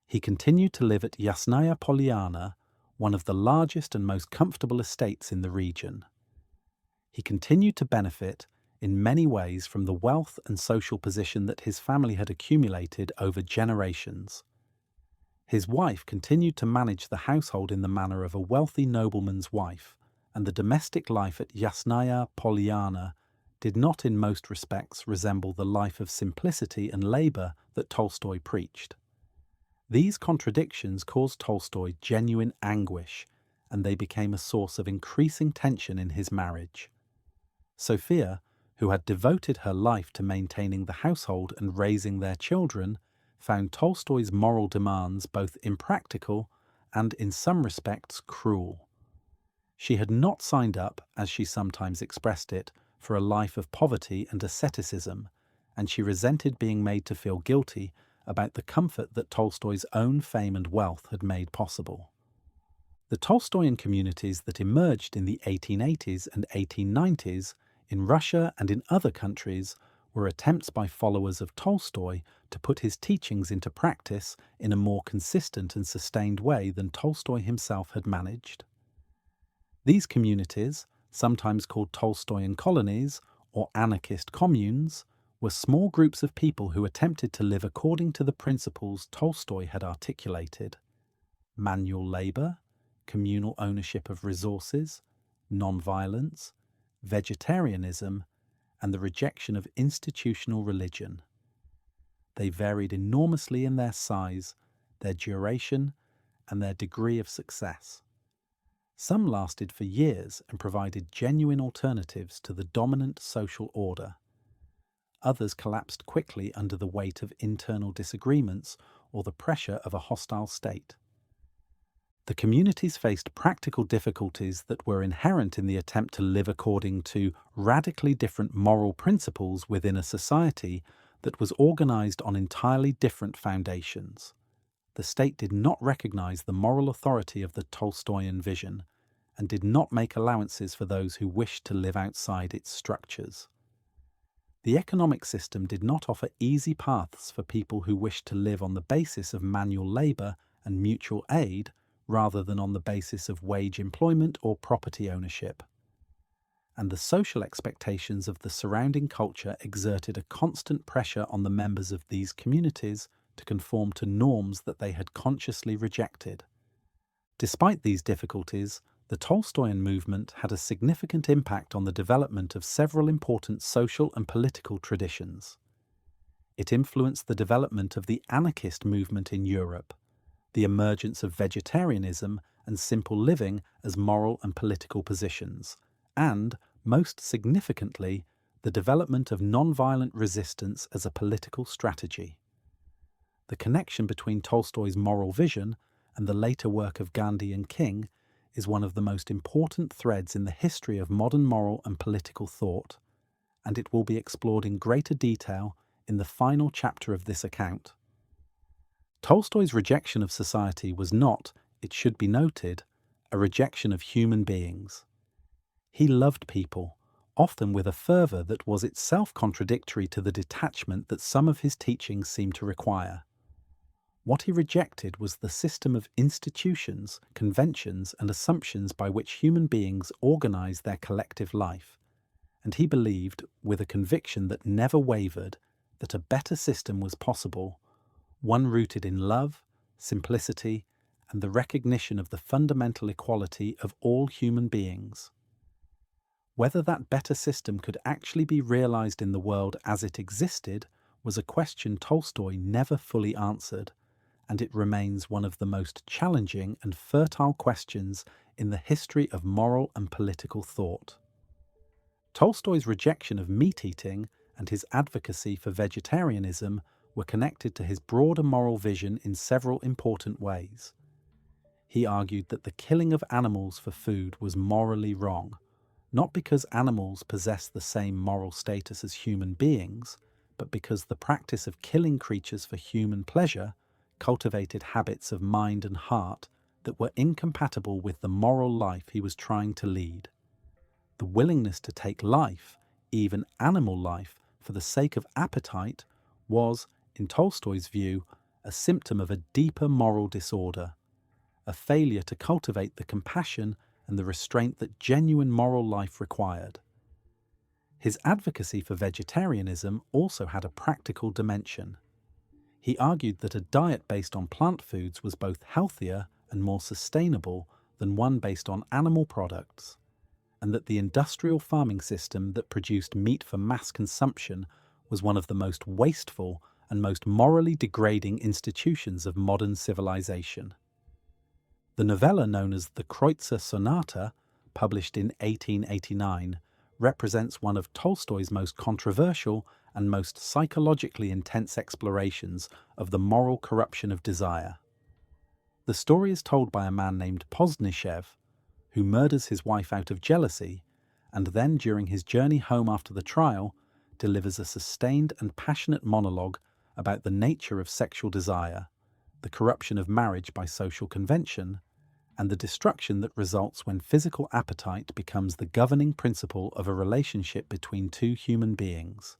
He continued to live at Yasnaya Polyana, one of the largest and most comfortable estates in the region. He continued to benefit in many ways from the wealth and social position that his family had accumulated over generations. His wife continued to manage the household in the manner of a wealthy nobleman's wife, and the domestic life at Yasnaya Polyana did not in most respects resemble the life of simplicity and labor that Tolstoy preached. These contradictions caused Tolstoy genuine anguish, and they became a source of increasing tension in his marriage. Sophia, who had devoted her life to maintaining the household and raising their children, found Tolstoy's moral demands both impractical and, in some respects, cruel. She had not signed up, as she sometimes expressed it, for a life of poverty and asceticism, and she resented being made to feel guilty about the comfort that Tolstoy's own fame and wealth had made possible. The Tolstoyan communities that emerged in the 1880s and 1890s in Russia and in other countries were attempts by followers of Tolstoy to put his teachings into practice in a more consistent and sustained way than Tolstoy himself had managed. These communities, sometimes called Tolstoyan colonies or anarchist communes, were small groups of people who attempted to live according to the principles Tolstoy had articulated: manual labor, communal ownership of resources, nonviolence, vegetarianism, and the rejection of institutional religion. They varied enormously in their size, their duration, and their degree of success. Some lasted for years and provided genuine alternatives to the dominant social order. Others collapsed quickly under the weight of internal disagreements or the pressure of a hostile state. The communities faced practical difficulties that were inherent in the attempt to live according to radically different moral principles within a society that was organized on entirely different foundations. The state did not recognize the moral authority of the Tolstoyan vision and did not make allowances for those who wished to live outside its structures. The economic system did not offer easy paths for people who wished to live on the basis of manual labor and mutual aid rather than on the basis of wage employment or property ownership. And the social expectations of the surrounding culture exerted a constant pressure on the members of these communities to conform to norms that they had consciously rejected. Despite these difficulties, the Tolstoyan movement had a significant impact on the development of several important social and political traditions. It influenced the development of the anarchist movement in Europe, the emergence of vegetarianism and simple living as moral and political positions, and, most significantly, the development of nonviolent resistance as a political strategy. The connection between Tolstoy's moral vision and the later work of Gandhi and King is one of the most important threads in the history of modern moral and political thought, and it will be explored in greater detail in the final chapter of this account. Tolstoy's rejection of society was not, it should be noted, a rejection of human beings. He loved people, often with a fervour that was itself contradictory to the detachment that some of his teachings seemed to require. What he rejected was the system of institutions, conventions, and assumptions by which human beings organize their collective life, and he believed, with a conviction that never wavered, that a better system was possible, one rooted in love, simplicity, and the recognition of the fundamental equality of all human beings. Whether that better system could actually be realized in the world as it existed was a question Tolstoy never fully answered, and it remains one of the most challenging and fertile questions in the history of moral and political thought. Tolstoy's rejection of meat-eating and his advocacy for vegetarianism were connected to his broader moral vision in several important ways. He argued that the killing of animals for food was morally wrong, not because animals possess the same moral status as human beings, but because the practice of killing creatures for human pleasure cultivated habits of mind and heart that were incompatible with the moral life he was trying to lead. The willingness to take life, even animal life, for the sake of appetite was, in Tolstoy's view, a symptom of a deeper moral disorder, a failure to cultivate the compassion and the restraint that genuine moral life required. His advocacy for vegetarianism also had a practical dimension. He argued that a diet based on plant foods was both healthier and more sustainable than one based on animal products, and that the industrial farming system that produced meat for mass consumption was one of the most wasteful and most morally degrading institutions of modern civilization. The novella known as the Kreutzer Sonata, published in 1889, represents one of Tolstoy's most controversial and most psychologically intense explorations of the moral corruption of desire. The story is told by a man named Poznishev, who murders his wife out of jealousy, and then, during his journey home after the trial, delivers a sustained and passionate monologue about the nature of sexual desire, the corruption of marriage by social convention, and the destruction that results when physical appetite becomes the governing principle of a relationship between two human beings.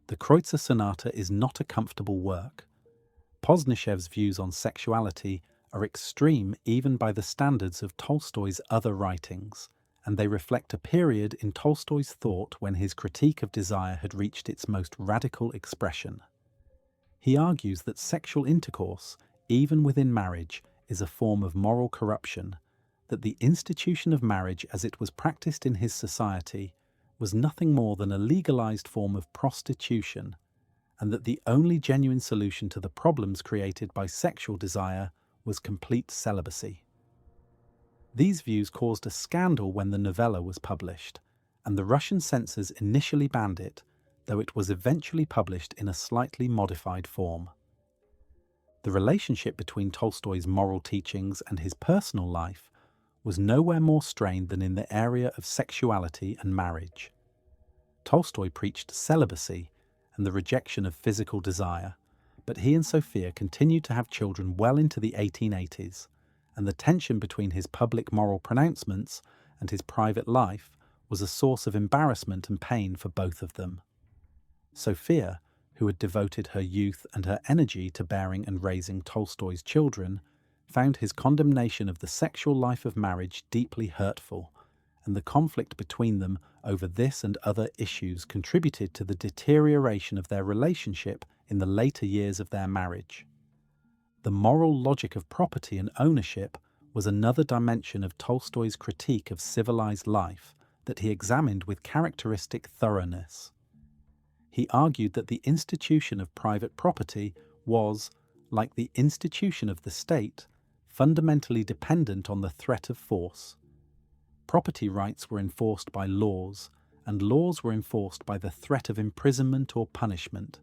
The Kreutzer Sonata is not a comfortable work. Poznishev's views on sexuality are extreme even by the standards of Tolstoy's other writings, and they reflect a period in Tolstoy's thought when his critique of desire had reached its most radical expression. He argues that sexual intercourse, even within marriage, is a form of moral corruption, that the institution of marriage as it was practiced in his society was nothing more than a legalized form of prostitution, and that the only genuine solution to the problems created by sexual desire was complete celibacy. These views caused a scandal when the novella was published, and the Russian censors initially banned it, though it was eventually published in a slightly modified form. The relationship between Tolstoy's moral teachings and his personal life was nowhere more strained than in the area of sexuality and marriage. Tolstoy preached celibacy and the rejection of physical desire, but he and Sophia continued to have children well into the 1880s, and the tension between his public moral pronouncements and his private life was a source of embarrassment and pain for both of them. Sophia, who had devoted her youth and her energy to bearing and raising Tolstoy's children, found his condemnation of the sexual life of marriage deeply hurtful, and the conflict between them over this and other issues contributed to the deterioration of their relationship in the later years of their marriage. The moral logic of property and ownership was another dimension of Tolstoy's critique of civilized life that he examined with characteristic thoroughness. He argued that the institution of private property was, like the institution of the state, fundamentally dependent on the threat of force. Property rights were enforced by laws, and laws were enforced by the threat of imprisonment or punishment.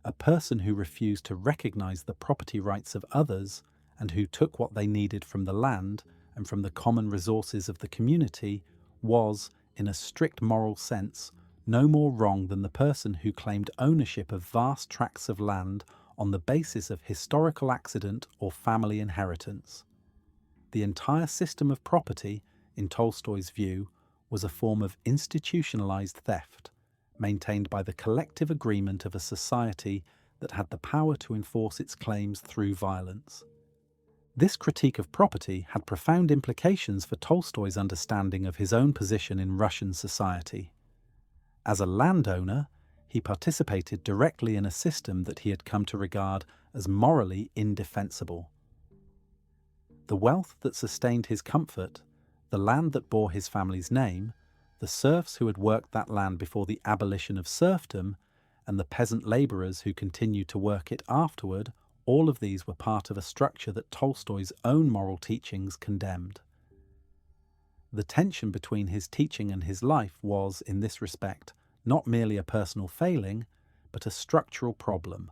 A person who refused to recognize the property rights of others and who took what they needed from the land and from the common resources of the community was, in a strict moral sense, no more wrong than the person who claimed ownership of vast tracts of land on the basis of historical accident or family inheritance. The entire system of property, in Tolstoy's view, was a form of institutionalized theft, maintained by the collective agreement of a society that had the power to enforce its claims through violence. This critique of property had profound implications for Tolstoy's understanding of his own position in Russian society. As a landowner, he participated directly in a system that he had come to regard as morally indefensible. The wealth that sustained his comfort, the land that bore his family's name, the serfs who had worked that land before the abolition of serfdom, and the peasant labourers who continued to work it afterward, all of these were part of a structure that Tolstoy's own moral teachings condemned. The tension between his teaching and his life was, in this respect, not merely a personal failing, but a structural problem,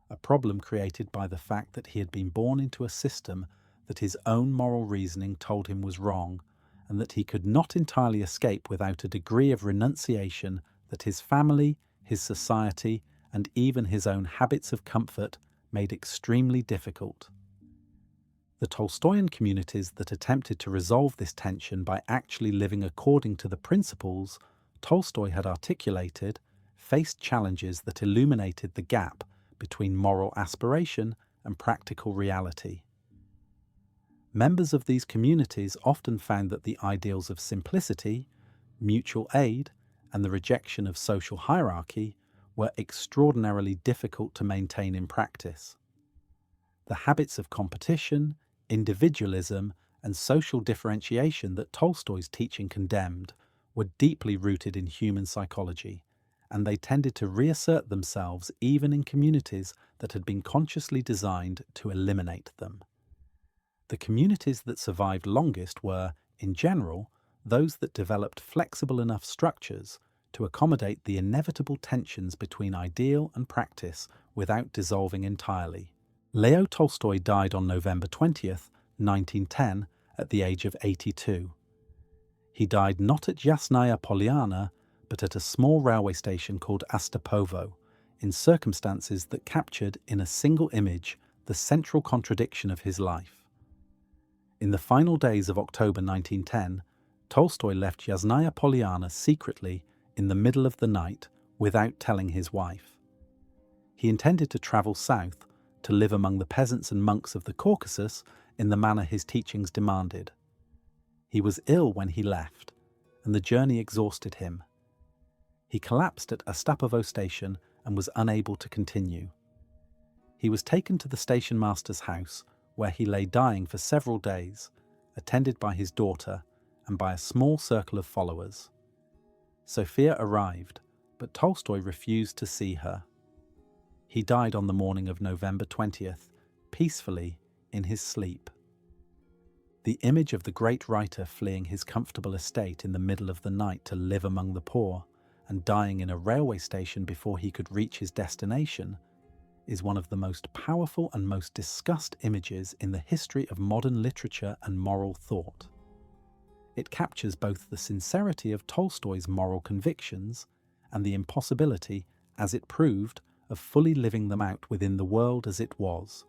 a problem created by the fact that he had been born into a system that his own moral reasoning told him was wrong, and that he could not entirely escape without a degree of renunciation that his family, his society, and even his own habits of comfort made extremely difficult. The Tolstoyan communities that attempted to resolve this tension by actually living according to the principles Tolstoy had articulated faced challenges that illuminated the gap between moral aspiration and practical reality. Members of these communities often found that the ideals of simplicity, mutual aid, and the rejection of social hierarchy were extraordinarily difficult to maintain in practice. The habits of competition, individualism, and social differentiation that Tolstoy's teaching condemned were deeply rooted in human psychology, and they tended to reassert themselves even in communities that had been consciously designed to eliminate them. The communities that survived longest were, in general, those that developed flexible enough structures to accommodate the inevitable tensions between ideal and practice without dissolving entirely. Leo Tolstoy died on November 20th, 1910, at the age of 82. He died not at Yasnaya Polyana, but at a small railway station called Astapovo, in circumstances that captured in a single image the central contradiction of his life. In the final days of October 1910, Tolstoy left Yasnaya Polyana secretly in the middle of the night without telling his wife. He intended to travel south to live among the peasants and monks of the Caucasus in the manner his teachings demanded. He was ill when he left, and the journey exhausted him. He collapsed at Astapovo station and was unable to continue. He was taken to the station master's house, where he lay dying for several days, attended by his daughter and by a small circle of followers. Sophia arrived, but Tolstoy refused to see her. He died on the morning of November 20th, peacefully, in his sleep. The image of the great writer fleeing his comfortable estate in the middle of the night to live among the poor and dying in a railway station before he could reach his destination is one of the most powerful and most discussed images in the history of modern literature and moral thought. It captures both the sincerity of Tolstoy's moral convictions and the impossibility, as it proved, of fully living them out within the world as it was.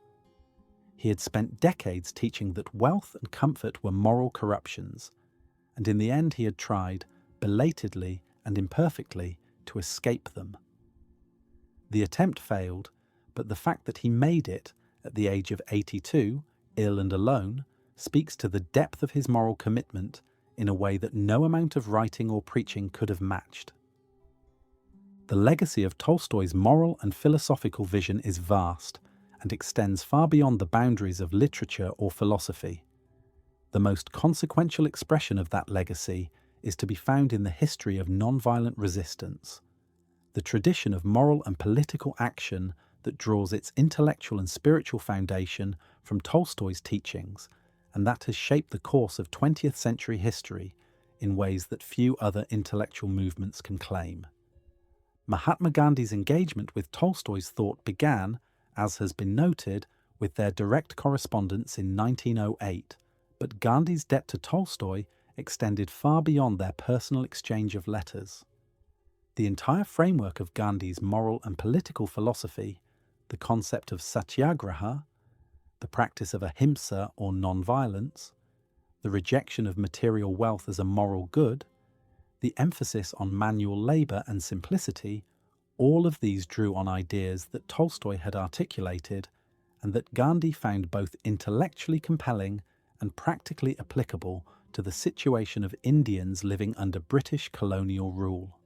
He had spent decades teaching that wealth and comfort were moral corruptions, and in the end he had tried, belatedly and imperfectly, to escape them. The attempt failed, but the fact that he made it, at the age of 82, ill and alone, speaks to the depth of his moral commitment in a way that no amount of writing or preaching could have matched. The legacy of Tolstoy's moral and philosophical vision is vast and extends far beyond the boundaries of literature or philosophy. The most consequential expression of that legacy is to be found in the history of nonviolent resistance, the tradition of moral and political action that draws its intellectual and spiritual foundation from Tolstoy's teachings, and that has shaped the course of 20th century history in ways that few other intellectual movements can claim. Mahatma Gandhi's engagement with Tolstoy's thought began, as has been noted, with their direct correspondence in 1908, but Gandhi's debt to Tolstoy extended far beyond their personal exchange of letters. The entire framework of Gandhi's moral and political philosophy, the concept of satyagraha, the practice of ahimsa or non-violence, the rejection of material wealth as a moral good, the emphasis on manual labour and simplicity, all of these drew on ideas that Tolstoy had articulated and that Gandhi found both intellectually compelling and practically applicable to the situation of Indians living under British colonial rule.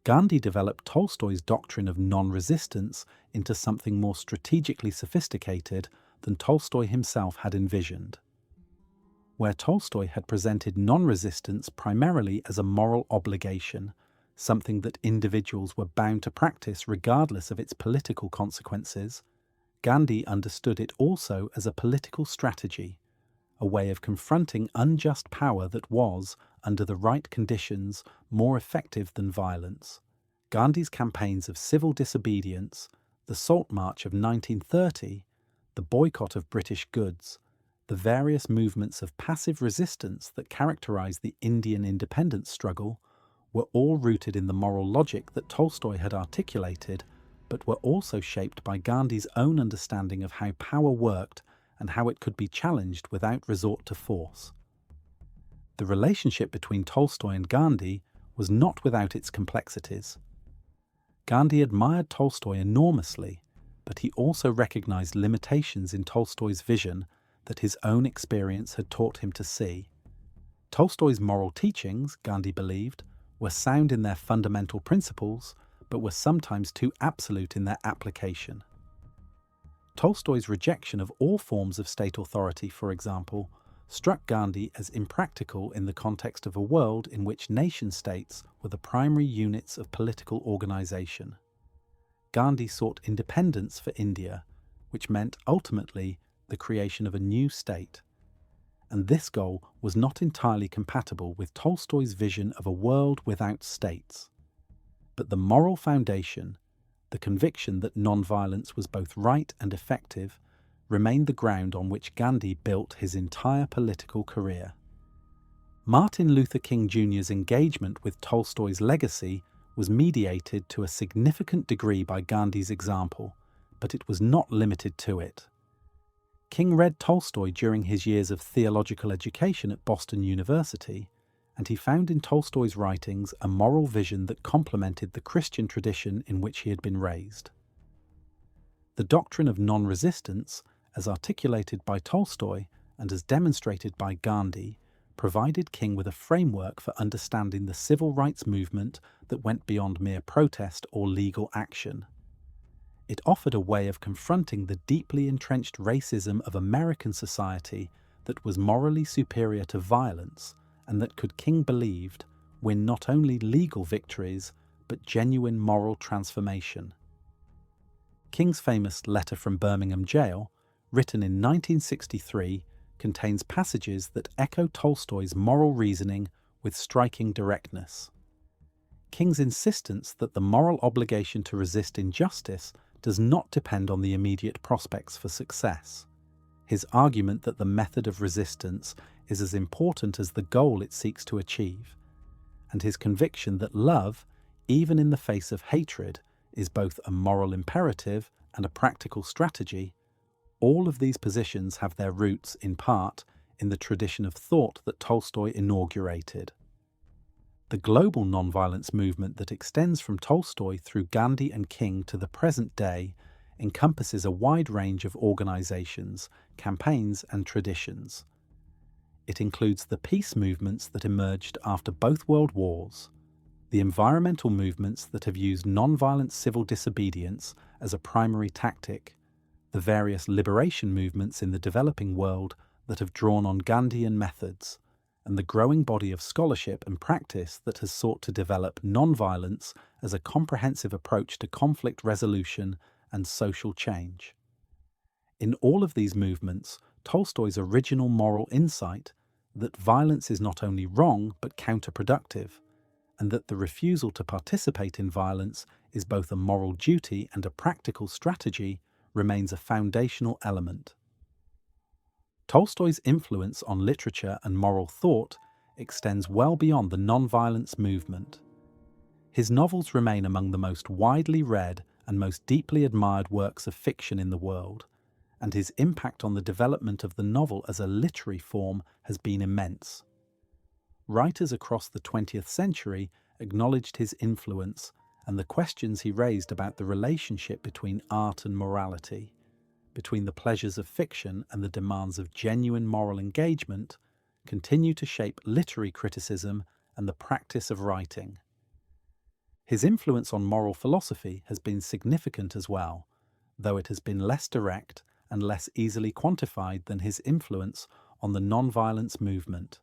Gandhi developed Tolstoy's doctrine of non-resistance into something more strategically sophisticated than Tolstoy himself had envisioned. Where Tolstoy had presented non-resistance primarily as a moral obligation, something that individuals were bound to practice regardless of its political consequences, Gandhi understood it also as a political strategy, a way of confronting unjust power that was, under the right conditions, more effective than violence. Gandhi's campaigns of civil disobedience, the Salt March of 1930, the boycott of British goods, the various movements of passive resistance that characterized the Indian independence struggle, were all rooted in the moral logic that Tolstoy had articulated, but were also shaped by Gandhi's own understanding of how power worked and how it could be challenged without resort to force. The relationship between Tolstoy and Gandhi was not without its complexities. Gandhi admired Tolstoy enormously, but he also recognized limitations in Tolstoy's vision that his own experience had taught him to see. Tolstoy's moral teachings, Gandhi believed, were sound in their fundamental principles, but were sometimes too absolute in their application. Tolstoy's rejection of all forms of state authority, for example, struck Gandhi as impractical in the context of a world in which nation-states were the primary units of political organization. Gandhi sought independence for India, which meant ultimately the creation of a new state, and this goal was not entirely compatible with Tolstoy's vision of a world without states. But the moral foundation, the conviction that non-violence was both right and effective, remained the ground on which Gandhi built his entire political career. Martin Luther King Jr.'s engagement with Tolstoy's legacy was mediated to a significant degree by Gandhi's example, but it was not limited to it. King read Tolstoy during his years of theological education at Boston University, and he found in Tolstoy's writings a moral vision that complemented the Christian tradition in which he had been raised. The doctrine of non-resistance, as articulated by Tolstoy and as demonstrated by Gandhi, provided King with a framework for understanding the civil rights movement that went beyond mere protest or legal action. It offered a way of confronting the deeply entrenched racism of American society that was morally superior to violence and that could, King believed, win not only legal victories but genuine moral transformation. King's famous Letter from Birmingham Jail, written in 1963, contains passages that echo Tolstoy's moral reasoning with striking directness. King's insistence that the moral obligation to resist injustice does not depend on the immediate prospects for success. His argument that the method of resistance is as important as the goal it seeks to achieve, and his conviction that love, even in the face of hatred, is both a moral imperative and a practical strategy, all of these positions have their roots, in part, in the tradition of thought that Tolstoy inaugurated. The global nonviolence movement that extends from Tolstoy through Gandhi and King to the present day encompasses a wide range of organizations, campaigns, and traditions. It includes the peace movements that emerged after both world wars, the environmental movements that have used nonviolent civil disobedience as a primary tactic, the various liberation movements in the developing world that have drawn on Gandhian methods, and the growing body of scholarship and practice that has sought to develop nonviolence as a comprehensive approach to conflict resolution and social change. In all of these movements, Tolstoy's original moral insight that violence is not only wrong but counterproductive, and that the refusal to participate in violence is both a moral duty and a practical strategy remains a foundational element. Tolstoy's influence on literature and moral thought extends well beyond the nonviolence movement. His novels remain among the most widely read and most deeply admired works of fiction in the world, and his impact on the development of the novel as a literary form has been immense. Writers across the 20th century acknowledged his influence and the questions he raised about the relationship between art and morality, between the pleasures of fiction and the demands of genuine moral engagement, continue to shape literary criticism and the practice of writing. His influence on moral philosophy has been significant as well, though it has been less direct and less easily quantified than his influence on the nonviolence movement.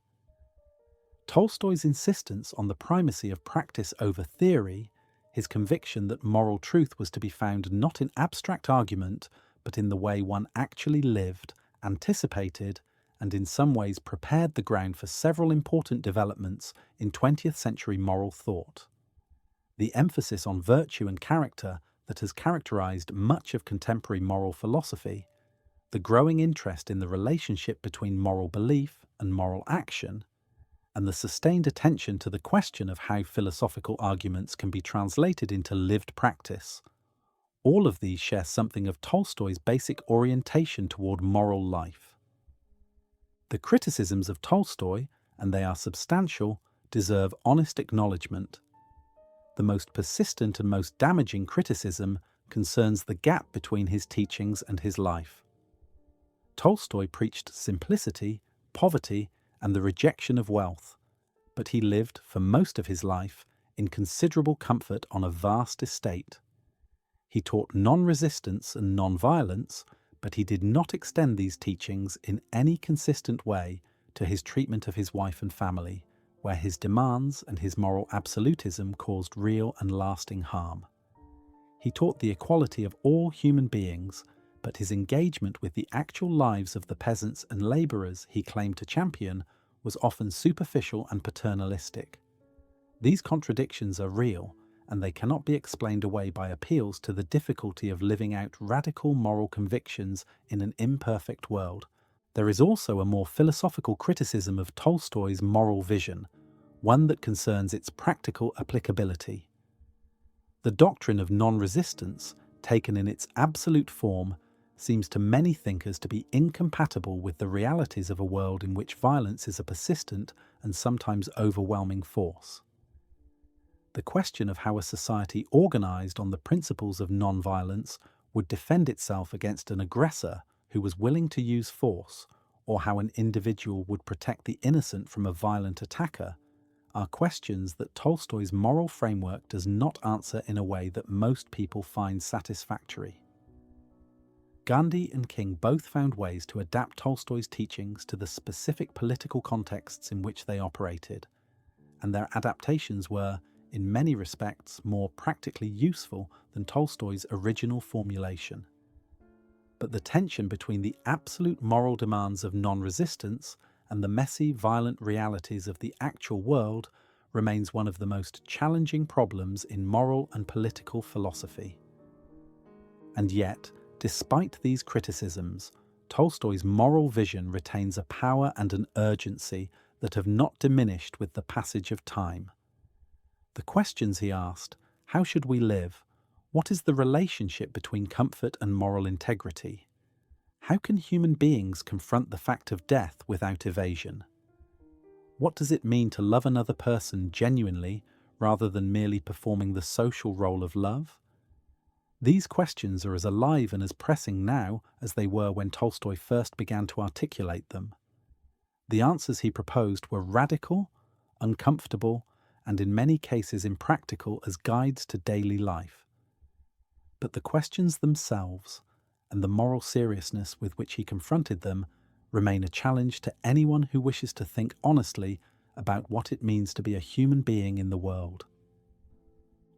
Tolstoy's insistence on the primacy of practice over theory, his conviction that moral truth was to be found not in abstract argument, but in the way one actually lived, anticipated, and in some ways prepared the ground for several important developments in 20th century moral thought. The emphasis on virtue and character that has characterized much of contemporary moral philosophy, the growing interest in the relationship between moral belief and moral action, and the sustained attention to the question of how philosophical arguments can be translated into lived practice. All of these share something of Tolstoy's basic orientation toward moral life. The criticisms of Tolstoy, and they are substantial, deserve honest acknowledgement. The most persistent and most damaging criticism concerns the gap between his teachings and his life. Tolstoy preached simplicity, poverty, and the rejection of wealth, but he lived, for most of his life, in considerable comfort on a vast estate. He taught non-resistance and non-violence, but he did not extend these teachings in any consistent way to his treatment of his wife and family, where his demands and his moral absolutism caused real and lasting harm. He taught the equality of all human beings, but his engagement with the actual lives of the peasants and labourers he claimed to champion was often superficial and paternalistic. These contradictions are real, and they cannot be explained away by appeals to the difficulty of living out radical moral convictions in an imperfect world. There is also a more philosophical criticism of Tolstoy's moral vision, one that concerns its practical applicability. The doctrine of non-resistance, taken in its absolute form, seems to many thinkers to be incompatible with the realities of a world in which violence is a persistent and sometimes overwhelming force. The question of how a society organized on the principles of non-violence would defend itself against an aggressor who was willing to use force, or how an individual would protect the innocent from a violent attacker, are questions that Tolstoy's moral framework does not answer in a way that most people find satisfactory. Gandhi and King both found ways to adapt Tolstoy's teachings to the specific political contexts in which they operated, and their adaptations were, in many respects, more practically useful than Tolstoy's original formulation. But the tension between the absolute moral demands of non-resistance and the messy, violent realities of the actual world remains one of the most challenging problems in moral and political philosophy. And yet, despite these criticisms, Tolstoy's moral vision retains a power and an urgency that have not diminished with the passage of time. The questions he asked, how should we live? What is the relationship between comfort and moral integrity? How can human beings confront the fact of death without evasion? What does it mean to love another person genuinely rather than merely performing the social role of love? These questions are as alive and as pressing now as they were when Tolstoy first began to articulate them. The answers he proposed were radical, uncomfortable, and in many cases impractical as guides to daily life. But the questions themselves, and the moral seriousness with which he confronted them, remain a challenge to anyone who wishes to think honestly about what it means to be a human being in the world.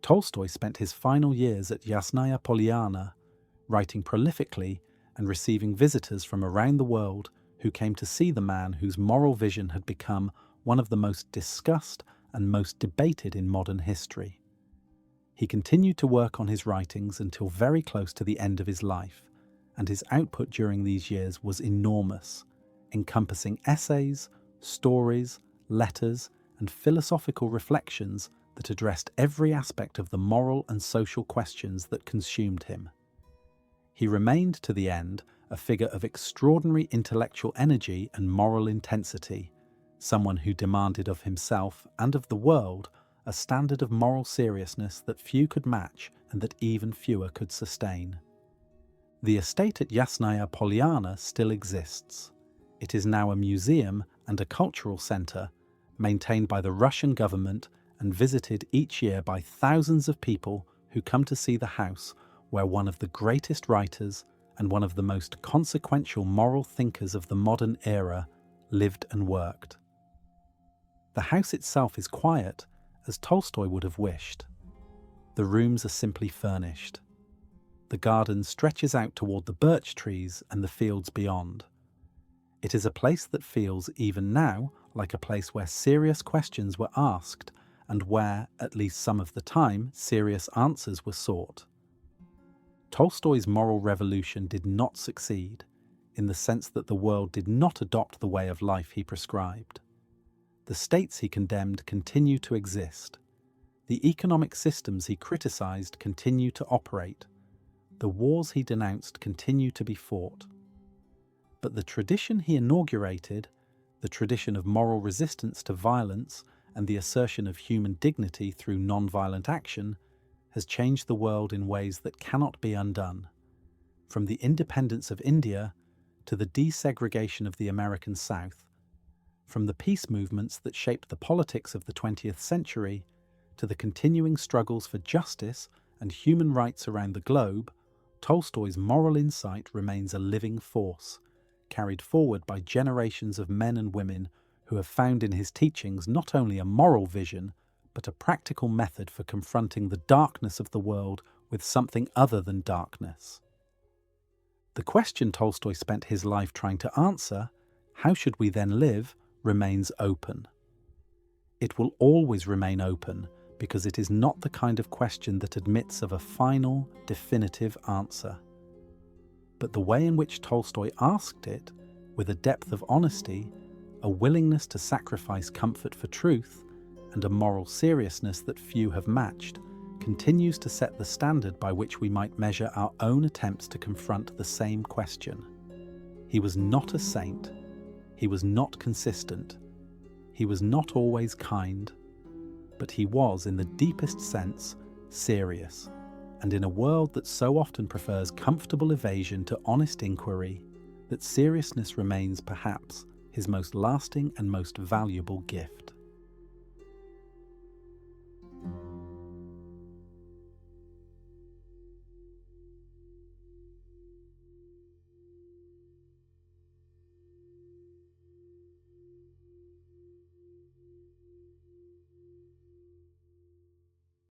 Tolstoy spent his final years at Yasnaya Polyana, writing prolifically and receiving visitors from around the world who came to see the man whose moral vision had become one of the most discussed and most debated in modern history. He continued to work on his writings until very close to the end of his life, and his output during these years was enormous, encompassing essays, stories, letters, and philosophical reflections that addressed every aspect of the moral and social questions that consumed him. He remained, to the end, a figure of extraordinary intellectual energy and moral intensity, someone who demanded of himself and of the world a standard of moral seriousness that few could match and that even fewer could sustain. The estate at Yasnaya Polyana still exists. It is now a museum and a cultural centre, maintained by the Russian government and visited each year by thousands of people who come to see the house where one of the greatest writers and one of the most consequential moral thinkers of the modern era lived and worked. The house itself is quiet, as Tolstoy would have wished. The rooms are simply furnished. The garden stretches out toward the birch trees and the fields beyond. It is a place that feels, even now, like a place where serious questions were asked and where, at least some of the time, serious answers were sought. Tolstoy's moral revolution did not succeed, in the sense that the world did not adopt the way of life he prescribed. The states he condemned continue to exist. The economic systems he criticized continue to operate. The wars he denounced continue to be fought. But the tradition he inaugurated, the tradition of moral resistance to violence and the assertion of human dignity through non-violent action, has changed the world in ways that cannot be undone. From the independence of India to the desegregation of the American South, from the peace movements that shaped the politics of the 20th century to the continuing struggles for justice and human rights around the globe, Tolstoy's moral insight remains a living force, carried forward by generations of men and women who have found in his teachings not only a moral vision, but a practical method for confronting the darkness of the world with something other than darkness. The question Tolstoy spent his life trying to answer, how should we then live, remains open. It will always remain open because it is not the kind of question that admits of a final, definitive answer. But the way in which Tolstoy asked it, with a depth of honesty, a willingness to sacrifice comfort for truth, and a moral seriousness that few have matched, continues to set the standard by which we might measure our own attempts to confront the same question. He was not a saint. He was not consistent. He was not always kind. But he was, in the deepest sense, serious. And in a world that so often prefers comfortable evasion to honest inquiry, that seriousness remains perhaps his most lasting and most valuable gift.